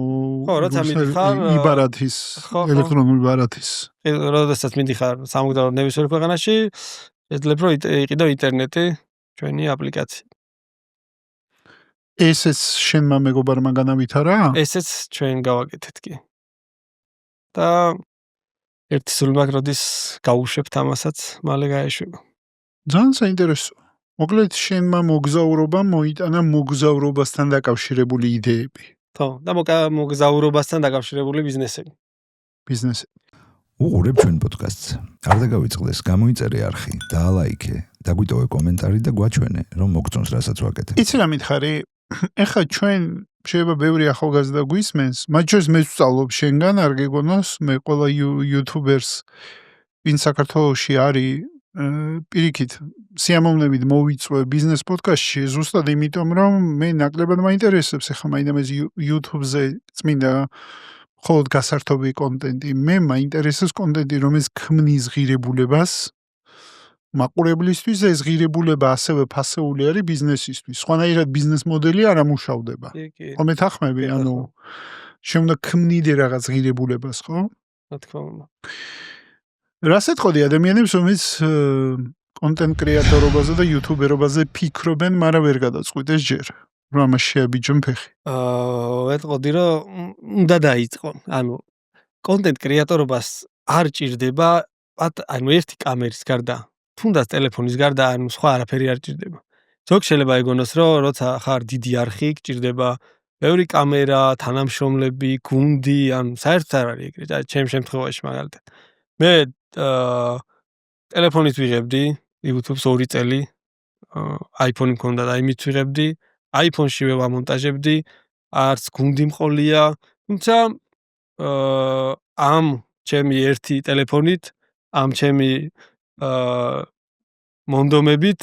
ხო, როცა მიდიხარ იბარათის, ელექტრონული ბარათის. როდესაც მიდიხარ სამოგზაურო ნებისმიერ ქვეყანაში, შეძლებ რომ იყიდო ინტერნეტი ჩვენი აპლიკაცია. ესეც შენმა მეგობარმა განავითარა? ესეც ჩვენ გავაკეთეთ კი. და ერთი სულმაგროდის გაუშვებთ ამასაც, მალე გაეშვება. ძალიან საინტერესო. მოკლედ შენმა მოგზაურობამ მოიტანა მოგზაურობასთან დაკავშირებული იდეები. ხო, და მოგზაურობასთან დაკავშირებული ბიზნესები. ბიზნესები. უყურებ ჩვენ პოდკასტს. არ დაგავიწყდეს, გამოიწერე არხი, დაალაიქე, დაგვიტოვე კომენტარი და გვაჩვენე, რომ მოგწონს რასაც ვაკეთებ. იცი რა მითხარი? ეხლა ჩვენ შეიძლება ბევრი ახალგაზრდა გვისმენს, მათ შორის მე ვსწავლობ შენგან, არ გეგონოს, მე ყველა YouTubers ვინ საქართველოში არის პირიქით სიამოვნებით მოვიწვე ბიზნეს პოდკასტში ზუსტად იმიტომ რომ მე ნაკლებად მაინტერესებს ეხლა მაინდა მე YouTube-ზე წმინდა მხოლოდ გასართობი კონტენტი მე მაინტერესებს კონტენტი რომელიც ქმნის ღირებულებას მაყურებლისთვის ეს ღირებულება ასევე ფასეული არის ბიზნესისთვის სხვანაირად ბიზნეს მოდელი არ ამუშავდება ხო მეთახმები ანუ შემდა ქმნიდე რაღაც ღირებულებას ხო რა თქმა უნდა რას ეთყოდი ადამიანებს რომელიც კონტენტ კრეატორობაზე და იუთუბერობაზე ფიქრობენ, მაგრამ ვერ გადაწყვიტეს ჯერ. რომ ამას შეაბიჯონ ფეხი. ეთყოდი რომ უნდა დაიწყონ. ანუ კონტენტ კრეატორობას არ ჭირდება ანუ ერთი კამერის გარდა, თუნდაც ტელეფონის გარდა, ანუ სხვა არაფერი არ ჭირდება. ზოგ შეიძლება ეგონოს რომ როცა ხარ დიდი არხი, ჭირდება ბევრი კამერა, თანამშრომლები, გუნდი, ანუ საერთოდ არ არის ეგრე. ჩემ შემთხვევაში მაგალითად. მე ტელეფონით ვიღებდი YouTube-ს 2 წელი iPhone-ი მქონდა და იმით ვიღებდი iPhone-შივე ვამონტაჟებდი არც გუნდი მყოლია თუმცა ამ ჩემი ერთი ტელეფონით ამ ჩემი მონდომებით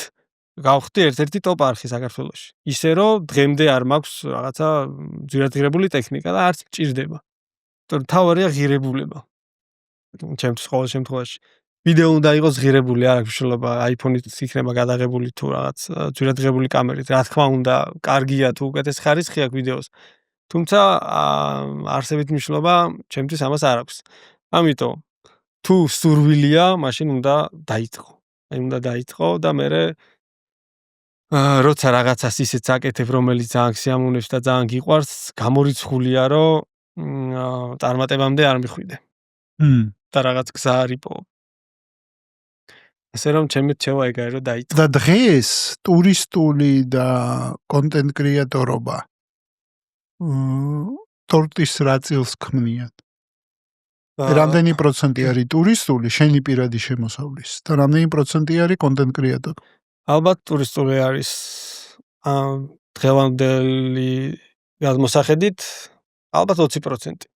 გავხდი ერთ-ერთი ტოპ არხი საქართველოში ისე რომ დღემდე არ მაქვს რაღაცა ძვირადღირებული ტექნიკა და არც მჭირდება თორემ თავარია ღირებულება ჩემთვის ყოველ შემთხვევაში ვიდეო უნდა იყოს ღირებული, არ აქვს მნიშვნელობა iPhone-ით იქნება გადაღებული თუ რაღაც ძვირადღირებული კამერით. რა თქმა უნდა, კარგია თუ უკეთეს ხარისხი აქვს ვიდეოს. თუმცა არსებით მნიშვნელობა ჩემთვის ამას არ აქვს. ამიტომ თუ სურვილია, მაშინ უნდა დაიწყო. აი უნდა დაიწყო და მე როცა რაღაცას ისეც აკეთებ, რომელიც ძალიან სიამოვნებს და ძალიან გიყვარს, გამორიცხულია, რომ წარმატებამდე არ მიხვიდე. და რაღაც გზა არისო. ასე რომ ჩემი რჩევა ეგ არის რომ დაიწყო. და დღეს ტურისტული და კონტენტ კრეატორობა ტორტის რა წილს ქმნიან? რამდენი პროცენტი არის ტურისტული, შენი პირადი შემოსავლის და რამდენი პროცენტი არის კონტენტ კრეატორი? ალბათ ტურისტული არის დღევანდელი გადმოსახედით ალბათ 20%.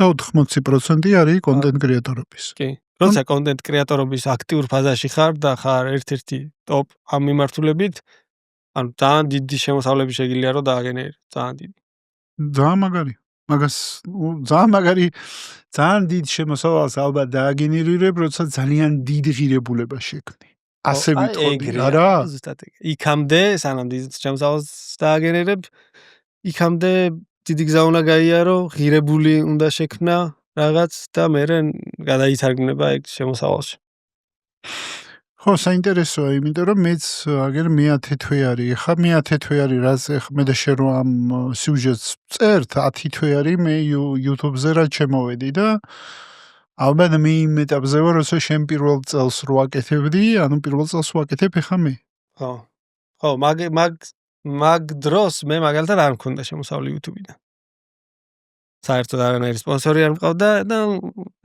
და 80% არის კონტენტ კრეატორობის. კი. როცა კონტენტ კრეატორობის აქტიურ ფაზაში ხარ და ხარ ერთ-ერთი ტოპ ამ მიმართულებით, ანუ ძალიან დიდი შემოსავლები შეგიძლია რომ დააგენერო, ძალიან დიდი. ძალიან მაგარი. მაგას ძალიან მაგარი, ძალიან დიდ შემოსავალს ალბათ დააგენერირებ, როცა ძალიან დიდი ღირებულება შექმნი. ასე ვიტყოდი, არა? ზუსტად ეგ. იქამდე, სანამ დიდ შემოსავალს დააგენერებ, იქამდე დიდი გზა უნდა გაიარო, ღირებული უნდა შექმნა რაღაც და მე გადაითარგმნება ეგ შემოსავალში. ხო, საინტერესოა, იმიტომ რომ მეც აგერ მე-10 თვე არის. ეხლა მე-10 თვე არის, რაც ეხლა მე და შენ რო ამ სიუჟეტს წერთ, 10 თვე არის მე YouTube-ზე რა შემოვედი და ალბათ მე იმ ეტაპზე ვარ, როცა შენ პირველ წელს რო აკეთებდი, ანუ პირველ წელს ვაკეთებ ეხლა მე. ხო. ხო, მაგ დროს მე მაგალითად არ მქონდა შემოსავლი YouTube-დან. საერთოდ არანაირი სპონსორი არ მყავდა და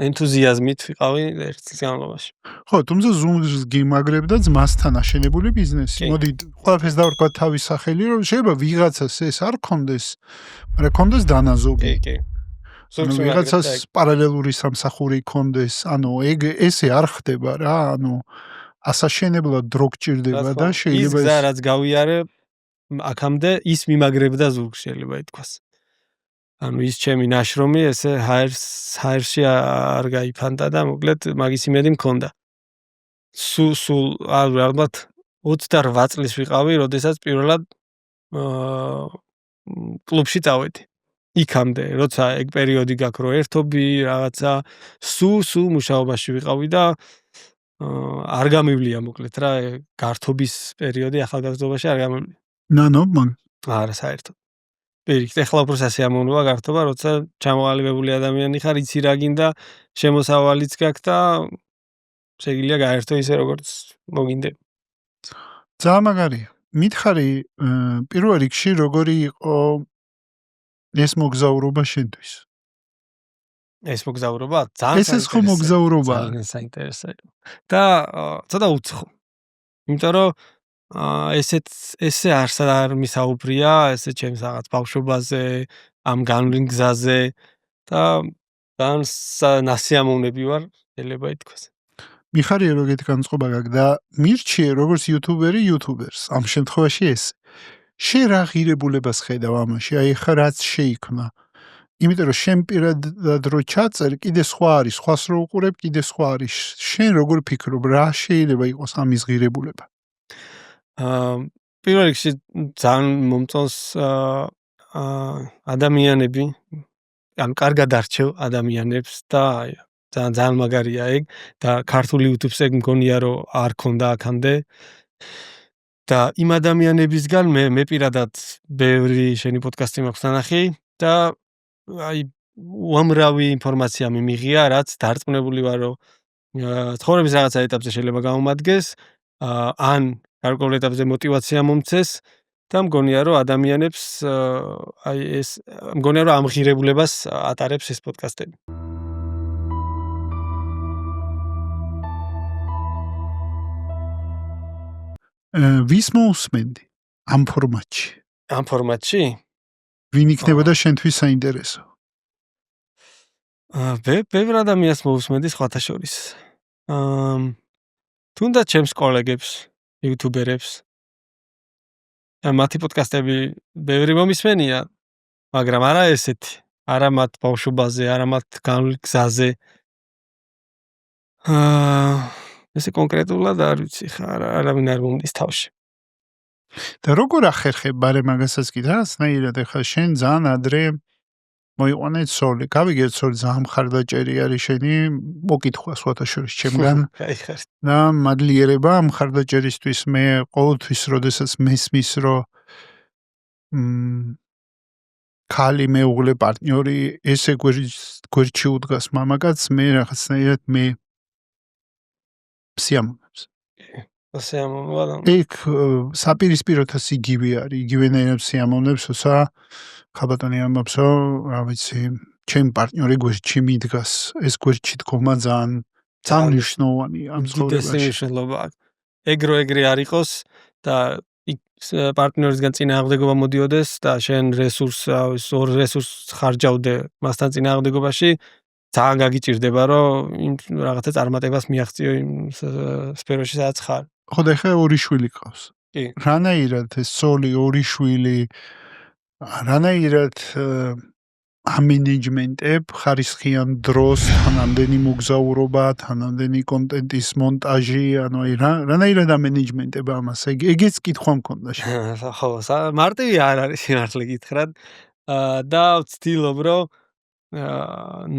ენთუზიაზმით ვიყავი ერთ წლის განმავლობაში. ხო, თუმცა Zoom-ს გიმაგრებ და ძმასთან აშენებული ბიზნესი. კი. მოდი, ყველაფერს დავარქვა თავის სახელი, რომ შეიძლება ვიღაცას ეს არ ქონდეს, მაგრამ ქონდეს დანაზოგი. კი. ანუ ვიღაცას პარალელური სამსახური ქონდეს, ანუ ესე არ ხდება რა, ანუ ასაშენებლად დრო გჭირდება და ის შეიძლება გზა რაც გავიარე აქამდე ის მიმაგრებდა ზურგს შეიძლება ითქვას. ანუ ის ჩემი ნაშრომი ესე ჰაერში არ გაიფანტა და მოკლედ მაგის იმედი მქონდა. სულ ალბათ 28 წლის ვიყავი, როდესაც პირველად კლუბში წავედი. იქამდე, როცა ეგ პერიოდი გაქვს, რომ ერთობი, რაღაცა, სულ მუშაობაში ვიყავი და არ გამივლია მოკლედ რა, გართობის პერიოდი ახალგაზრდობაში არ გამივლია. ნანობ მაგ. არა, საერთოდ. პირიქით, ეხლა უფრო სასიამოვნოა გართობა, როცა ჩამოყალიბებული ადამიანი ხარ, იცი რა გინდა, შემოსავალიც გაქვს და შეგიძლია გაერთო ისე როგორც მოგინდები. ძალიან მაგარია. მითხარი პირველ რიგში როგორი იყო ეს მოგზაურობა შენთვის? ეს მოგზაურობა ძალიან ეს ხო მოგზაურობაა. ძალიან საინტერესო. და ცოტა უცხო. იმიტომ რომ ესე არ მისაუბრია, ესე ჩემს რაღაც ბავშვობაზე, ამ განვლილ გზაზე და ძალიან ნასიამოვნები ვარ, შეიძლება ითქვას. მიხარია რომ ეგეთი განწყობა გაქვს და მირჩიე როგორც იუთუბერი იუთუბერს. ამ შემთხვევაში ეს. შენ რა ღირებულებას ხედავ ამაში? აი ხა რაც შეიქმნა. იმიტომ რომ შენ პირადად რო ჩაწერ, კიდე სხვა არის, სხვას რო უყურებ, კიდე სხვა არის. შენ როგორ ფიქრობ, რა შეიძლება იყოს ამის ღირებულება? პირველ რიგში ძალიან მომწონს ადამიანები, ანუ კარგად არჩევ ადამიანებს და ძალიან მაგარია ეგ და ქართული YouTube-ს ეგ მგონია რომ არ ქონდა აქამდე და იმ ადამიანებისგან მე პირადად ბევრი შენი პოდკასტი მაქვს ნანახი და აი უამრავი ინფორმაცია მიმიღია, რაც დარწმუნებული ვარ რომ ცხოვრების რაღაცა ეტაპზე შეიძლება გამომადგეს, ან გარკვეულ ეტაპზე мотиваცია მომცეს და მგონია რომ ადამიანებს აი ეს მგონია რომ ამ ღირებულებას ატარებს ეს პოდკასტები. ვის მოусმენდი ამ ფორმატში? ამ ფორმატში? ვინ იქნებოდა შენთვის საინტერესო? ბევრ ადამიანს მოусმენდი სხვათა შორის. თუნდაც ჩემს კოლეგებს, იუთუბერებს. მათი პოდკასტები ბევრი მომისმენია, მაგრამ არა ესეთი. არა მათ ბავშვობაზე, არა მათ განვლილ გზაზე. ესე კონკრეტულად არ ვიცი ხარ, არავინ არ მომდის თავში. და როგორ ახერხებ ბარე მაგასაც კი რაღაცნაირად ეხლა შენ ძალიან ადრე მოიყვანე ცოლი. გავიგე ცოლი ძალიან მხარდაჭერი არის შენი მოკითხვა სხვათა შორის ჩემგან. გაიხარ. და მადლიერება ამ მხარდაჭერისთვის მე ყოველთვის როდესაც მესმის რომ ქალი მეუღლე პარტნიორი ესე გვერდში უდგას მამაკაც მე რაღაცნაირად მე სიამოვნებს. სიამოვნებაა. ეგ საპირისპიროთას იგივე არის, იგივენაირად სიამოვნებს, როცა ხაბატონი ამბობს, რომ რა ვიცი, ჩემი პარტნიორი გვერდში მიდგას, ეს გვერდში დგომა ძალიან მნიშვნელოვანია ამ ცხოვრებაში. მნიშვნელობა აქვს. ეგრე არ იყოს და პარტნიორისგან წინააღმდეგობა მოდიოდეს და შენ ორ რესურსს ხარჯავდე მასთან წინააღმდეგობაში, ძალიან გაგიჭირდება, რომ რაღაცა წარმატებას მიაღწიო იმ სფეროში, სადაც ხარ. ხო და ხა ორი შვილი ყავს. კი. რანაირად ეს ცოლი, ორი შვილი, რანაირად ამენეჯმენტებ ხარისხიან დროს, თანამდენი მოგზაურობა, თანამდენი კონტენტის მონტაჟი, ანუ აი რანაირად ამენეჯმენტებ ამას? ეგეც კითხვა მქონდა შენ. ხო, მარტივი არ არის სიმართლე გითხრათ. და ვცდილობ, რომ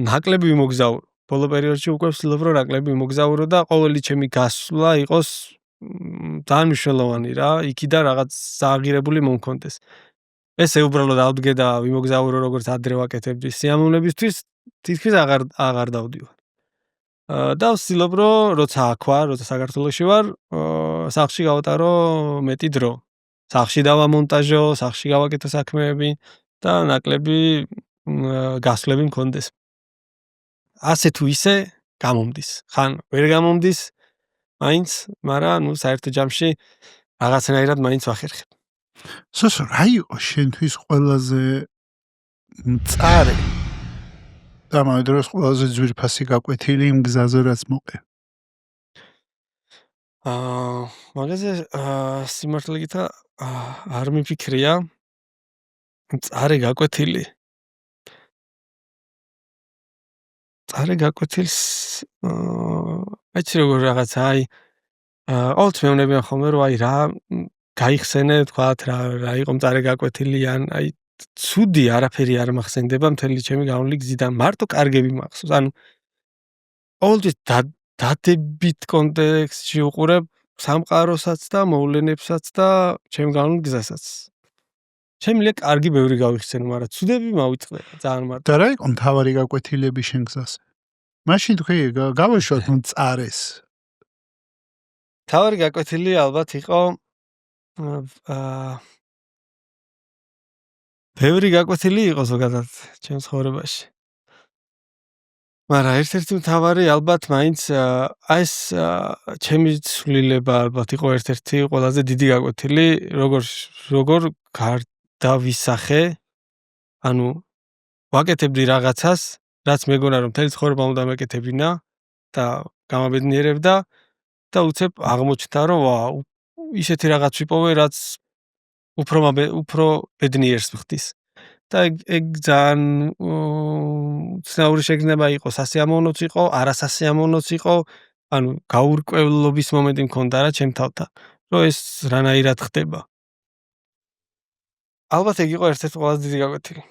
ნაკლები ვიმოგზაურო. ბოლო პერიოდში უკვე ვცდილობ რომ ნაკლები მოგზაურო და ყოველი ჩემი გასვლა იყოს ძალიან მნიშვნელოვანი რა, იქიდან რაღაც ზაღირებული მომქონდეს. ესე უბრალოდ ავდგე და ვიმოგზაურო როგორც ადრე ვაკეთებდი სიამოვნებისთვის, თითქმის აღარ დავდივარ. და ვცდილობ რომ როცა აქ ვარ, როცა საქართველოში ვარ, სახლში გავატარო მეტი დრო. სახლში დავამონტაჟო, სახლში გავაკეთო საქმეები და ნაკლები გასვლები მქონდეს. ასე თუ ისე გამომდის. ხან ვერ გამომდის, მაინც, მაგრამ ნუ საერთო ჯამში რაღაცნაირად მაინც ვახერხებ. სოსო, რა იყო შენთვის ყველაზე მწარე და ამავე დროს ყველაზე ძვირფასი გაკვეთილი იმ გზაზე, რაც მოყე? მაგაზე სიმართლე გითხრა არ მიფიქრია. მწარე გაკვეთილი. მწარე გაკვეთილს აიცი როგორ რაღაცა აი ყოველთვის მეუბნებიან ხოლმე რომ აი რა გაიხსენე თქვათ რა იყო მწარე გაკვეთილი ან აი ცუდი არაფერი არ მახსენდება მთელი ჩემი განვლილი გზიდან მარტო კარგები მახსოვს. ანუ ყოველთვის დადებით კონტექსტში უყურებ სამყაროსაც და მოვლენებსაც და ჩემ განვლილ გზასაც. შემიძლია კარგი ბევრი გავიხსენო, მაგრამ ცუდები მავიწყდება ძალიან მარტო. და რა იყო მთავარი გაკვეთილები შენ გზაზე? მაშინ თქვი გავაშვათ მწარეს. მთავარი გაკვეთილი ალბათ იყო ბევრი გაკვეთილი იყო ზოგადად ჩემს ცხოვრებაში. მაგრამ ერთ-ერთი მთავარი ალბათ მაინც აი ეს ჩემი ცვლილება ალბათ იყო ერთ-ერთი ყველაზე დიდი გაკვეთილი, როგორ გარდავისახე, ანუ ვაკეთებდი რაღაცას, რაც მეგონა რომ მთელი ცხოვრება უნდა მეკეთებინა და გამაბედნიერებდა და უცებ აღმოჩნდა რომ ისეთი რაღაც ვიპოვე, რაც უფრო ბედნიერს ხდის. და ეგ ძალიან ცნაური შეგრძნება იყო, სასიამოვნოც იყო, არასასიამოვნოც იყო, ანუ გაურკვევლობის მომენტი მქონდა რა ჩემ თავთან, რომ ეს რანაირად ხდება. ალბათ ეგ იყო ერთ-ერთი ყველაზე დიდი გაკვეთილი.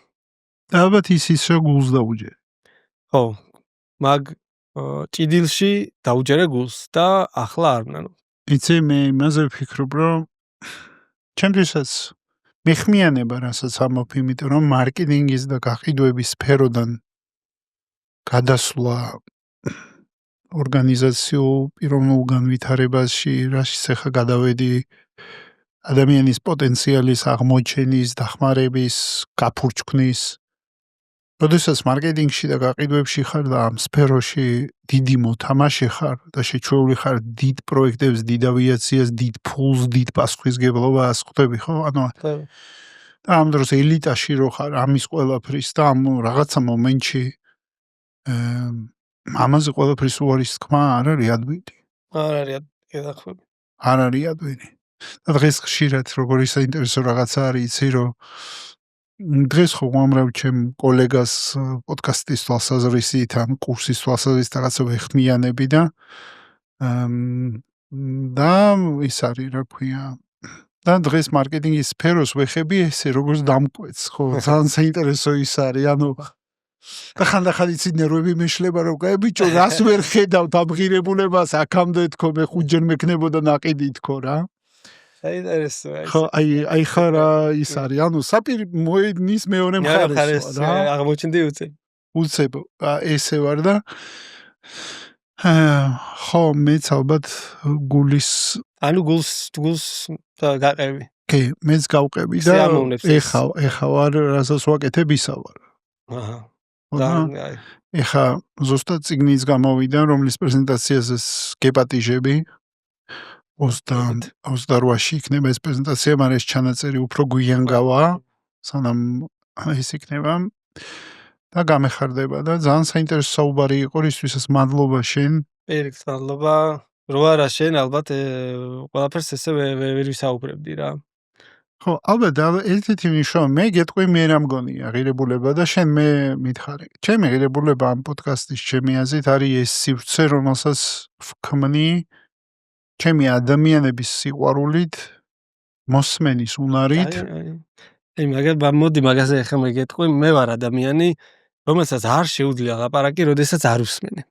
და ალბათ ის რომ გულს დაუჯერე. ხო, მაგ ჭიდილში დაუჯერე გულს და ახლა არ ვნანო. იცი მე იმაზე ვფიქრობ, რომ ჩემთვისაც მეხმიანება რასაც ამბობ, იმიტომ რომ მარკეტინგის და გაყიდვების სფეროდან გადასვლა ორგანიზაციულ პიროვნულ განვითარებაში, რაშიც ახლა გადავედი ადამიანის პოტენციალის აღმოჩენის, დახმარების, გაფურჩქმნის. როდესაც მარკეტინგში და გაყიდვებში ხარ და ამ სფეროში დიდი მოთამაშე ხარ და შეჩვეული ხარ დიდ პროექტებს, დიდ ავიაციას, დიდ ფულს, დიდ პასუხისმგებლობას ხვდები ხო? ანუ და ამ დროს ელიტაში რო ხარ ამის ყველაფრის და ამ რაღაცა მომენტში ამაზე ყველაფრის უარის თქმა არ არის ადვილი. არ არის გადახვევი. არ არის ადვილი. და დღეს ხშირად როგორი საინტერესო რაღაცა არის იცი რომ დღეს ხო უამრავ ჩემ კოლეგას პოდკასტის თვალსაზრისით ან კურსის თვალსაზრისით რაღაცა ვეხმიანები და ის არის რა ქვია და დღეს მარკეტინგის სფეროს ვეხები ესე როგორც დამკვეთს ხო ძალიან საინტერესო ის არის ანუ და ხანდახან იცი ნერვები მეშლება რომ კაი ბიჭო რას ვერ ხედავთ ამღირებულებას აქამდე თქო მე ხუთჯერ მექნებოდა ნაყიდი თქო რა საინტერესოა ეს. ხო აი ხარა ის არის ანუ საპირი მოედნის მეორე მხარეს რა აღმოჩნდი უცებ ესე ვარ და ხო მეც ალბათ გულის ანუ გულს გაყევი. კი მეც გავყევი და ეხა ვარ რასაც ვაკეთებ ისა ვარ. აჰა. ეხა ზუსტად წიგნის გამოვიდა რომლის პრეზენტაციაზე გეპატიჟები 28-ში იქნება ეს პრეზენტაცია, მაგრამ ეს ჩანაწერი უფრო გვიან გავა, სანამ ეს იქნება და გამეხარდება და ძალიან საინტერესო საუბარი იყო, რისთვისაც მადლობა შენ. პირიქით მადლობა. რო არა შენ ალბათ ყველაფერს ესე ვერ ვისაუბრებდი რა. ხო, ალბათ ერთ-ერთი ნიშნობა მე გეტყვი მე რა მგონია ღირებულება და შენ მე მითხარი. ჩემი ღირებულება ამ პოდკასტის ჩემი აზრით არის ეს სივრცე, რომელსაც ვქმნი ჩემი ადამიანების სიყვარულით, მოსმენის უნარით. მოდი მაგაზე ახლა მე გეტყვი, მე ვარ ადამიანი, რომელსაც არ შეუძლია ლაპარაკი, როდესაც არ უსმენენ.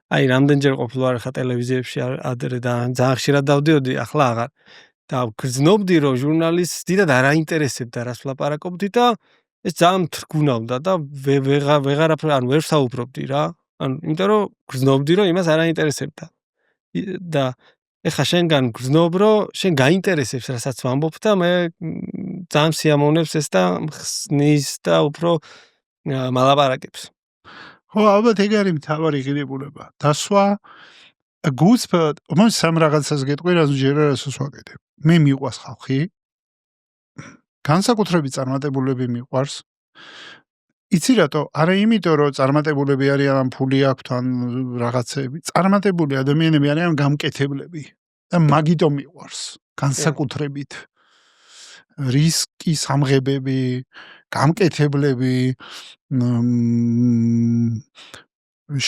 აი, რამდენჯერ ყოფილი ხარ ტელევიზიებში ადრე და ძალიან ხშირად დავდიოდი, ახლა აღარ. და გრძნობდი, რომ ჟურნალისტს დიდად არ აინტერესებდა, რას ვლაპარაკობდი და ეს ძალიან მთრგუნავდა და ვეღარაფერ, ანუ ვერ ვსაუბრობდი რა. ანუ იმიტომ რომ გრძნობდი, რომ იმას არ აინტერესებდა. და ეხა შენგან გრძნობ, რომ შენ გაინტერესებს, რასაც ვამბობ და მე ძალიან სიამოვნებს ეს და ხსნის და უფრო მალაპარაკებს. ხო, ალბათ ეგ არის მთავარი ღირებულება. დასვა გულწრფელად, მომს სამ რაღაცას გეტყვი, რაც ჯერ არასოს ვაკეთებ. მე მიყვარს ხალხი. განსაკუთრებით წარმატებულები მიყვარს. იცი რატო? არა იმიტომ, რომ წარმატებულები არიან, ან ფული აქვთ, ან რაღაცები. წარმატებული ადამიანები არიან გამკეთებლები და მაგიტომ მიყვარს. განსაკუთრებით რისკის ამღებები, გამკეთებლები,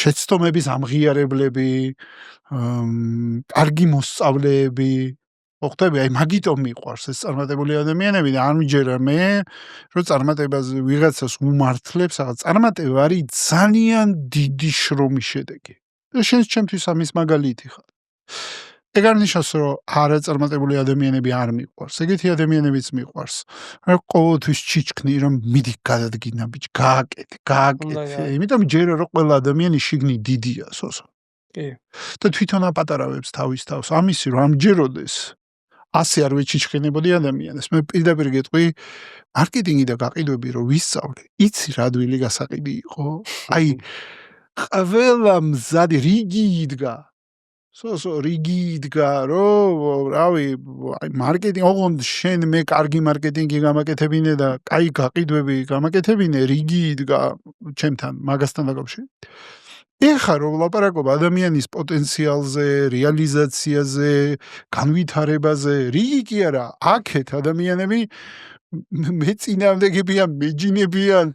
შეცდომების ამღიარებლები, კარგი მოსწავლეები, ხოხტები, აი მაგიტომ მიყვარს ეს წარმატებული ადამიანები და არ მიჯერა მე, რომ წარმატებაზე ვიღაცას უმართლებს, რაღაც წარმატება არის ძალიან დიდი შრომის შედეგი. და შენ ჩემთვის ამის მაგალითი ხარ. ეგ არ ნიშნავს, რომ არა წარმატებული ადამიანები არ მიყვარს. ეგეთი ადამიანებიც მიყვარს. რა ყოველთვის ჩიჩქნი, რომ მიდი გადადგინა ბიჭ, გააკეთე. იმიტომ ჯერა რომ ყველა ადამიანი შიგნით დიდია, სოსო. კი. და თვითონ აპატარავებს თავის თავს. ამისი რომ ამჯეროდეს ასე არ ვეჩიჩქნებოდი ადამიანებს. მე პირდაპირ გეტყვი, მარკეტინგი და გაყიდვები რომ ვისწავლე, იცი რა დვილი გასაყიდი იყო? აი, ყველა მზადი რიგი იდგა. სოსო რიგი იდგა, რომ რავი, აი მარკეტინგი, ოღონდ შენ მე კარგი მარკეტინგი გამაკეთებინე და კაი გაყიდვები გამაკეთებინე, რიგი იდგა ჩემთან, მაგასთან დაკავშირებით. ეხა რომ ვლაპარაკობ ადამიანის პოტენციალზე, რეალიზაციაზე, განვითარებაზე, რიგი კი არა, აქეთ ადამიანები მეწინააღმდეგებიან, მეჯინებიან,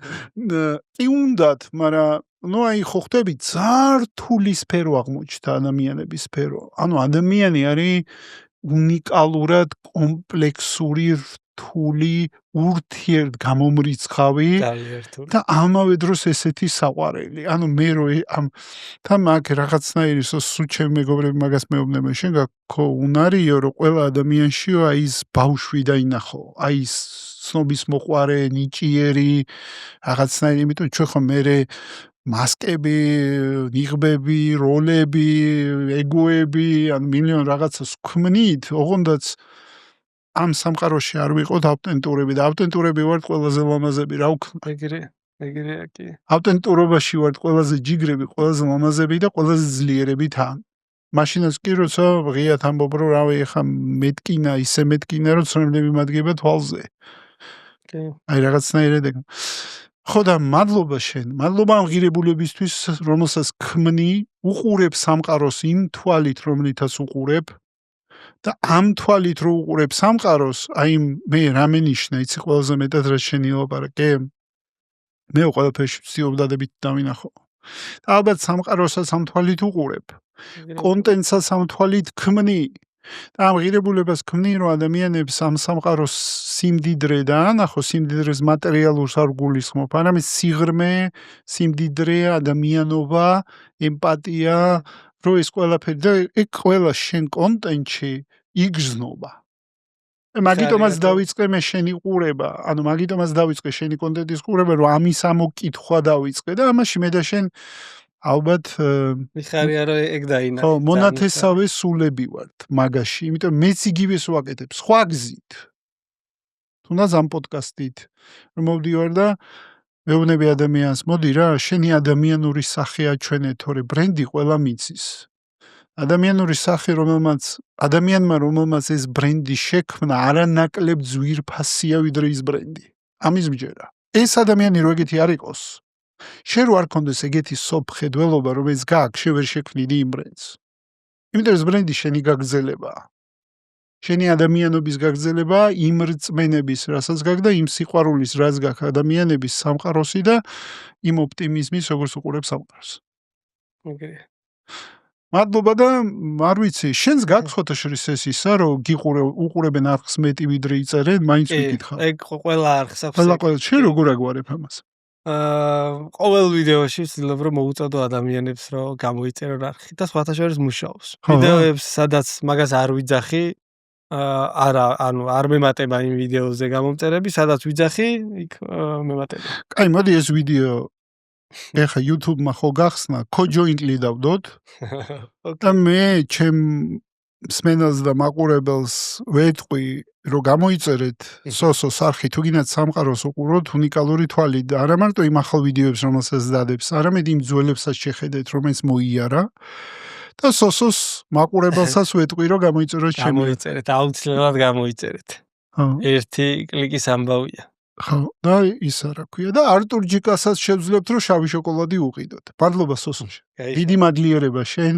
კი უნდათ, მაგრამ ну აი ხო ხტები ძართული სფერო აღმოჩნდა ადამიანების სფერო. ანუ ადამიანი არის უნიკალურად კომპლექსური, რთული, ურთიერთგამომრიცხავი და ამავე დროს ესეთი საყვარელი. ანუ მე რო ამ თან აქ რაღაცნაირი სულ ჩემი მეგობრები მაგას მეუბნება, შენ გაქო უნარიო, რომ ყველა ადამიანშიო აი ის ბავშვი დაინახო, აი ის ცნობის მოყვარე, ნიჭიერი, რაღაცნაირი, იმიტომ ჩვენ ხო მერე მასკები, ნიღბები, როლები, ეგოები, ან მილიონ რაღაცას ქმნით, ოღონდაც ამ სამყაროში არ ვიყოთ ავტენტურები და ავტენტურები ვართ ყველაზე ლამაზები, რა ვქნა. ეგრეა კი. ავტენტურობაში ვართ ყველაზე ჯიგრები, ყველაზე ლამაზები და ყველაზე ძლიერები თან. მაშინაც კი როცა ღიად ამბობ, რომ რავი, ეხა მეტკინა, ისე მეტკინა, რომ ცნობები მადგება თვალზე. კი. აი რაღაცნაირად ეგ. ხო და მადლობა შენ, მადლობა ამ ღირებულებისთვის, რომელსაც ქმნი, უყურებ სამყაროს იმ თვალით, რომლითაც უყურებ და ამ თვალით რო უყურებ სამყაროს, აი მე რა მენიშნა, იცი ყველაზე მეტად რა შენი ლაპარაკე? მე ყველაფერში ვცდილობდადებით დავინახო. და ალბათ სამყაროსაც ამ თვალით უყურებ. კონტენტსაც ამ თვალით ქმნი. და ამ ღირებულებას ქმნი, რომ ადამიანებს ამ სამყაროს სიმდიდრე და ანახო, სიმდიდრეს მატერიალურს არ გულისხმობ, არამედ სიღრმე, სიმდიდრე, ადამიანობა, ემპათია, რომ ეს ყველაფერი და ეგ ყველა შენ კონტენტში იგრძნობა. მაგიტომაც დავიწყე მე შენი ყურება, ანუ მაგიტომაც დავიწყე შენი კონტენტის ყურება, რომ ამის ამოკითხვა დავიწყე და ამაში მე და შენ ალბათ მიხარია რომ ეგ დაინახე. ხო, მონათესავე სულები ვართ მაგაში, იმიტომ მეც იგივეს ვაკეთებ, სხვა გზით. თუნდაც ამ პოდკასტით რომ მოვდივარ და მეუბნები ადამიანს, მოდი რა, შენი ადამიანური სახე აჩვენე, თორე ბრენდი ყველა მიცის. ადამიანური სახე, ადამიანმა რომელმაც ეს ბრენდი შექმნა, არანაკლებ ძვირფასია ვიდრე ის ბრენდი. ამის მჯერა. ეს ადამიანი რო ეგეთი არ იყოს, შენ რო არ კონდეს ეგეთი სოფხედველობა, რომელიც გააქვს, შენ ვერ შექმნიდი იმ ბრენდს. იმიტომ ეს ბრენდი შენი გაგრძელებაა. შენი ადამიანობის გაგრძელება იმ რწმენების, რასაც გაქვს და იმ სიყვარულის, რაც გაქვს ადამიანების სამყაროსი და იმ ოპტიმიზმის, როგორც უყურებს სამყაროს. ეგრეა. მადლობა და არ ვიცი, შენს გაგცხოთა შორის ეს ისა, რომ უყურებენ არხს მეტი ვიდრე იწერენ, მაინც ვიკითხავ. ეგ ყველა არხს აქვს. ყველა შენ როგორ აგვარებ ამას? ყოველ ვიდეოში ვცდილობ რომ მოუწოდო ადამიანებს რომ გამოიწერონ არხი და სხვათა შორის მუშაობს. ხო. ვიდეოებს სადაც მაგას არ ვიძახი, არა, ანუ არ მემატება იმ ვიდეოზე გამომწერები, სადაც ვიძახი, იქ მემატება. კაი, მოდი ეს ვიდეო ეხა YouTube-მა ხო გახსნა, co-jointly დავდოთ და მე ჩემ მსმენელს და მაყურებელს ვეთყვი, რომ გამოიწერეთ სოსოს არხი, თუ გინდათ სამყაროს უყუროთ უნიკალური თვალით და არა მარტო იმ ახალ ვიდეოებს, რომელსაც დადებს, არამედ იმ ძველებსაც შეხედეთ, რომელიც მოიარა და სოსოს მაყურებელსაც ვეთყვი, რომ გამოიწეროთ ჩემი. გამოიწერეთ, აუცილებლად გამოიწერეთ. ხო. ერთი კლიკის ამბავია. ხო, და ის რა ქვია და არტურ ჯიკასაც შევძლებთ, რომ შავი შოკოლადი უყიდოთ. მადლობა სოსოში. დიდი მადლიერება შენ.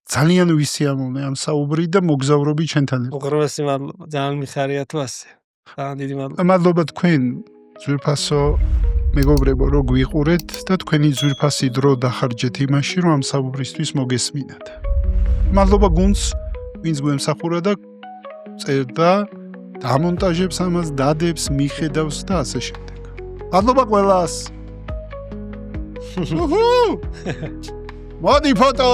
ძალიან ვისიამოვნე ამ საუბრით და მოგზაურობი ჩვენთან. უღრმესი მადლობა. ძალიან მიხარია თუ ასე. ძალიან დიდი მადლობა. მადლობა თქვენ ძვირფასო მეგობრებო, რომ გვიყურეთ და თქვენი ძვირფასი დრო დახარჯეთ იმაში, რომ ამ საუბრისთვის მოგესმინათ. მადლობა გუნდს, ვინც გვემსახურა და წერდა, დამონტაჟებს ამას, დადებს, მიხედავს და ასე შემდეგ. მადლობა ყველას. მოდი ფოტო!